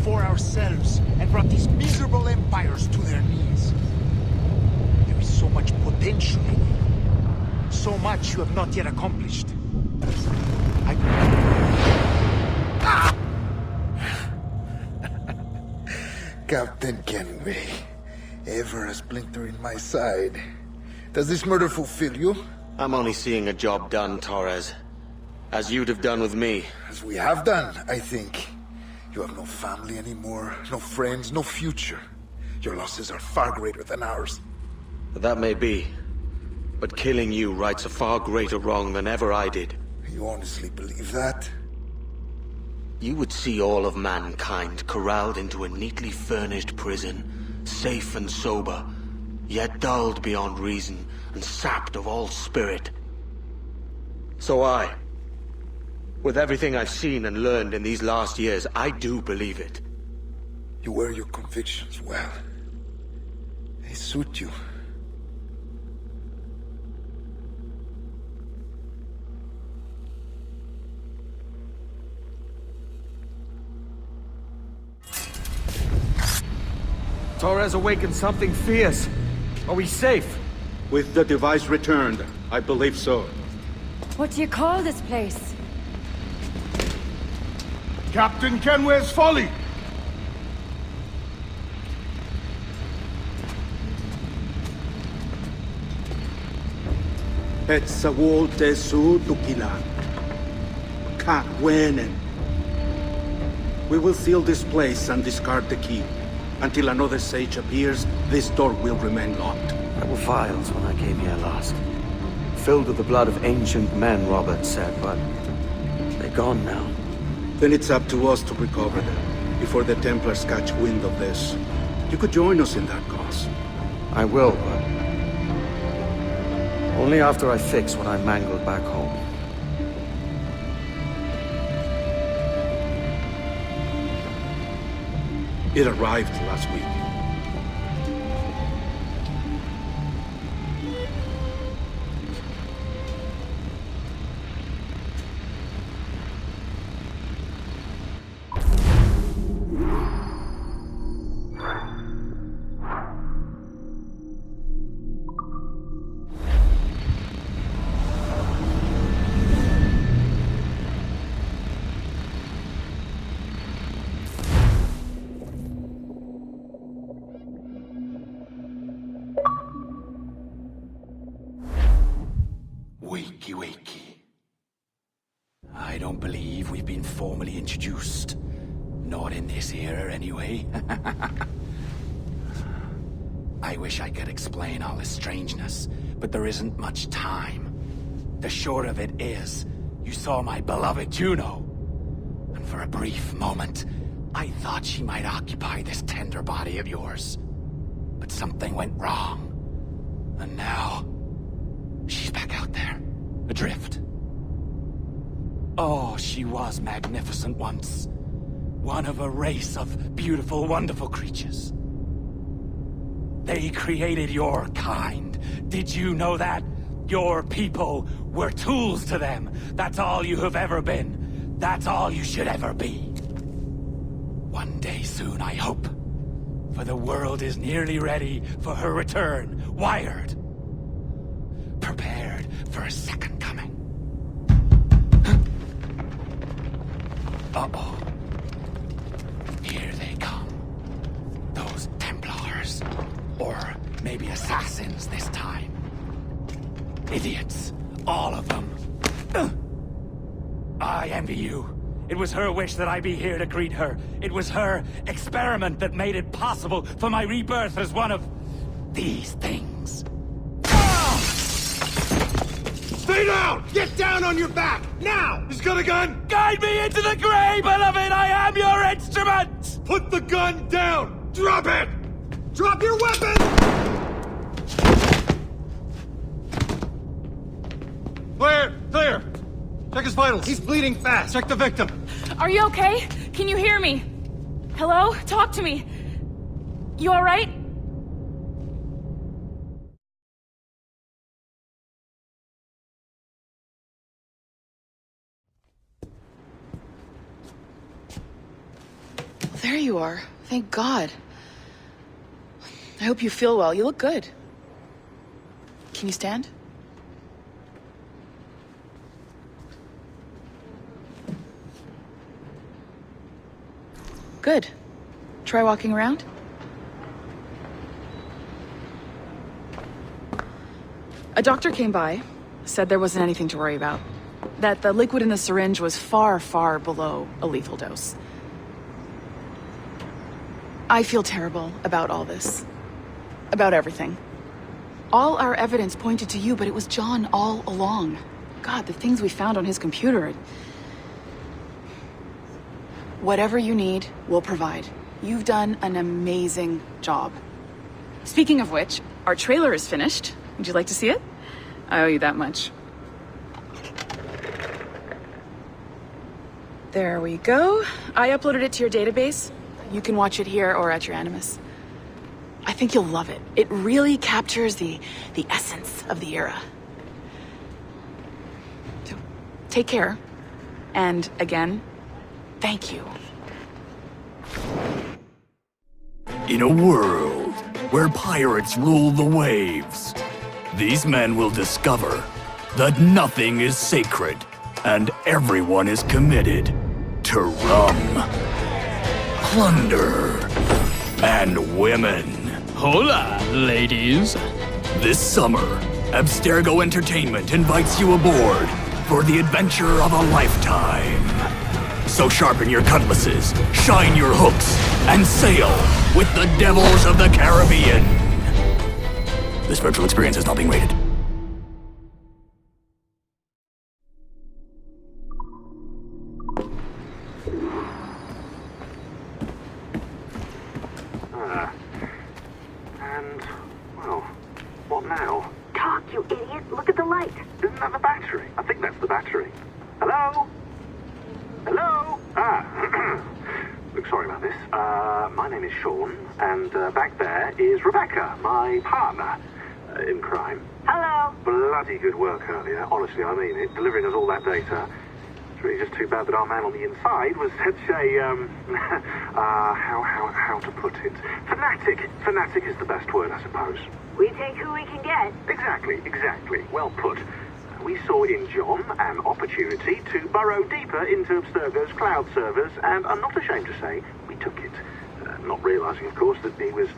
For ourselves and brought these miserable empires to their knees. There is so much potential in you. So much you have not yet accomplished. Captain Kenway, ever a splinter in my side. Does this murder fulfill you? I'm only seeing a job done, Torres. As you'd have done with me. As we have done, I think. You have no family anymore, no friends, no future. Your losses are far greater than ours. That may be. But killing you rights a far greater wrong than ever I did. You honestly believe that? You would see all of mankind corralled into a neatly furnished prison, safe and sober, yet dulled beyond reason and sapped of all spirit. So with everything I've seen and learned in these last years, I do believe it. You wear your convictions well. They suit you. Torres awakened something fierce. Are we safe? With the device returned, I believe so. What do you call this place? Captain Kenway's Folly! Et sawolte su tukila. Ka wenen. We will seal this place and discard the key. Until another sage appears, this door will remain locked. There were vials when I came here last. Filled with the blood of ancient men, Robert said, but they're gone now. Then it's up to us to recover them, before the Templars catch wind of this. You could join us in that cause. I will, but only after I fix what I mangled back home. It arrived last week. Wakey, wakey. I don't believe we've been formally introduced. Not in this era, anyway. I wish I could explain all this strangeness, but there isn't much time. The short of it is, you saw my beloved Juno. And for a brief moment, I thought she might occupy this tender body of yours. But something went wrong. And now, she's back out there, adrift. Oh, she was magnificent once. One of a race of beautiful, wonderful creatures. They created your kind. Did you know that? Your people were tools to them. That's all you have ever been. That's all you should ever be. One day soon, I hope. For the world is nearly ready for her return. Wired. Prepared for a second coming. Uh-oh. Here they come. Those Templars. Or maybe assassins this time. Idiots. All of them. I envy you. It was her wish that I be here to greet her. It was her experiment that made it possible for my rebirth as one of these things. Stay down! Get down on your back! Now! He's got a gun! Guide me into the grave, beloved! I am your instrument! Put the gun down! Drop it! Drop your weapon! Clear! Clear! Check his vitals. He's bleeding fast. Check the victim. Are you okay? Can you hear me? Hello? Talk to me. You alright? There you are. Thank God. I hope you feel well. You look good. Can you stand? Good. Try walking around. A doctor came by, said there wasn't anything to worry about. That the liquid in the syringe was far, far below a lethal dose. I feel terrible about all this. About everything. All our evidence pointed to you, but it was John all along. God, the things we found on his computer. Whatever you need, we'll provide. You've done an amazing job. Speaking of which, our trailer is finished. Would you like to see it? I owe you that much. There we go. I uploaded it to your database. You can watch it here or at your Animus. I think you'll love it. It really captures the essence of the era. So, take care. And again, thank you. In a world where pirates rule the waves, these men will discover that nothing is sacred, and everyone is committed to rum, plunder, and women. Hola, ladies. This summer, Abstergo Entertainment invites you aboard for the adventure of a lifetime. So sharpen your cutlasses, shine your hooks, and sail with the devils of the Caribbean. This virtual experience is not being rated. And, well, what now? Talk, you idiot! Look at the light! Isn't that the battery? I think that's the battery. Hello? Hello? Look, sorry about this. My name is Sean, and back there is Rebecca, my partner in crime. Hello. Bloody good work earlier. Honestly, I mean it. Delivering us all that data. It's really just too bad that our man on the inside was such a, how to put it? Fanatic. Fanatic is the best word, I suppose. We take who we can get. Exactly. Well put. We saw in John an opportunity to burrow deeper into Abstergo's cloud servers, and I'm not ashamed to say we took it. Not realizing, of course, that he was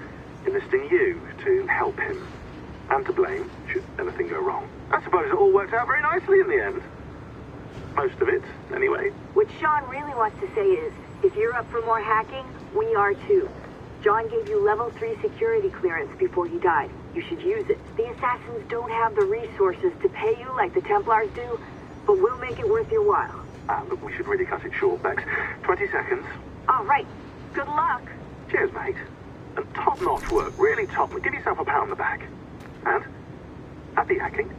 enlisting you to help him. And to blame, should anything go wrong. I suppose it all worked out very nicely in the end. Most of it, anyway. What Sean really wants to say is, if you're up for more hacking, we are too. John gave you level 3 security clearance before he died. You should use it. The assassins don't have the resources to pay you like the Templars do, but we'll make it worth your while. Look, we should really cut it short, Bex. 20 seconds. All right. Good luck. Cheers, mate. And top-notch work, really top. Give yourself a pat on the back. And happy hacking.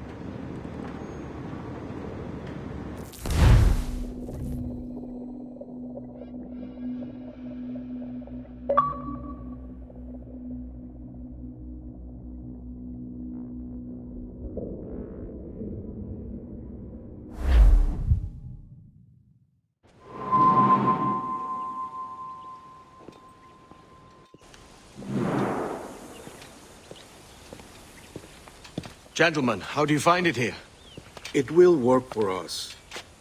Gentlemen, how do you find it here? It will work for us.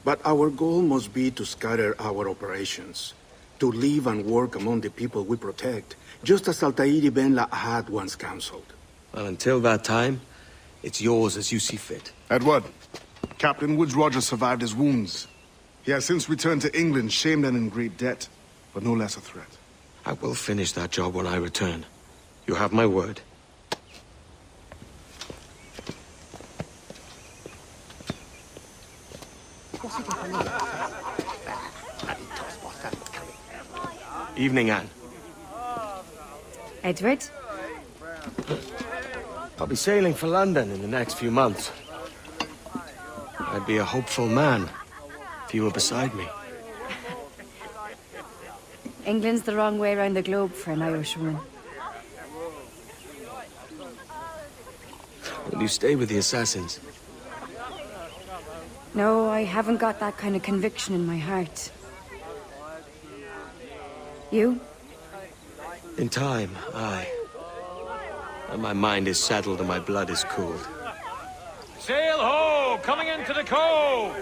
But our goal must be to scatter our operations. To live and work among the people we protect, just as Altair Ben La had once counseled. Well, until that time, it's yours as you see fit. Edward, Captain Woods Rogers survived his wounds. He has since returned to England, shamed and in great debt, but no less a threat. I will finish that job when I return. You have my word. Evening, Anne. Edward? I'll be sailing for London in the next few months. I'd be a hopeful man if you were beside me. England's the wrong way around the globe for an Irish woman. Will you stay with the assassins? No, I haven't got that kind of conviction in my heart. You? In time, aye. And my mind is settled and my blood is cooled. Sail ho! Coming into the cove!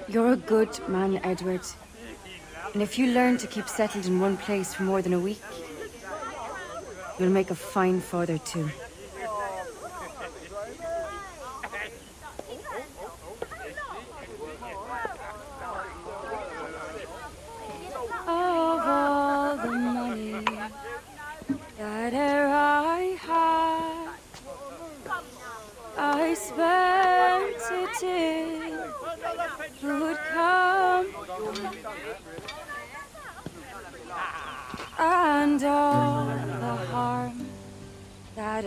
You're a good man, Edward. And if you learn to keep settled in one place for more than a week, you'll make a fine father too. Of all the money that I had, I spent it in good company, and all the harm that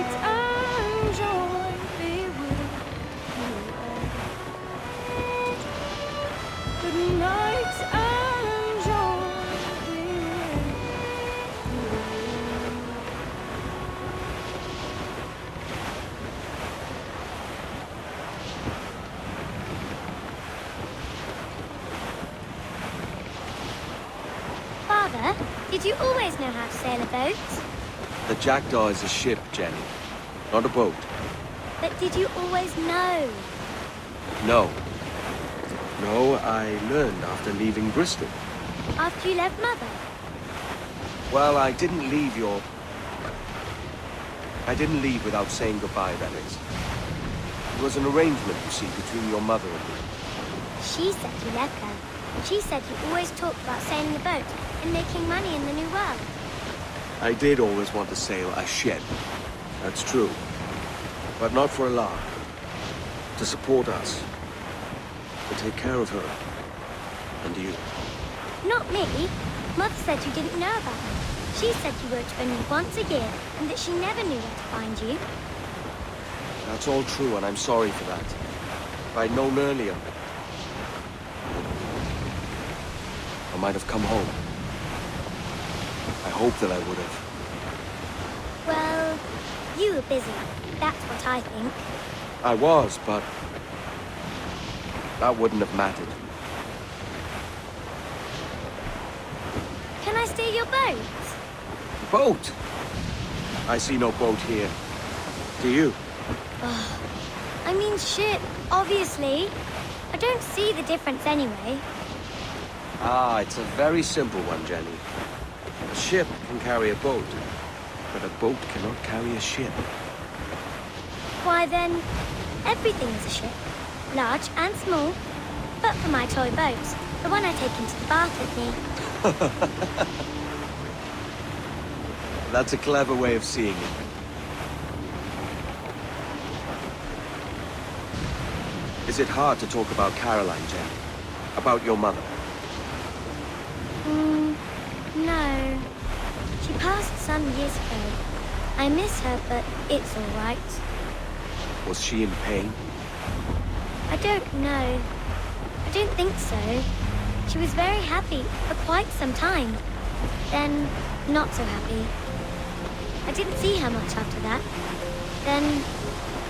night and joy be with you all. Good night and joy be with you all. Father, did you always know how to sail a boat? The Jackdaw is a ship, Jenny, not a boat. But did you always know? No. No, I learned after leaving Bristol. After you left Mother? Well, I didn't leave without saying goodbye, that is. It was an arrangement, you see, between your mother and me. She said you left her. She said you always talked about sailing a boat and making money in the New World. I did always want to sail a ship. That's true. But not for a lark. To support us. To take care of her. And you. Not me. Mother said you didn't know about me. She said you worked only once a year and that she never knew where to find you. That's all true, and I'm sorry for that. If I'd known earlier, I might have come home. I hope that I would have. Well, you were busy. That's what I think. I was, but that wouldn't have mattered. Can I steal your boat? Boat? I see no boat here. Do you? Oh, I mean ship, obviously. I don't see the difference anyway. Ah, it's a very simple one, Jenny. A ship can carry a boat, but a boat cannot carry a ship. Why then, everything is a ship. Large and small. But for my toy boat, the one I take into the bath with me. That's a clever way of seeing it. Is it hard to talk about Caroline, Jenny? About your mother? No. She passed some years ago. I miss her, but it's all right. Was she in pain? I don't know. I don't think so. She was very happy for quite some time. Then, not so happy. I didn't see her much after that. Then,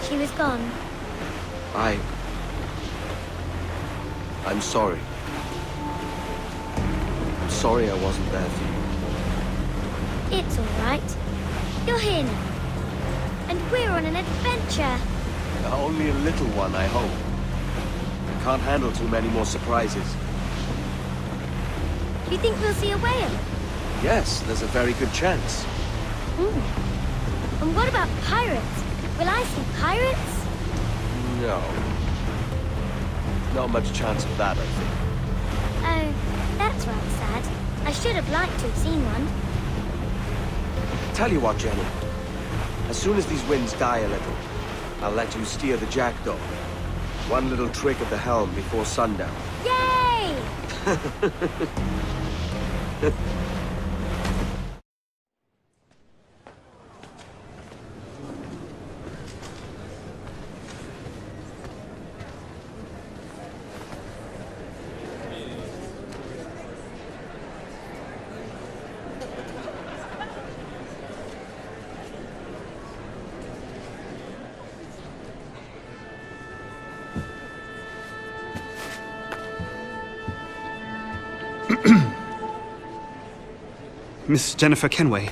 she was gone. I'm sorry. I'm sorry I wasn't there for you. It's all right. You're here now. And we're on an adventure. Only a little one, I hope. I can't handle too many more surprises. Do you think we'll see a whale? Yes, there's a very good chance. And what about pirates? Will I see pirates? No. Not much chance of that, I think. Oh, that's rather sad. I should have liked to have seen one. Tell you what, Jenny. As soon as these winds die a little, I'll let you steer the Jackdaw. One little trick at the helm before sundown. Yay! Miss Jennifer Kenway,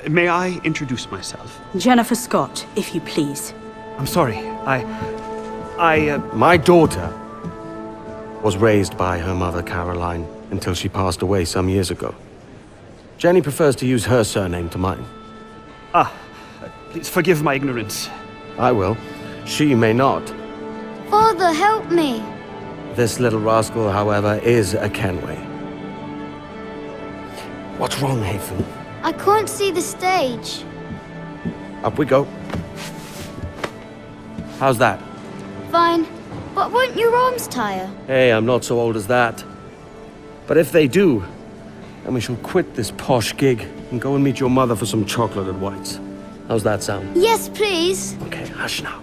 may I introduce myself? Jennifer Scott, if you please. I'm sorry, My daughter was raised by her mother, Caroline, until she passed away some years ago. Jenny prefers to use her surname to mine. Please forgive my ignorance. I will. She may not. Father, help me! This little rascal, however, is a Kenway. What's wrong, Haytham? I can't see the stage. Up we go. How's that? Fine. But won't your arms tire? Hey, I'm not so old as that. But if they do, then we shall quit this posh gig and go and meet your mother for some chocolate at White's. How's that sound? Yes, please. Okay, hush now.